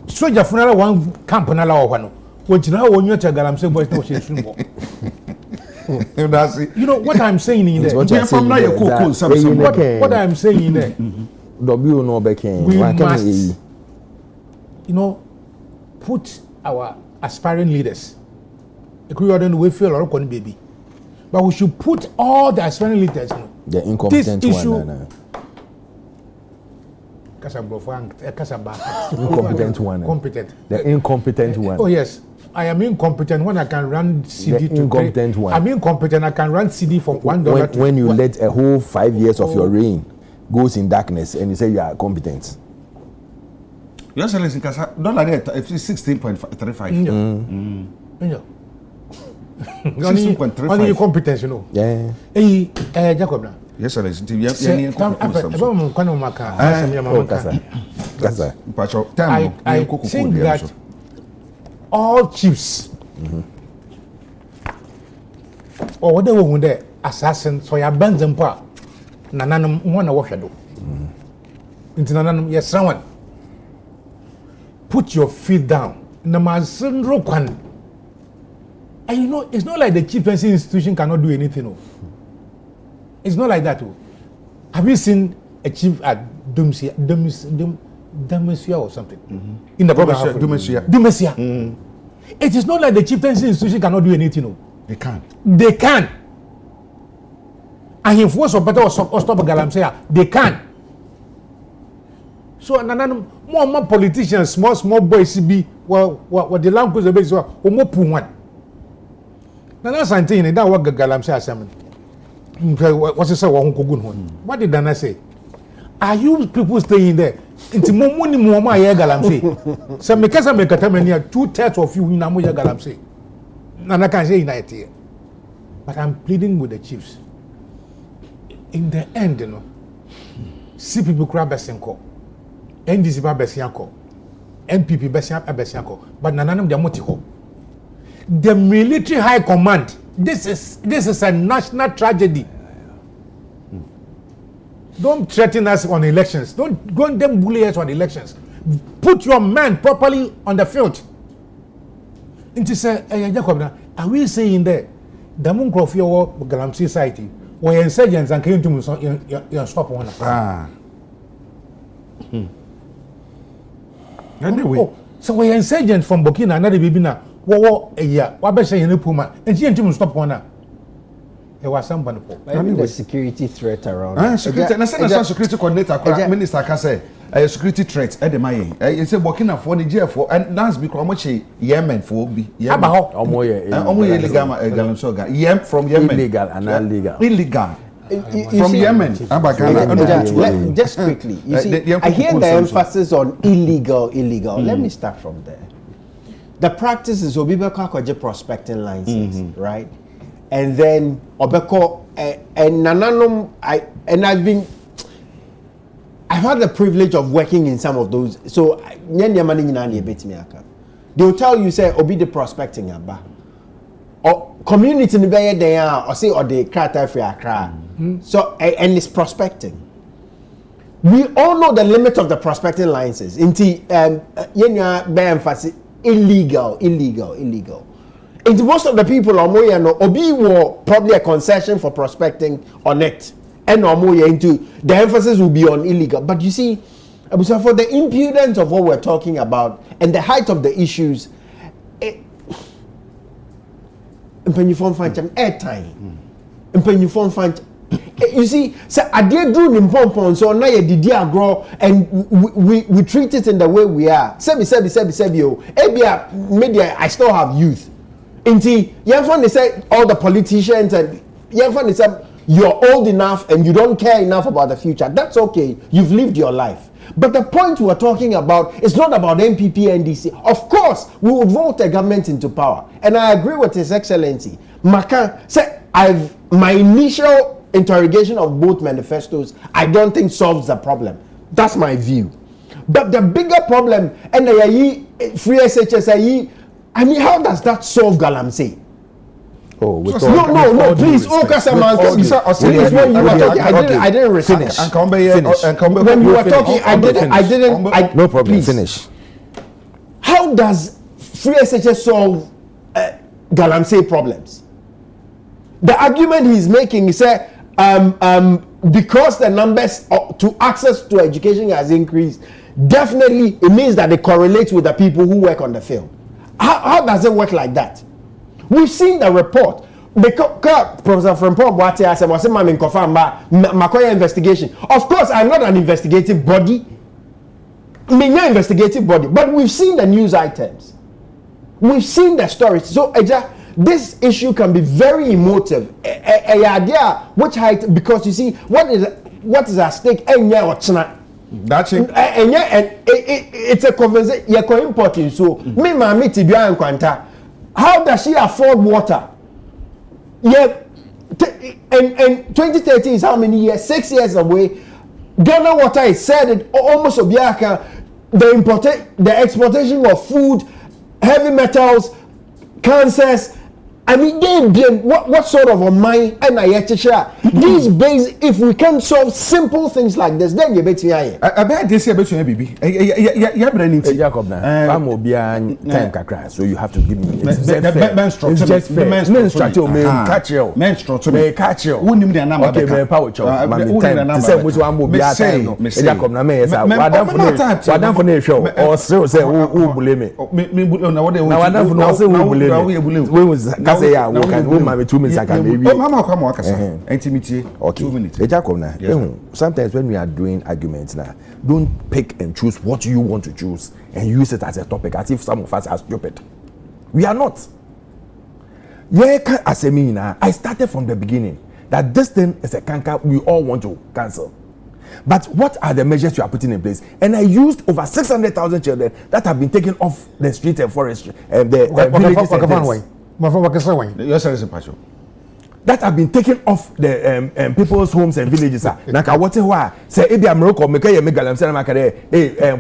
soldier funeral one camp na la o hwa no wontina wo nyo ta Galamsey boys no she sunbo you know what I'm saying in there what I'm saying in there W no be ken we must you know put our aspiring leaders we feel or kon baby but we should put all the aspiring leaders the incompetent issue, one Incompetent one. Competent. The incompetent one. Oh yes. I am incompetent when I can run CD the to incompetent three. one. I'm incompetent. I can run CD from $1 to when you let a whole 5 years of your reign goes in darkness and you say you are competent. Your Excellency, dollar there, it's 16.35. Only competence, you know. Yeah. Hey, Jacob. Yes, Excellency. I think that all chiefs or whatever when they assassin so ya bands and pa nananum one wash do into nananum yes someone put your feet down namazin rokwan. And you know it's not like the chieftaincy institution cannot do anything. No. It's not like that. Have you seen a chief at Dumsia or something? In the province of Dumesia. It is not like the chieftaincy institution cannot do anything. No. They can. They can. And if was or better or stop Galamsey, they can. So more politicians, small boys be what the language of base or more poor one. Nana Santini, that what Galamsey assembly. What's it say? What did Nana say? Are you people staying there? It's more money, more my Galamsey. So because I make a time 2/3 of you in Amoya Galamsey. And I can say united here. But I'm pleading with the chiefs. In the end, you know, see people grab Bessenko, NDC Besianko, NPP Besianko, but Nananum Diamotiko. The military high command, this is a national tragedy. Don't threaten us on elections. Don't go and them bully us on elections. Put your men properly on the field. It is are we saying that the Munkrofi or Galamsey society were insurgents and came to stop one? Anyway, so we're insurgents from Burkina and the Bibina. A year, what best say in Puma, and she didn't stop one. There was somebody. The security threat around. Security, and I said, security coordinator, Minister can say a security threat at the May. It's a Burkina for the GF and that's because much Yemen for be Yemen from Yemen. Illegal and illegal. From Yemen. Just quickly, you see, I hear the emphasis on illegal. Let me start from there. The practice is Obibeko prospecting license, right? And then Obeko and Nananum, I've had the privilege of working in some of those. So they'll tell you, say, Obi the prospecting aba. Or community in they are, or say, or the Krata Free Accra. So, and it's prospecting. We all know the limit of the prospecting licenses. Inti, emphasis. Illegal. And most of the people Obi were probably a concession for prospecting on it. And into the emphasis will be on illegal. But you see, for the impudence of what we're talking about and the height of the issues, you see, so I did do in Pompon, so now you did grow, and we treat it in the way we are. Sebi, media, I still have youth. Inti, they say all the politicians and they say you're old enough and you don't care enough about the future. That's okay. You've lived your life. But the point we're talking about is not about MPP, NDC. Of course, we would vote a government into power. And I agree with His Excellency. Makan said, my initial interrogation of both manifestos, I don't think solves the problem. That's my view. But the bigger problem, and the free SHS, I mean, how does that solve Galamsey? Oh, no, please. I didn't finish. When you were talking, I didn't. No problem. Finish. How does free SHS solve Galamsey problems? The argument he's making is that because the numbers to access to education has increased, definitely it means that they correlate with the people who work on the field. How does it work like that? We've seen the report. Professor Frempong Boate said, "Was my investigation?" Of course, I'm not an investigative body. investigative body, but we've seen the news items. We've seen the stories. So this issue can be very emotive. A idea which height, because you see what is at stake. That's it. And it's a conversation. You're quite important. So me, mommy, Tibia and Quanta. How does she afford water? Yeah, and 2030 is how many years? 6 years away. Ghana Water is said it almost Obiaka. The exportation of food, heavy metals, cancers. I mean, what sort of a mind and these base, if we can solve simple things like this, then you bet me. I bet this year, bet you, baby. Jacob, I'm will be time kakra, so you have to give me. It's just fair. Menstrual, catch you. Who named the number? Okay, power chop. To say which one will be a time. Jacob, na me. What for the show? Or so say who believe me? Now I don't know who believe me. Say yeah, we can woman with 2 minutes. I can maybe. Mama, come on, intimate. Okay, 2 minutes. Sometimes when we are doing arguments now, don't pick and choose what you want to choose and use it as a topic as if some of us are stupid. We are not. Yeah, as a me now, I started from the beginning that this thing is a canker we all want to cancel. But what are the measures you are putting in place? And I used over 600,000 children that have been taken off the streets and forestry and the villages. That have been taken off the people's homes and villages. Naka what say ebi America make ye Galamsey na makare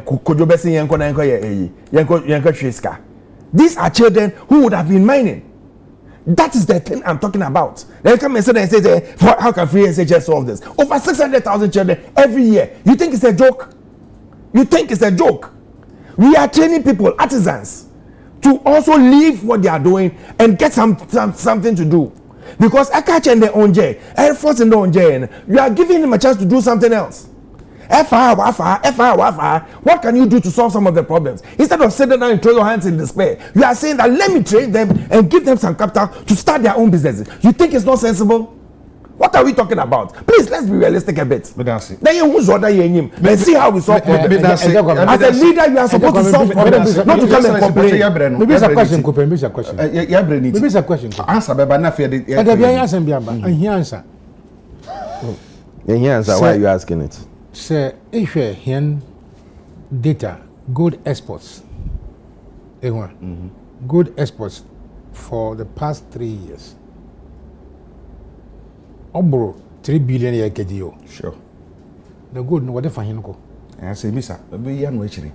kojo besi yenko na yenko triska. These are children who would have been mining. That is the thing I'm talking about. They come and say how can free SHS solve this? Over 600,000 children every year. You think it's a joke? You think it's a joke? We are training people, artisans, to also leave what they are doing and get something to do. Because I catch in the onje, Air Force in the onje, you are giving them a chance to do something else. What can you do to solve some of the problems? Instead of sitting down and throw your hands in despair, you are saying that let me train them and give them some capital to start their own businesses. You think it's not sensible? What are we talking about? Please, let's be realistic a bit. Then you who's order him. Let's see how we solve problems. As a leader, you are supposed to solve problems, not to come and complain. Maybe it's a question. Maybe it's a question. Answer, but not fear. Answer. Why are you asking it? Say, if you hear data, good exports, good exports for the past 3 years. Obro 3 billion year KDO. Sure. The good no whatever him go. I say Misa, be yan actually.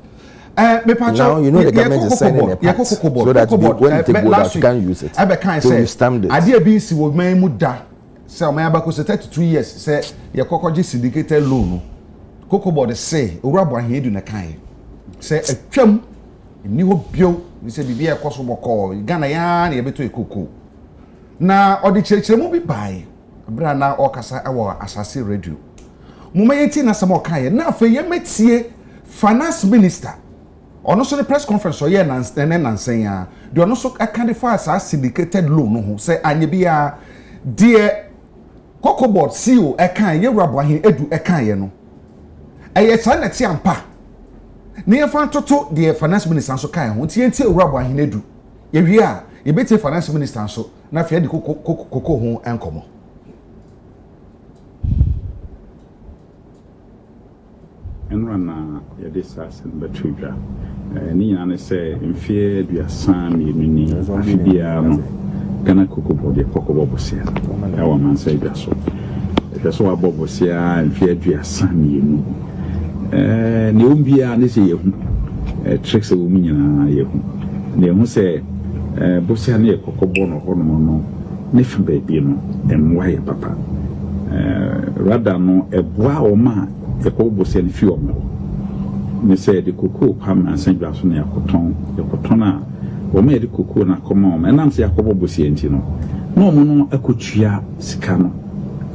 Now you know the government is signing a pact so that when they take board you can use it. So you stamp it. Idea be si wo man mu da. Say o man abako say 32 years say ye kokoje syndicated loan. Cocoa board say owura bo ahedu na kan. Say atwam ni ho bio ni say bibia ekoso boko Ghana ya na ye beto ekoko. Na odi chirechire mu bi bai. Abra na okasa awo asase radio. Muma yenti na samo kan ye na afa ye metie finance minister. Ono so the press conference so ye nansen ya. De ono so akande for as syndicated loan no ho say anye bia de Cocoa board CEO ekan ye wura bo ahen edu ekan ye no. Eye sa na ti ampa. Ne ye fan toto de finance minister so kan ho ti yenti wura bo ahen edu. Ye wi a ye beti finance minister so na fa de koko ho enkomo. Enrana ya disas and batruga ni yana say mfie duasa mi afibia no kana kokobo de kokobo bosia ya wa man say duaso duaso wa bobosia mfie duasa mi ne ombia ne say yehu tricks wo mi nyina yehu ne hu say bosia ne kokobo no hono no ne fi baby no emwa ye papa rather no eboa o ma the cocoa sell few more. Me say the cocoa palm and Saint Jason Yakoton, Yakotona, or made the cocoa na come on, and I'm say a cocoa bossientino. No mono a cuchia scano.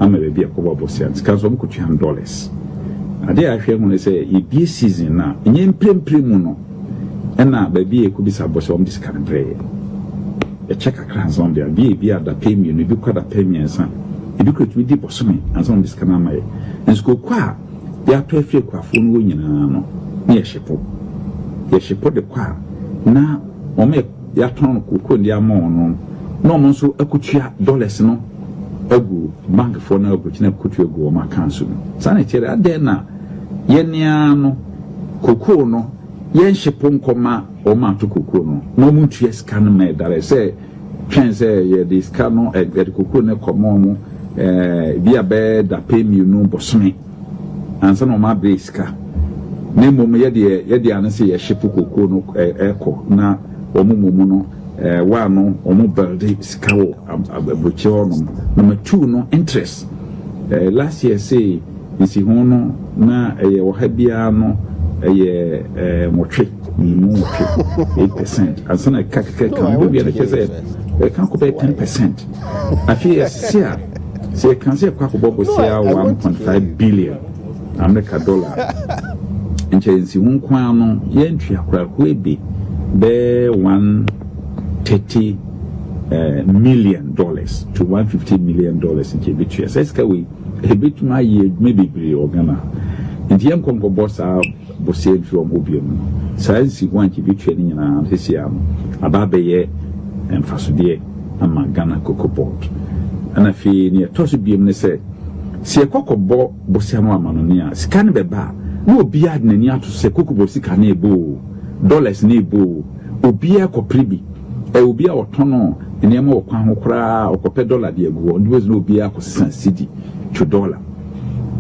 I'm a baby a cocoa bossiant, scazon $100. A day I hear when they say, it be season now, and yen primuno. And now, baby, it could be some boss on this kind of prayer. A check a class on there, be at the payment, you could have pay me and son. If you could be deep or something, and some this kind of and school qua. They are perfect for phone winning. ne yɛhyepo de kwa na ɔmo yɛatɔn koko ndi ama ɔno na ɔmo nso akutua dollars no agu bank for na akutua agu ɔmo account no saa na kyerɛ adɛn na yɛnia no koko no yɛnhyepo nkɔma ɔmo ato koko no na ɔmo ntua sika no ma dare sɛ twɛn sɛ yɛde sika no ɛde koko no kɔma ɔmo bi abɛ da pay mmienu bɔsome ansa na ɔmo abɛ sika na mmom yɛde ano sɛ yɛhyepo koko no ɛkɔ na ɔmo mumu no wa no ɔmo bɛlde sika wɔ aburokyɛ hɔ nom number 2 no interest last year say nsi ho no na ɛyɛ wɔ ha biara no ɛyɛ mɔtwe mimu mɔtwe 8% ansa na kakaka kan do biara kyɛ sɛ ɛka kɔ bɛ 10% afei yɛsi a sɛ ɛka sɛ ɛkɔ akɔbɔ bɔsia 1.5 billion America dollar nkyɛn nsi ho kwan no yɛntwi akorakoa bi bɛɛ 130 million dollars to 150 million dollars nkyɛn bitua sɛ sika wei ebituma ayɛ adwuma bebree wɔ Ghana nti yɛn nkɔnkɔbɔ saa bɔsia mfi wɔn obi mu saa nsi ho nkyɛn bitua ne nyinaa sisi ano aba abɛyɛ mfasodeɛ ama Ghana Cocoa Board ɛna afei ne yɛtɔ so biem ne sɛ sɛ yɛkɔkɔbɔ bɔsia no ama no ne a sika no bɛba na obiara de n'ani ato sɛ Cocoa Board sika no ebo dollars no ebo obiara kɔpere bi obiara ɔtɔn no nneɛma wɔ kwan ho koraa ɔkɔpɛ dollar de agu hɔ ndeɛ na obiara kɔsesa cedi to dollar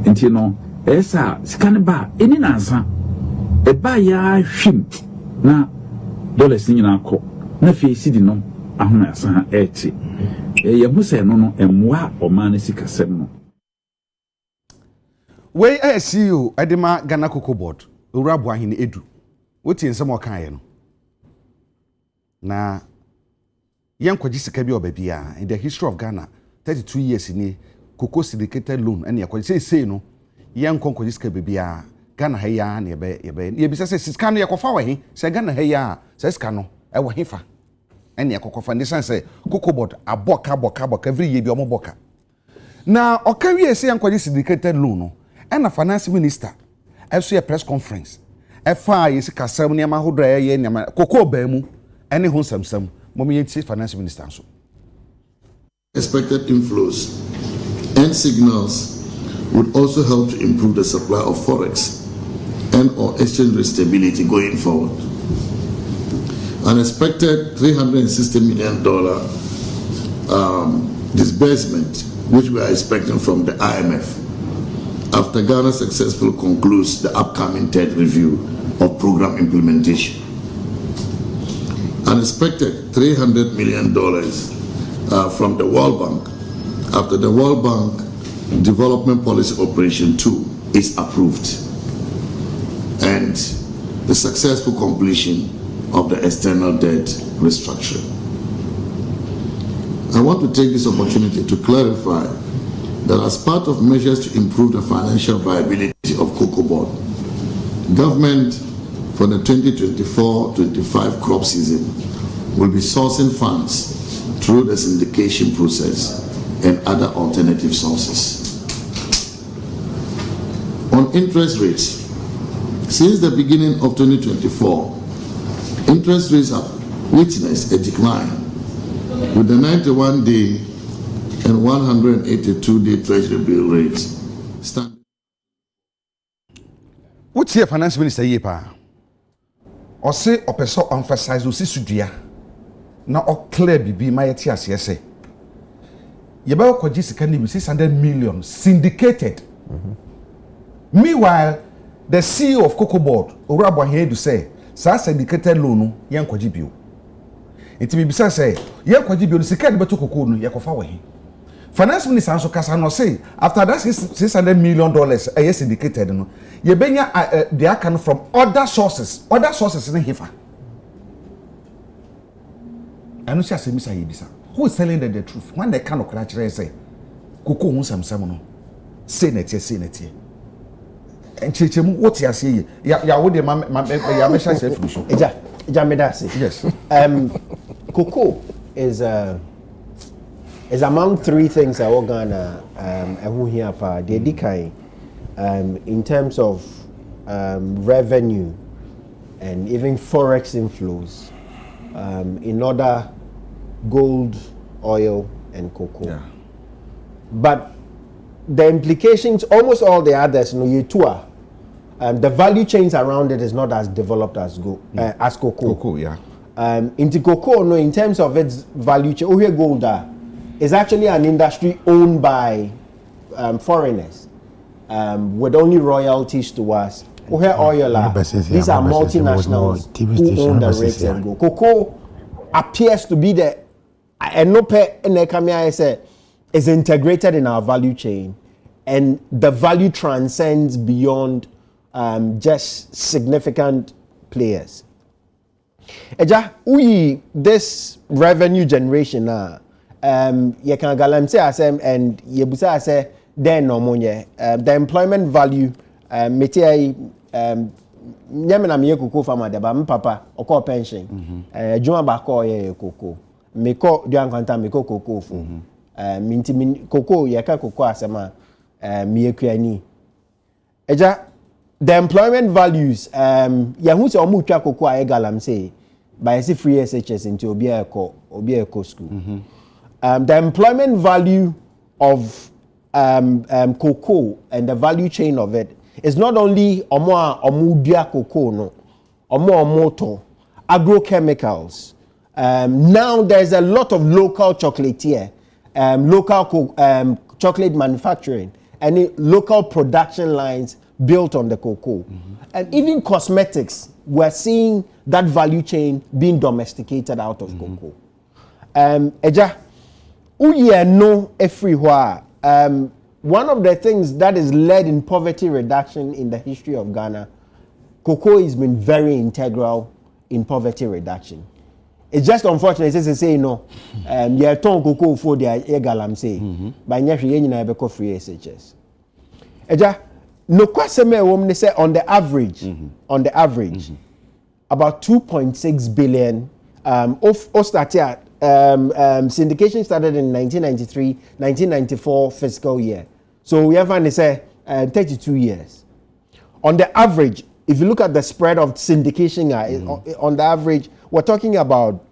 nti no ɛsa sika no ba ɛni nansa ɛba ya hwim na dollars nyinaa kɔ na fie cedi no ahoma asan ɛte yɛ ho sɛ no no ɛmmoa ɔman no sikasɛm no wei CEO edema Ghana Cocoa Board owura boahene edu wotie nsɛm ɔkaeɛ no na yankwaji sika bi obabia in the history of Ghana 32 years ni cocoa syndicated loan and yakwaji say no yankwaji sika bibia Ghana ha ya na ye bisa say sika no yakofa wa he say Ghana ha ya say sika no e wo hefa and yakofa ne say Cocoa Board aboka every year bi omoboka na okawie say yankwaji syndicated loan no and a finance minister also a press conference efa yesi kasam ne ma hodra ye ne cocoa ba mu ene ho samsam finance minister also. Expected inflows and signals would also help to improve the supply of forex and or exchange rate stability going forward. An expected $360 million disbursement, which we are expecting from the IMF after Ghana successfully concludes the upcoming third review of program implementation. An expected $300 million from the World Bank after the World Bank Development Policy Operation 2 is approved and the successful completion of the external debt restructuring. I want to take this opportunity to clarify that as part of measures to improve the financial viability of Cocoa Board, government for the 2024-25 crop season will be sourcing funds through the syndication process and other alternative sources. On interest rates, since the beginning of 2024, interest rates have witnessed a decline with the 91-day and 182-day Treasury bill rates standing. What's here, Finance Minister Yepa? Or say or person emphasize o sisudia na o clear bibi ma yeti asese ye ba ko ji sika ni 600 million syndicated. Meanwhile the CEO of Cocoa Board Owura Boahene say sa syndicated loan no yen kwaji bio enti bi bisa say yen kwaji bio sika de beto cocoa no ye kofa we Finance Minister also kasa no say after that $600 million syndicated no ye benya they are coming from other sources in Hifa. I know she has Mr. Yebisa. Who is telling them the truth? When they cannot crash say Cocoa won some no say net and Chichemu what you say ya would ya mesha say for sure. Eja medasi. Yes. Cocoa is among three things I want Ghana here in terms of revenue and even forex inflows in other gold, oil, and cocoa. Yeah. But the implications, almost all the others, you know, the value chains around it is not as developed as cocoa. Cocoa, yeah. Into cocoa, no, in terms of its value chain, gold is actually an industry owned by foreigners with only royalties to us. Oil, these are multinationals who own the rates and gold. Cocoa appears to be the is integrated in our value chain, and the value transcends beyond just significant players. Eja, this revenue generation you can Galamsey asem and yebusa ase then no money. The employment value metia nyamena me cocoa farmer de ba papa oko pension adwuma ba ko ye cocoa meko duan kwanta meko cocoa fu minti cocoa ye ka cocoa asema me ekuani eja the employment values ya hu se omu twa cocoa e Galamsey by see free SHS into obi eko school. The employment value of cocoa and the value chain of it is not only omudia cocoa, no, moto, agrochemicals. Now there's a lot of local chocolatier, local chocolate manufacturing, and local production lines built on the cocoa. And even cosmetics, we're seeing that value chain being domesticated out of cocoa. Eja, uye no everywhere. One of the things that has led in poverty reduction in the history of Ghana, cocoa has been very integral in poverty reduction. It's just unfortunate to say no. You turn cocoa for the Galamsey, but you na beko free SHS. Eja, no question me woman say on the average, about 2.6 billion syndication started in 1993-1994 fiscal year. So we have to say 32 years. On the average, if you look at the spread of syndication, on the average, we're talking about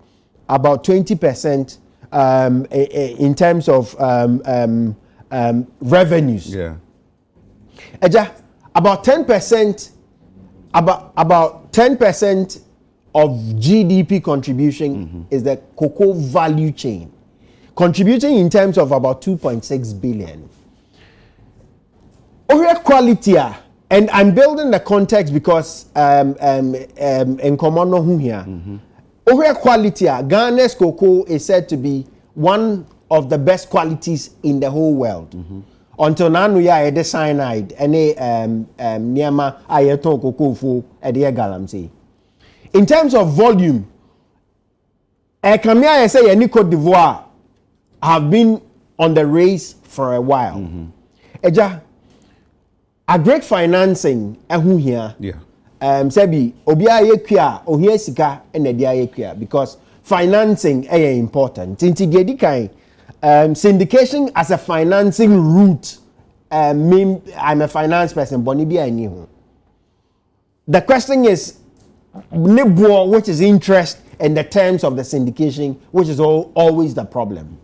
20% in terms of revenues. Yeah. About 10%. About 10% of GDP contribution is the cocoa value chain, contributing in terms of about 2.6 billion. Overall quality, and I'm building the context because in common here, overall quality, Ghana's cocoa is said to be one of the best qualities in the whole world. Until now, we are the cyanide, any Niama Ayato cocoa for a Galamsey. In terms of volume, Kamia say any Cote d'Ivoire have been on the race for a while. Eja, a great financing here. Yeah. Sebi obia yekua ohia sika ena dia yekua because financing is important. Inti gedi kai syndication as a financing route, I'm a finance person, Bonibia I knew. The question is, which is interest and the terms of the syndication, which is always the problem.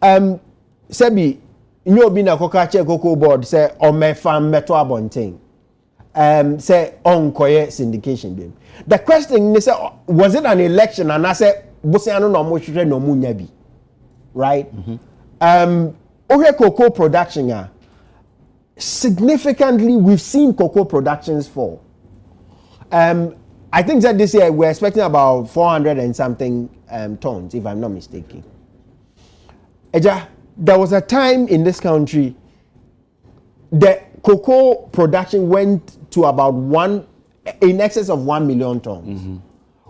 Sebi, you been a cocoa board, say, on my farm meto abonting. Say, on koye syndication game. The question is, was it an election? And I said, Bosiano no mo shire no munyabi. Right? Cocoa production, significantly, we've seen cocoa productions fall. I think that this year we're expecting about 400 and something tons, if I'm not mistaken. Eja, there was a time in this country the cocoa production went to about in excess of 1 million tons.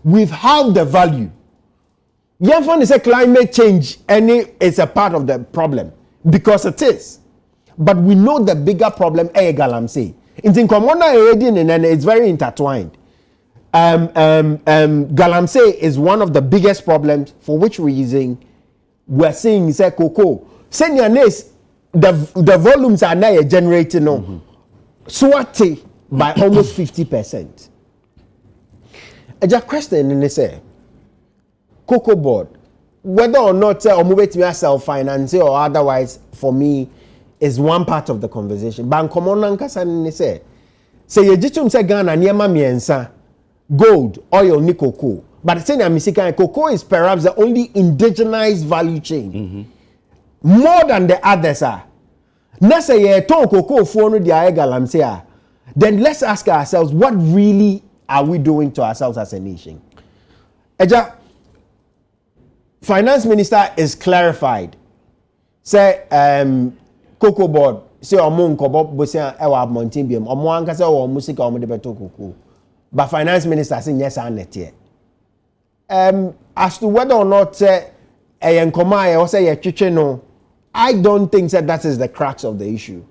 We've halved the value. Yefan is a climate change, and it's a part of the problem because it is. But we know the bigger problem, Galamsey. It's in common and it's very intertwined. Galamsey is one of the biggest problems, for which reason we're seeing is cocoa. Senior the volumes are now generating no. Swati by almost 50%. A question in say cocoa board, whether or not or move it to self-finance or otherwise, for me, is one part of the conversation. But common nankasa say you jitum say Ghana niema miensa gold, oil, ni cocoa. But the thing cocoa is perhaps the only indigenized value chain. More than the others are. Na say ye ton cocoa for no dia Galamsey. Then let's ask ourselves, what really are we doing to ourselves as a nation? Eja, Finance Minister is clarified. Say cocoa board say omo nkobo bosia ewa mountain biam omo anka say o musika omo de beto cocoa. But Finance Minister say yes and net as to whether or not say enkoma or say ye no, I don't think that is the crux of the issue.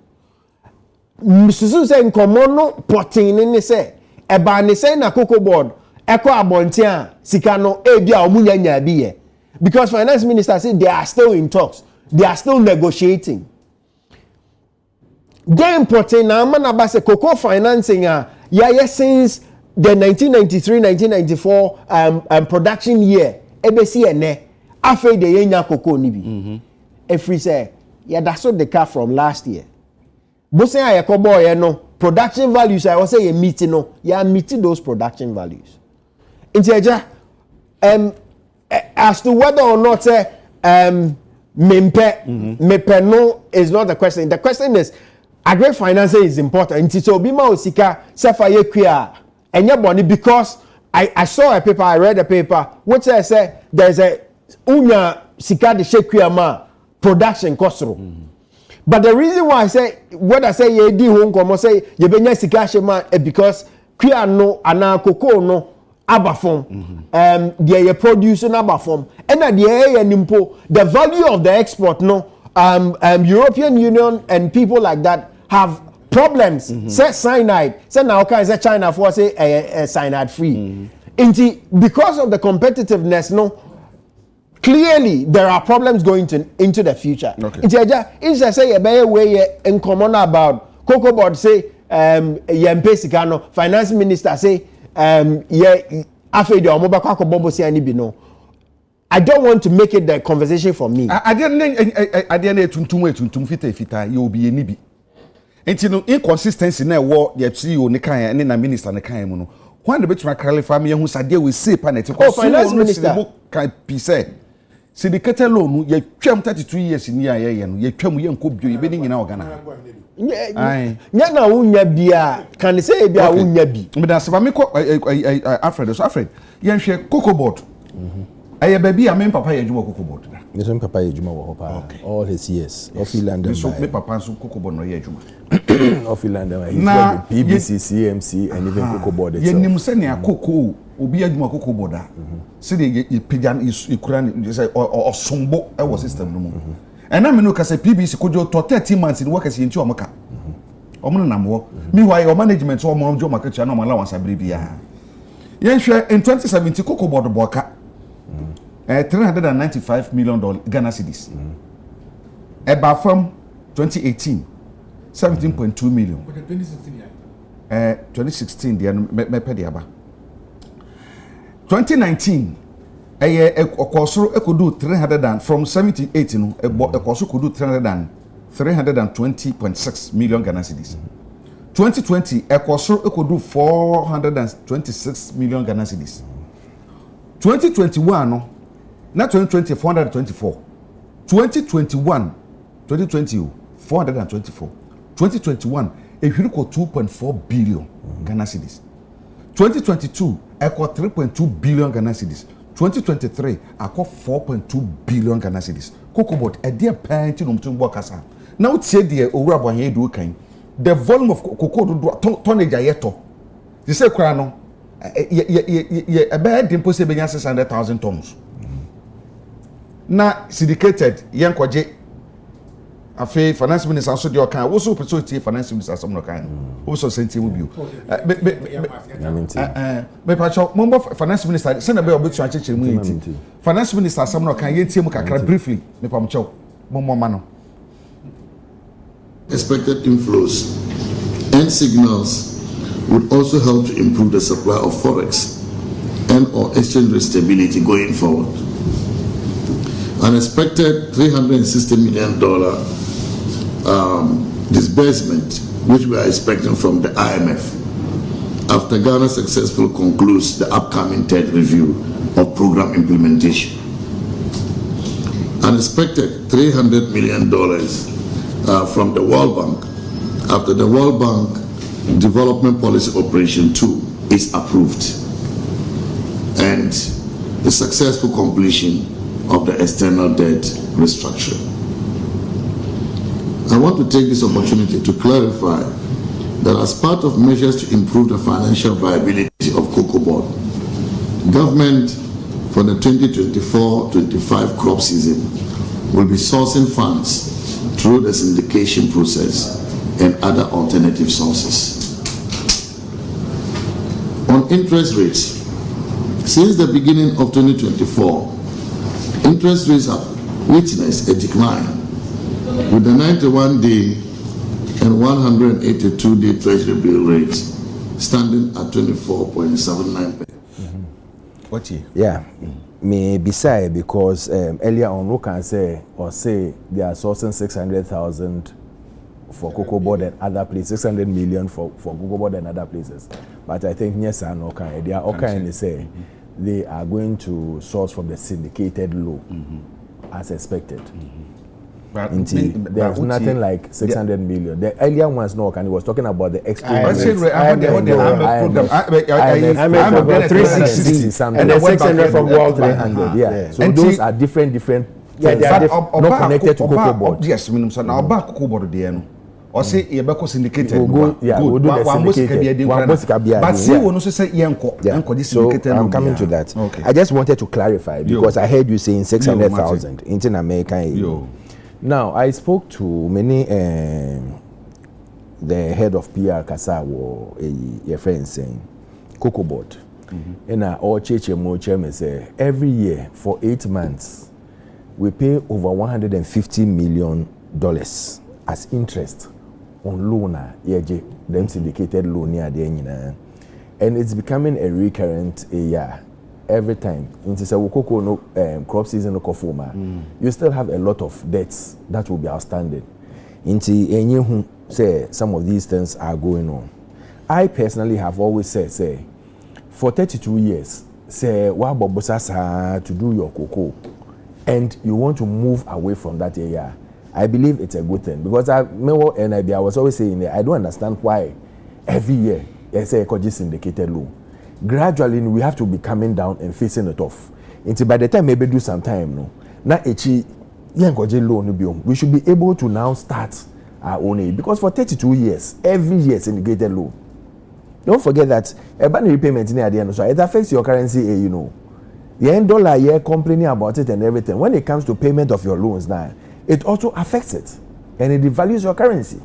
Msusu say nkomo no potin ni say eba ni say na cocoa board eko abontia sika no ebia omunya nya bi ye, because Finance Minister say they are still in talks, they are still negotiating. They importing na man abase cocoa financing since the 1993-1994 production year ebesi ene afa de yenya cocoa ni bi every say yeah that's what the car from last year bosen ayekobo ye no production values I was say you meet no you meet those production values inteja as to whether or not mepe no is not the question. The question is agri financing is important. So bima osika sefa ye kwia enye boni, because I saw a paper, I read a paper which I say there's a unya sika de shekwia ma production kosro. But the reason why I say what I say ye di hon komo say ye benya sika shema because kwia no ana cocoa no abafom they produce no abafom and at the nimpo the value of the export no European Union and people like that have problems. Say cyanide, say now okay, say China for say cyanide free. Because of the competitiveness, no, clearly there are problems going into the future. It's say a better way in common about cocoa board say Finance Minister say I don't want to make it the conversation for me. I didn't tuntum fita you be nibi. Enti no inconsistency na wo ye CEO ne kan ne na minister ne kan mu no. When the betuma clarify me hu sade we say paneti ko Finance Minister kan pise. Syndicated loan ye twam 32 years ni aye no ye twam ye nko bio ye be ni nyina ogana. Nya na wunya bia kan say bia wunya bi. Me da se ba me ko Alfred so Alfred ye hwe cocoa board. Aye baby a me papa ye djuma cocoa board da. Me so papa ye djuma wo pa all his years. Off land and so me papa so cocoa board no ye djuma. Off land and he's got the PBC, CMC and even cocoa board itself. Ye nim se ne cocoa obi adwuma cocoa board a. Se de ye pejan ikuran say osombo e wo system no mu. And I me no ka say PBC kojo to 13 months in work as yenti o maka. Omo no namwo. Meanwhile your management o mo jo maka cha no mala wansa bia. Yen hwe in 2017 cocoa board boka $395 million Ghana cedis. About from 2018, 17.2 million. 2016, the me 2019, a could do 300 from 78, no, a course could do 320.6 million Ghana cedis. 2020, a course could do 426 million Ghana cedis. 2021, no. Not 2020, 424. 2021, 2020, 424. 2021, a equal 2.4 billion Ghana cedis. 2022, I got 3.2 billion Ghana cedis. 2023, I got 4.2 billion Ghana cedis. Cocoa board, a dear painting on Tumbakasa. Now, say the Uraba here do kind. The volume of cocoa tonnage ayeto. You say, Crano, a bad impossible 600,000 tons. Na syndicated yankwaje afi Finance Minister so de okan wo so person tie Finance Minister so no kan wo so senti mu bio me pa cho mo Finance Minister se na be obetu achechire mu yiti Finance Minister so no kan yentie mu kakra briefly me pa mo cho mo ma no expected inflows and signals would also help to improve the supply of forex and or exchange rate stability going forward. An expected $360 million disbursement, which we are expecting from the IMF, after Ghana successfully concludes the upcoming third review of program implementation. An expected $300 million from the World Bank after the World Bank Development Policy Operation 2 is approved, and the successful completion of the external debt restructuring. I want to take this opportunity to clarify that as part of measures to improve the financial viability of Cocoa Board, government for the 2024-25 crop season will be sourcing funds through the syndication process and other alternative sources. On interest rates, since the beginning of 2024, interest rates have witnessed a decline, with the 91-day and 182-day Treasury bill rates standing at 24.79%. What you? Yeah, me beside because earlier on we can say they are sourcing 600,000 for Cocoa Board and other places, 600 million for Cocoa Board and other places. But I think yes and okay, they are okay and they say they are going to source from the syndicated loan as expected. But there's nothing like 600 million. The earlier ones, no, and he was talking about the exchange rate. I program. 360 something. And the 600 from World 300. Yeah. So those are different. Yeah, they are not connected to Cocoa Board. Yes, now about Cocoa Board there. Or say you be syndicated. We'll do the syndicated. But see, we also say this syndicated. So I'm coming to that. Okay. I just wanted to clarify because I heard you saying 600,000 in American. Now, I spoke to many, the head of PR Kasawo, your friend saying, Cocoa Board. And all chairman say, every year for 8 months, we pay over $150 million as interest on loan, them syndicated loan near the end. And it's becoming a recurrent year. Every time into say cocoa no crop season no kofoma, you still have a lot of debts that will be outstanding. Into enye say some of these things are going on. I personally have always said for 32 years say wa bobosa to do your cocoa and you want to move away from that area. I believe it's a good thing because I was always saying I don't understand why every year they say syndicated loan. Gradually we have to be coming down and facing it off. Until by the time maybe do some time no. Now we should be able to now start our own aid because for 32 years every year syndicated loan. Don't forget that a bank repayment in the end so it affects your currency, you know. The end dollar you're complaining about it and everything. When it comes to payment of your loans now, it also affects it and it devalues your currency.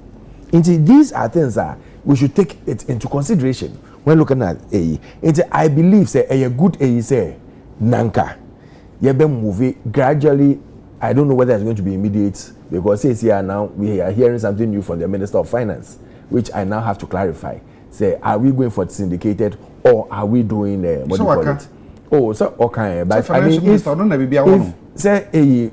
Until these are things that we should take it into consideration when looking at AE. I believe say a good AE say Nanka. You've been moving gradually. I don't know whether it's going to be immediate because it's here now we are hearing something new from the Minister of Finance, which I now have to clarify. Say, are we going for syndicated or are we doing what do you call it? Oh, so okay, but I mean, if say a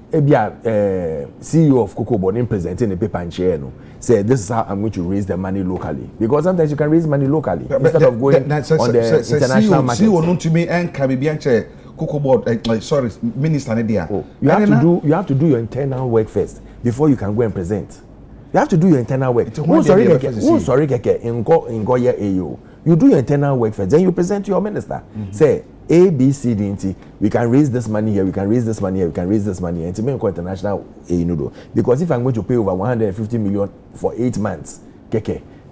CEO of Cocoa Board presenting a paper and share, no, say this is how I'm going to raise the money locally because sometimes you can raise money locally instead of going on the international market. CEO no to me and Caribbean chair Cocoa Board, sorry, Minister Nadia. You have to do your internal work first before you can go and present. You have to do your internal work. You do your internal work first, then you present to your minister. Say A, B, C, D, and T. We can raise this money here. We can raise this money here. We can raise this money here. And to make international, because if I'm going to pay over 150 million for 8 months,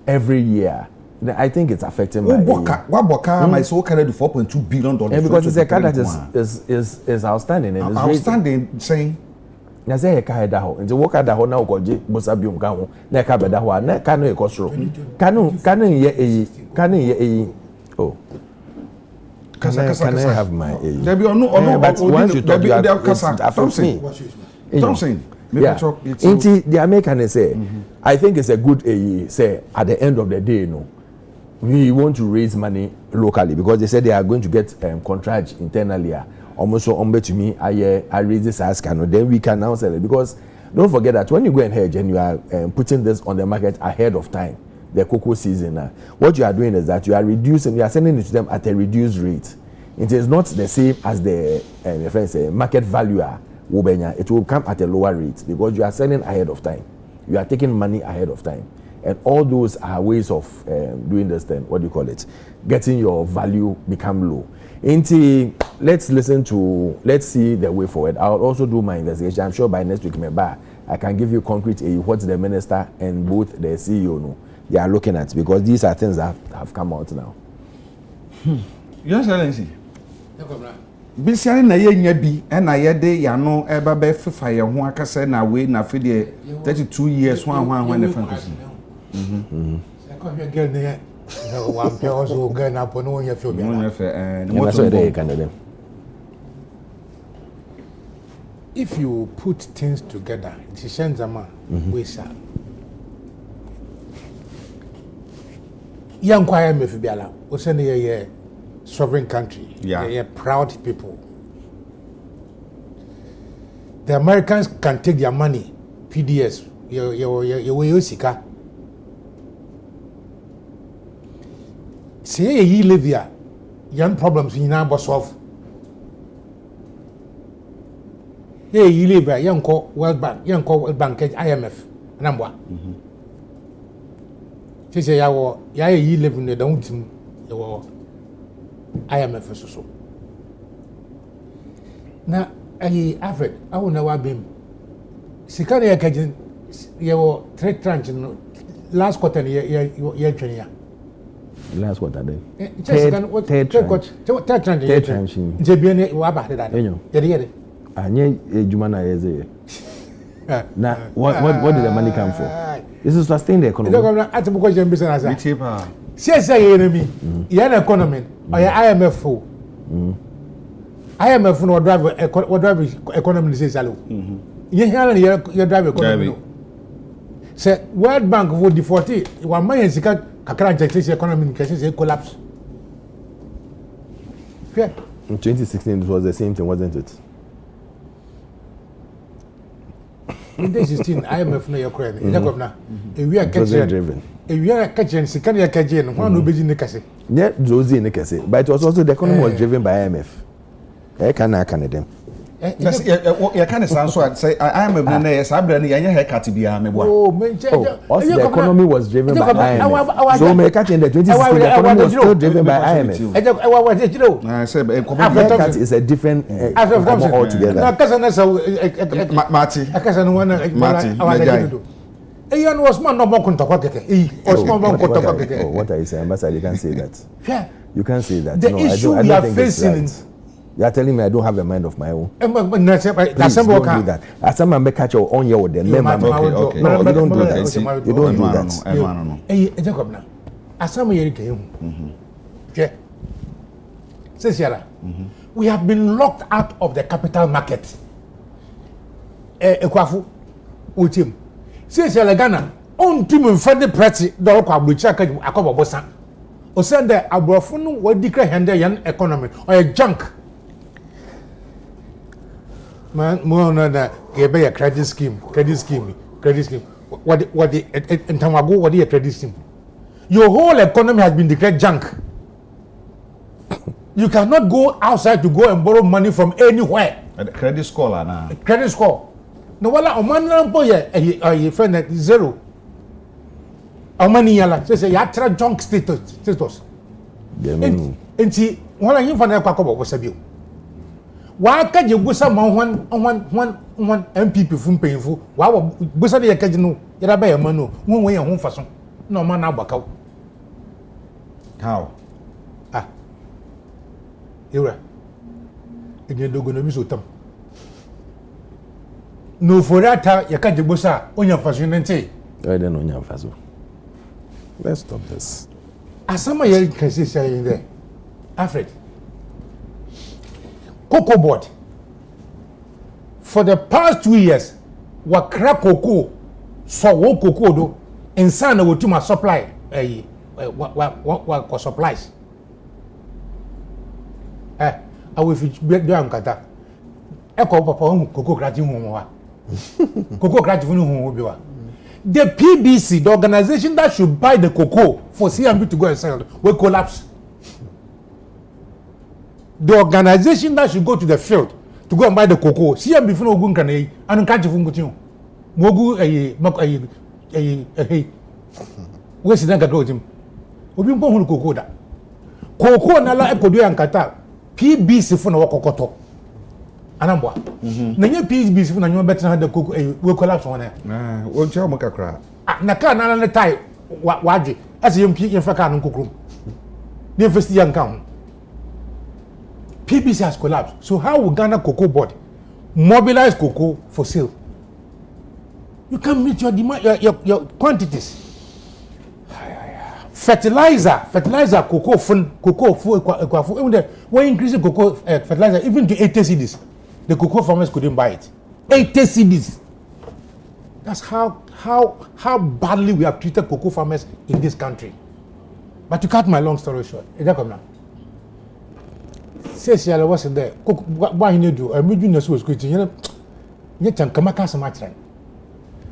every year, then I think it's affecting my. My so carried $4.2 billion. And because it's a card that is outstanding and outstanding saying. Na say ka heda ho nti wo ka da ho na ukoje bosa biom ka ho na ka beda ho na ka no ekosoro ka no ye eyi oh can I have my eyi there be no but once you talk they don't say nti the American say I think it's a good eyi say at the end of the day no we want to raise money locally because they said they are going to get contract internally. Almost so to me, I raise this ask and then we can now sell it because don't forget that when you go and hedge and you are putting this on the market ahead of time, the cocoa season, what you are doing is that you are reducing, you are sending it to them at a reduced rate. It is not the same as the market value. It will come at a lower rate because you are selling ahead of time. You are taking money ahead of time. And all those are ways of doing this thing, what do you call it? Getting your value become low. Let's see the way forward. I'll also do my investigation. I'm sure by next week, I can give you concrete what the minister and both the CEO know they are looking at because these are things that have come out now. Your Excellency. Bisiari na ye nya bi na ye de ya no eba be fifa ye ho akase na we na fe de 32 years ho ahwan na fantasy. Se ko hwe girl ne wa mpe also girl na po no nya fe obi. No nya fe if you put things together, it sends a man we sir. Young choir me fibiala, o send ye sovereign country. They're proud people. The Americans can take their money, PDS, your sika. Say ye live here, young problems in our solve. Hey, you live here, young call World Bank, IMF, number. She say, ye live in the downtown. IMF so. Now, Alfred, I will know what been. Sikari Akajin, your trade tranche last quarter, year. Last quarter, then. Third tranche. Jebian, Wabba, that. And ye, Jumana is now, what did the money come for? This is to sustain the economy. At the question business. CSA enemy, yan economy, or IMF for IMF no drive economy says hello. You hear your drive economy. Say World Bank would default it. 1 million kakran economy in collapse. In 2016 it was the same thing, wasn't it? In 2016 IMF no Ukraine. We are driven. If you are catching, Sikania Kajan, one who be in the Cassie. Yeah, Josie in the Cassie, but it was also the economy was driven by IMF. I Canada. You can't sound so I'd say I am a millionaire, Sabrina, and your haircut to be a me. Oh, the economy was driven by IMF. So, may catch in the 2016, the economy was still driven by IMF. I said, haircut is a different altogether. Marty, was man no more what are you saying, Ambassador? You can't say that. You can't say that. The issue we are facing. You are telling me I don't have a mind of my own. Please don't do that. As someone may catch your own year with them. No, you don't do that. You don't do that. Hey, Jacob now. As someone here came. Okay. We have been locked out of the capital market. Ekwafu, Utim. Since Ghana, on to me for the pretty dog of Luchaka, Akobo Bosan. Or send the Abrofunu what declare handle young economy or a junk. Man, more than that, give a credit scheme. What the in Tamago, what the credit scheme? Your whole economy has been declared junk. You cannot go outside to go and borrow money from anywhere. Credit score, now. Credit score. No, wala omana boy a friend at zero. Omani yala say ya tra junk status. And see, when I find out Kwakobo was a view. Why can't you go some one MPP from painful? Why was the occasion? You're a bear manu, one way a home fashion. No man out. How? You're and you're going to miss them. No, for that, you can't do bossa on your fashion and say, I don't know your fashion. Let's stop this. As some of you can say in there, Alfred, cocoa board for the past 2 years, what crack cocoa, so what cocoa do, and son of my supply, what supplies. I will break down Kata. Echo Papa Cocoa Gratin Home. Cocoa Gratin Home. The PBC, the organization that should buy the cocoa for CMB to go and sell, will collapse. The organization that should go to the field to go and buy the cocoa, CMB for Ogun Kane, and catch Fungutin. Mogu where's the nigga go him? We been born cocoa da. Cocoa nala epodu and kata. PBC for no cocoa. Anambwa. Na nye PBC for na nyo better the cocoa will collapse on there. Nah, won't you make a cry? Na ka na na tie waji. As you yen faka no cocoa. The first young count. PBC has collapsed. So how will Ghana Cocoa Board mobilize cocoa for sale? You can meet your demand, your quantities. Fertilizer, cocoa, when increasing cocoa fertilizer even to 80 cedis, the cocoa farmers couldn't buy it. 80 cedis. That's how badly we have treated cocoa farmers in this country. But to cut my long story short, says yellow was there. Why you do? I'm reading the was quitting. Yet and Kamaka Samatra.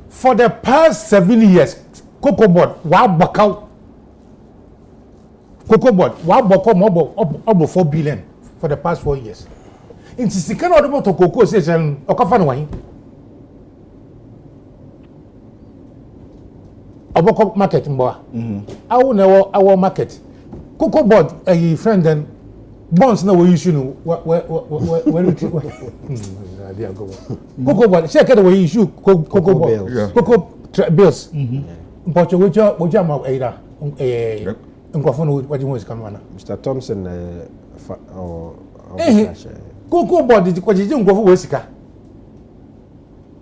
For the past 7 years, Cocoa Board, Cocoa Board, over 4 billion for the past 4 years. In Sisikan or to cocoa says and Okafan wine. Oboko market mboa. Our market. Cocoa Board, a friend and bonds no we issue no where Cocoa Board check the way issue Cocoa Board Cocoa bills but which am either what you want come on Mr. Thompson Cocoa Board is what you don't go for sika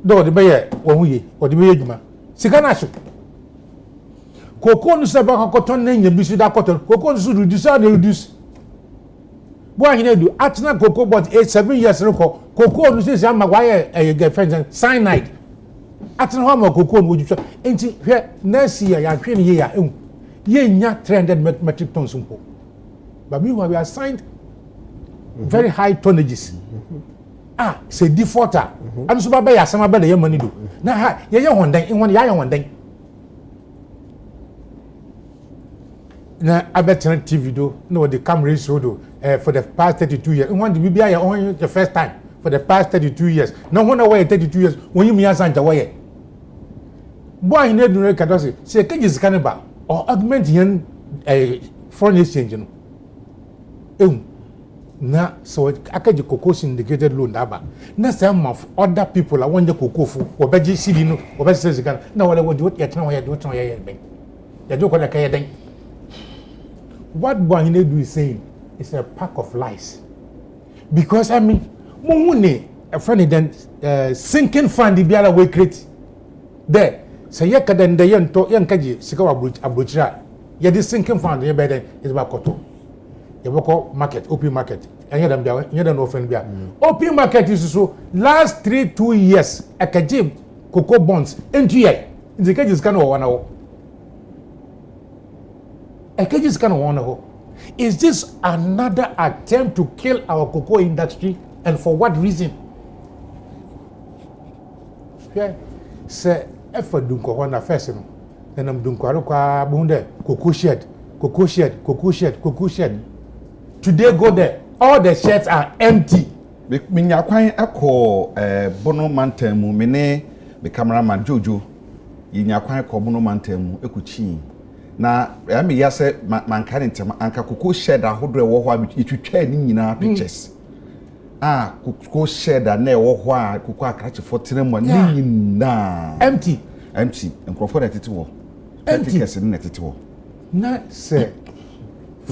do the buyer when we or the buyer sika na cocoa no seba cotton name bisu da cotton cocoa no reduce boy he do atna cocoa but 7 years ago cocoa no say am why a girlfriend cyanide atna ho ma cocoa no wujwa enti hwe next year ya hwe ne year ye nya 300 metric tons mpo but meanwhile we are signed very high tonnages say defaulter and so baba ya sama ba the money do na ha ye hondan in won ya hondan na abetan TV do no the camera show do for the past 32 years. When the BBI on the first time for the past 32 years. No wonder why 32 years when you me answer why. Boy you need to record say can you scan about or augment yen foreign exchange no. Na so akaji cocoa syndicated loan daba. Na some of other people I want the cocoa for obeji city no obeji say can na wala do what you try why do what you ben. You do what I den. What Boahinedu is saying is a pack of lies. Because I mean, Mumune, a friend then sinking fund the Biala way create. There, say Yakadan the Yankaji, Sikawa Abruchra. Yet this sinking fund here better is about Koto. Yaboko market, opium market. And you don't offend Bia. Opium market is so last 2 years, a Kajib, cocoa bonds, NGA. In the case is kind of 1 hour. Is this another attempt to kill our cocoa industry, and for what reason? Yeah, say effort dunko wana first no. Then I'm dunko kwa bunde cocoa shed. Today go there, all the sheds are empty. Minya kwan ekọ bono mantam mu me cameraman Jojo yinya kwan ekọ bono mantam mu ekuchi. Na me yase manka ntem anka cocoa shed ahodo ewo ho itwitwa ni nyina pictures cocoa shed na ewo ho a cocoa akrache fotene mo ni nyina empty enkrofo na tete wo empty kese na tete wo na say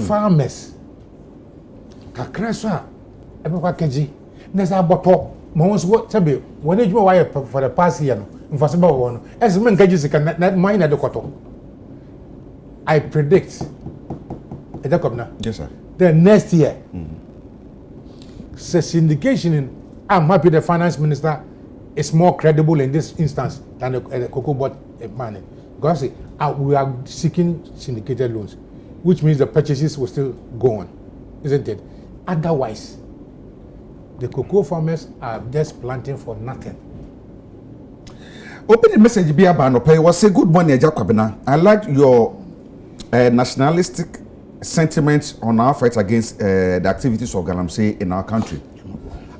farmers kakra so a ebe kwa keji na za boto mo won so tabe won adwuma why for the past year no mfase ba wo no ese men kaji sika na mine na de koto. I predict, yes, sir. The next year, the syndication I'm happy the finance minister is more credible in this instance than the cocoa board man. Because we are seeking syndicated loans, which means the purchases will still go on, isn't it? Otherwise, the cocoa farmers are just planting for nothing. Open the message be about no pay was say good morning, Jacobina. I like your nationalistic sentiments on our fight against the activities of Galamsey in our country.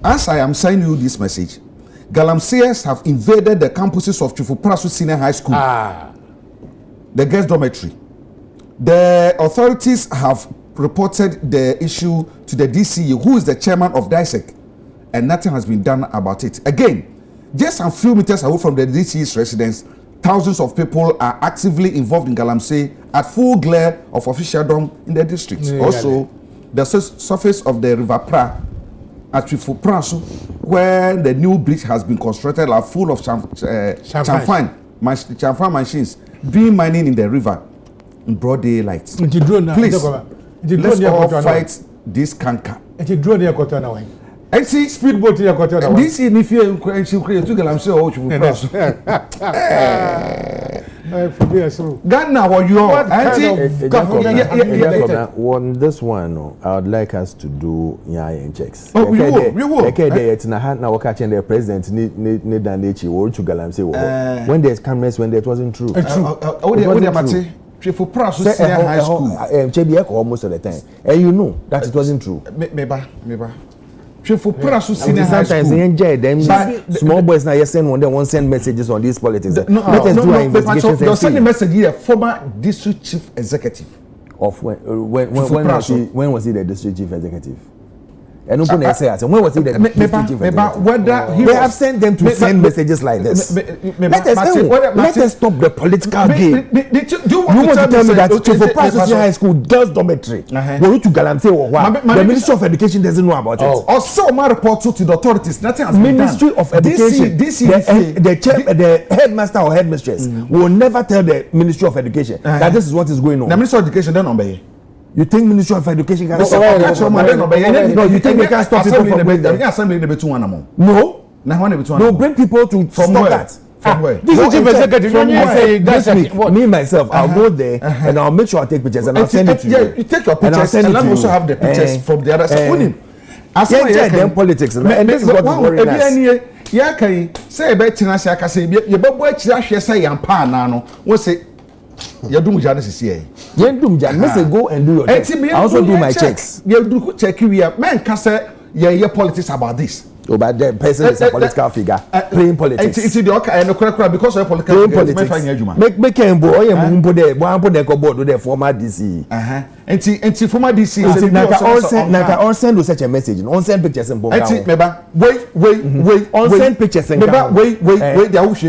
As I am sending you this message, Galamseyers have invaded the campuses of Chifuprasu Senior High School, the girls' dormitory. The authorities have reported the issue to the DCE, who is the chairman of DISEC, and nothing has been done about it. Again, just a few meters away from the DCE's residence, thousands of people are actively involved in Galamsey at full glare of officialdom in the district. Also, the surface of the River Pra at Chifuprasu, where the new bridge has been constructed, are full of chamfine machines doing mining in the river in broad daylight. Please, let's all fight this canker. And see, speedboat here, this is if you create to Galamsey or Chifuprasu. Ghana, what you are? On this one, I would like us to do checks. Oh, we will. Okay, now we're catching the president need than or to Galamsey. When there's cameras, when that wasn't true. Chifuprasu Senior High School. Almost all the time, and you know that it wasn't true. Maybe. Chifuprasu Senior High School. Sometimes they enjoy them. Small boys now send one. They won't send messages on these politics. Let us do our investigations. They'll send a message here. Former district chief executive of when was he the district chief executive? And when was he the district chief executive? They have sent them to send messages like this. Let us stop the political game. You want to tell me that Chifuprasu Senior High School girls' dormitory go to Galamsey or what? The Ministry of Education doesn't know about it. Also, my report to the authorities. Nothing has been done. Ministry of Education, the headmaster or headmistress will never tell the Ministry of Education that this is what is going on. The Ministry of Education don't obey. You think Ministry of Education can stop? No, you think they can stop people from going there? No. No, bring people to stop that. From where? This is chief executive. Me myself, I'll go there and I'll make sure I take pictures and I'll send it to you. You take your pictures and let me also have the pictures from the other side. As well as them politics, and this is what is worrying us. Yeah, can say about Tinasha Cassie, you but what you say, I'm pan, what's it? You do Janice here. You do Janice, go and do your checks. I also do my checks. You do check here. Man can say, yeah, politics about this. Oh, but the person is a political figure playing politics. It's the okay and the because of political politics. Make him boy and put the one put the board with the former DC. And former DC. Naka on send such a message. On send pictures and wait. On send pictures and wait.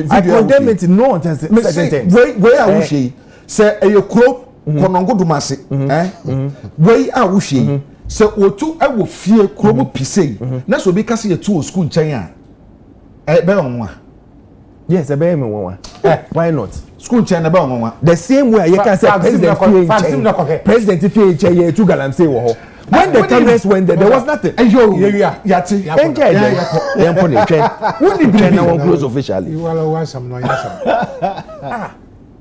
I condemn it. No one says certain wait. I wish say a crop konongo dumase. Wait, I wish. So otu I will fear krobo pise na so be kase ye tu school nchen a be onwa. Yes, be me won. Why not? School nchen na be onwa. The same way you can say president fear nchen ye tu Galamsey wo ho. When the cameras went there was nothing. Yati. Enjoy them. Dem put the train. Who did train now close officially? You all want some no yes.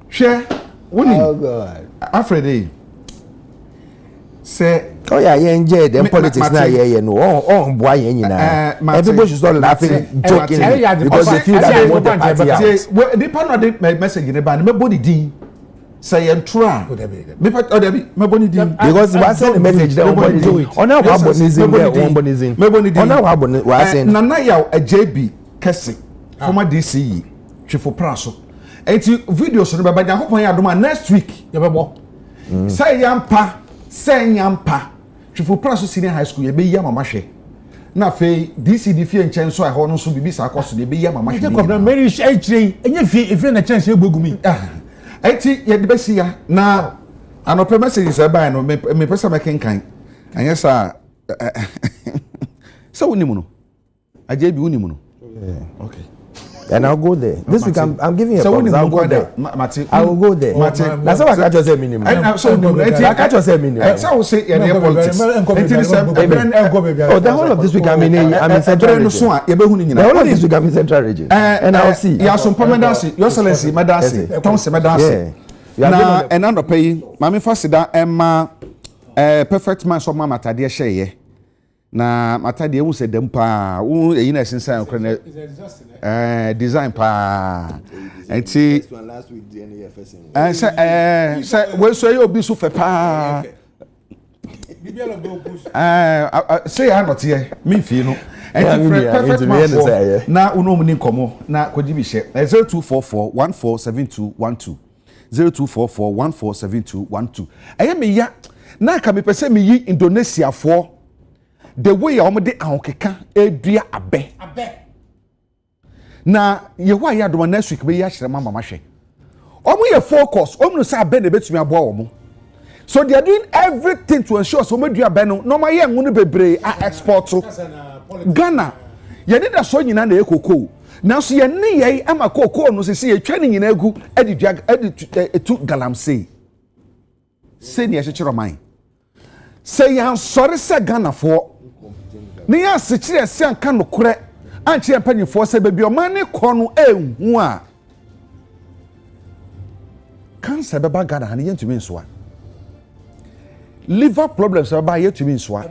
Share. Oh God. Afraid say oh yeah, enjoy them politics now. Yeah, no. Oh, boy, everybody should start laughing, joking because they feel that they want the party out. The partner did my message in the band. My body did say and try. My body did because we send a message there. On our abonizing there, abonizing. On our abonizing, we send. Nana ya a JB Kesi former DCE Chifuprasu. Eti videos no baba hope on ya do next week. Say yampa. Senyampa Chifuprasu Senior High School ye be ya mama hwe na fe DCD fie nchen so a ho no so bibi sa akoso de be ya mama hwe ko na meri hwe enye fie na chance egogumi eti ye de be sia na anope message say buy no me pesa me kenkan anya sa so wonimu no aje bi wonimu no okay And I'll go there. This week I'm giving a promise. I'll go there. I will go there. That's how I catch yourself minimum. So I catch yourself minimum. That's how I say any politics. Oh, the whole of this week I'm in Central Region. The whole of this week I'm in Central Region. And I'll see. You have some permanency. Your Excellency, Madasi. Tom se Madasi. Na enando pay. Mami fasida Emma perfect man so mama tade sheye. Na matade wu se dem pa. Wu eyi na sensan okre design pa. Enti last week the NFS. Say we so you obi so fe pa. Say I not here. Me feel no. Perfect man for na unom ni komo na kodi bi hye 0244147212 0244147212 eye me ya na ka me pese me yi Indonesia for the way am de ahokeka edua abe na ye wa ya do next week be ya hyere mama hwe omo ye focus omo no say abe na betumi abo omo. So they are doing everything to ensure so me dua beno no ma ye ngunu bebre a export to Ghana. Ye did so nyina na ekoko. Now so ye ne ye ama koko no se ye twa ne nyina egu etu Galamsey. Say ne ye chiro man. Say ya sorry say Ghana for. Ne ya se chire se anka no kore anche empanyfo se bebi o man ne ko no ehu a. Cancer beba Ghana ha ne yentumi nso a. Liver problems eba yetumi nso a.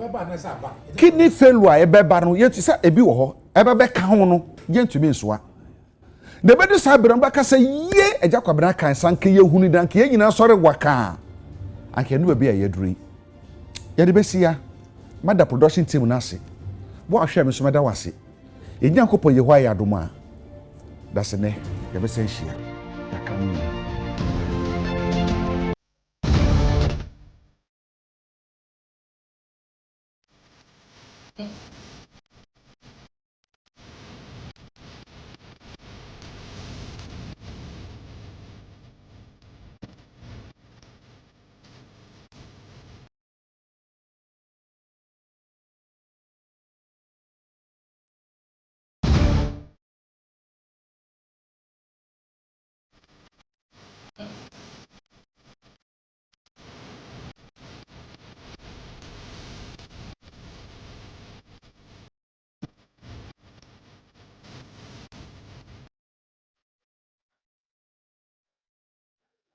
Kidney failure ebeba no yetu say ebi wo ho ebebe ka ho no yentumi nso a. De bedu sabram baka say ye eja kwabra kan sanke ye hunu dan ke nyina sore waka. Anke no be ayeduri. Ye de besia mada production team na ase. Bo ahwe me so meda wase. Enyankopɔ ye hwa ya adoma. Da se ne ye be sen hia. Yakanu.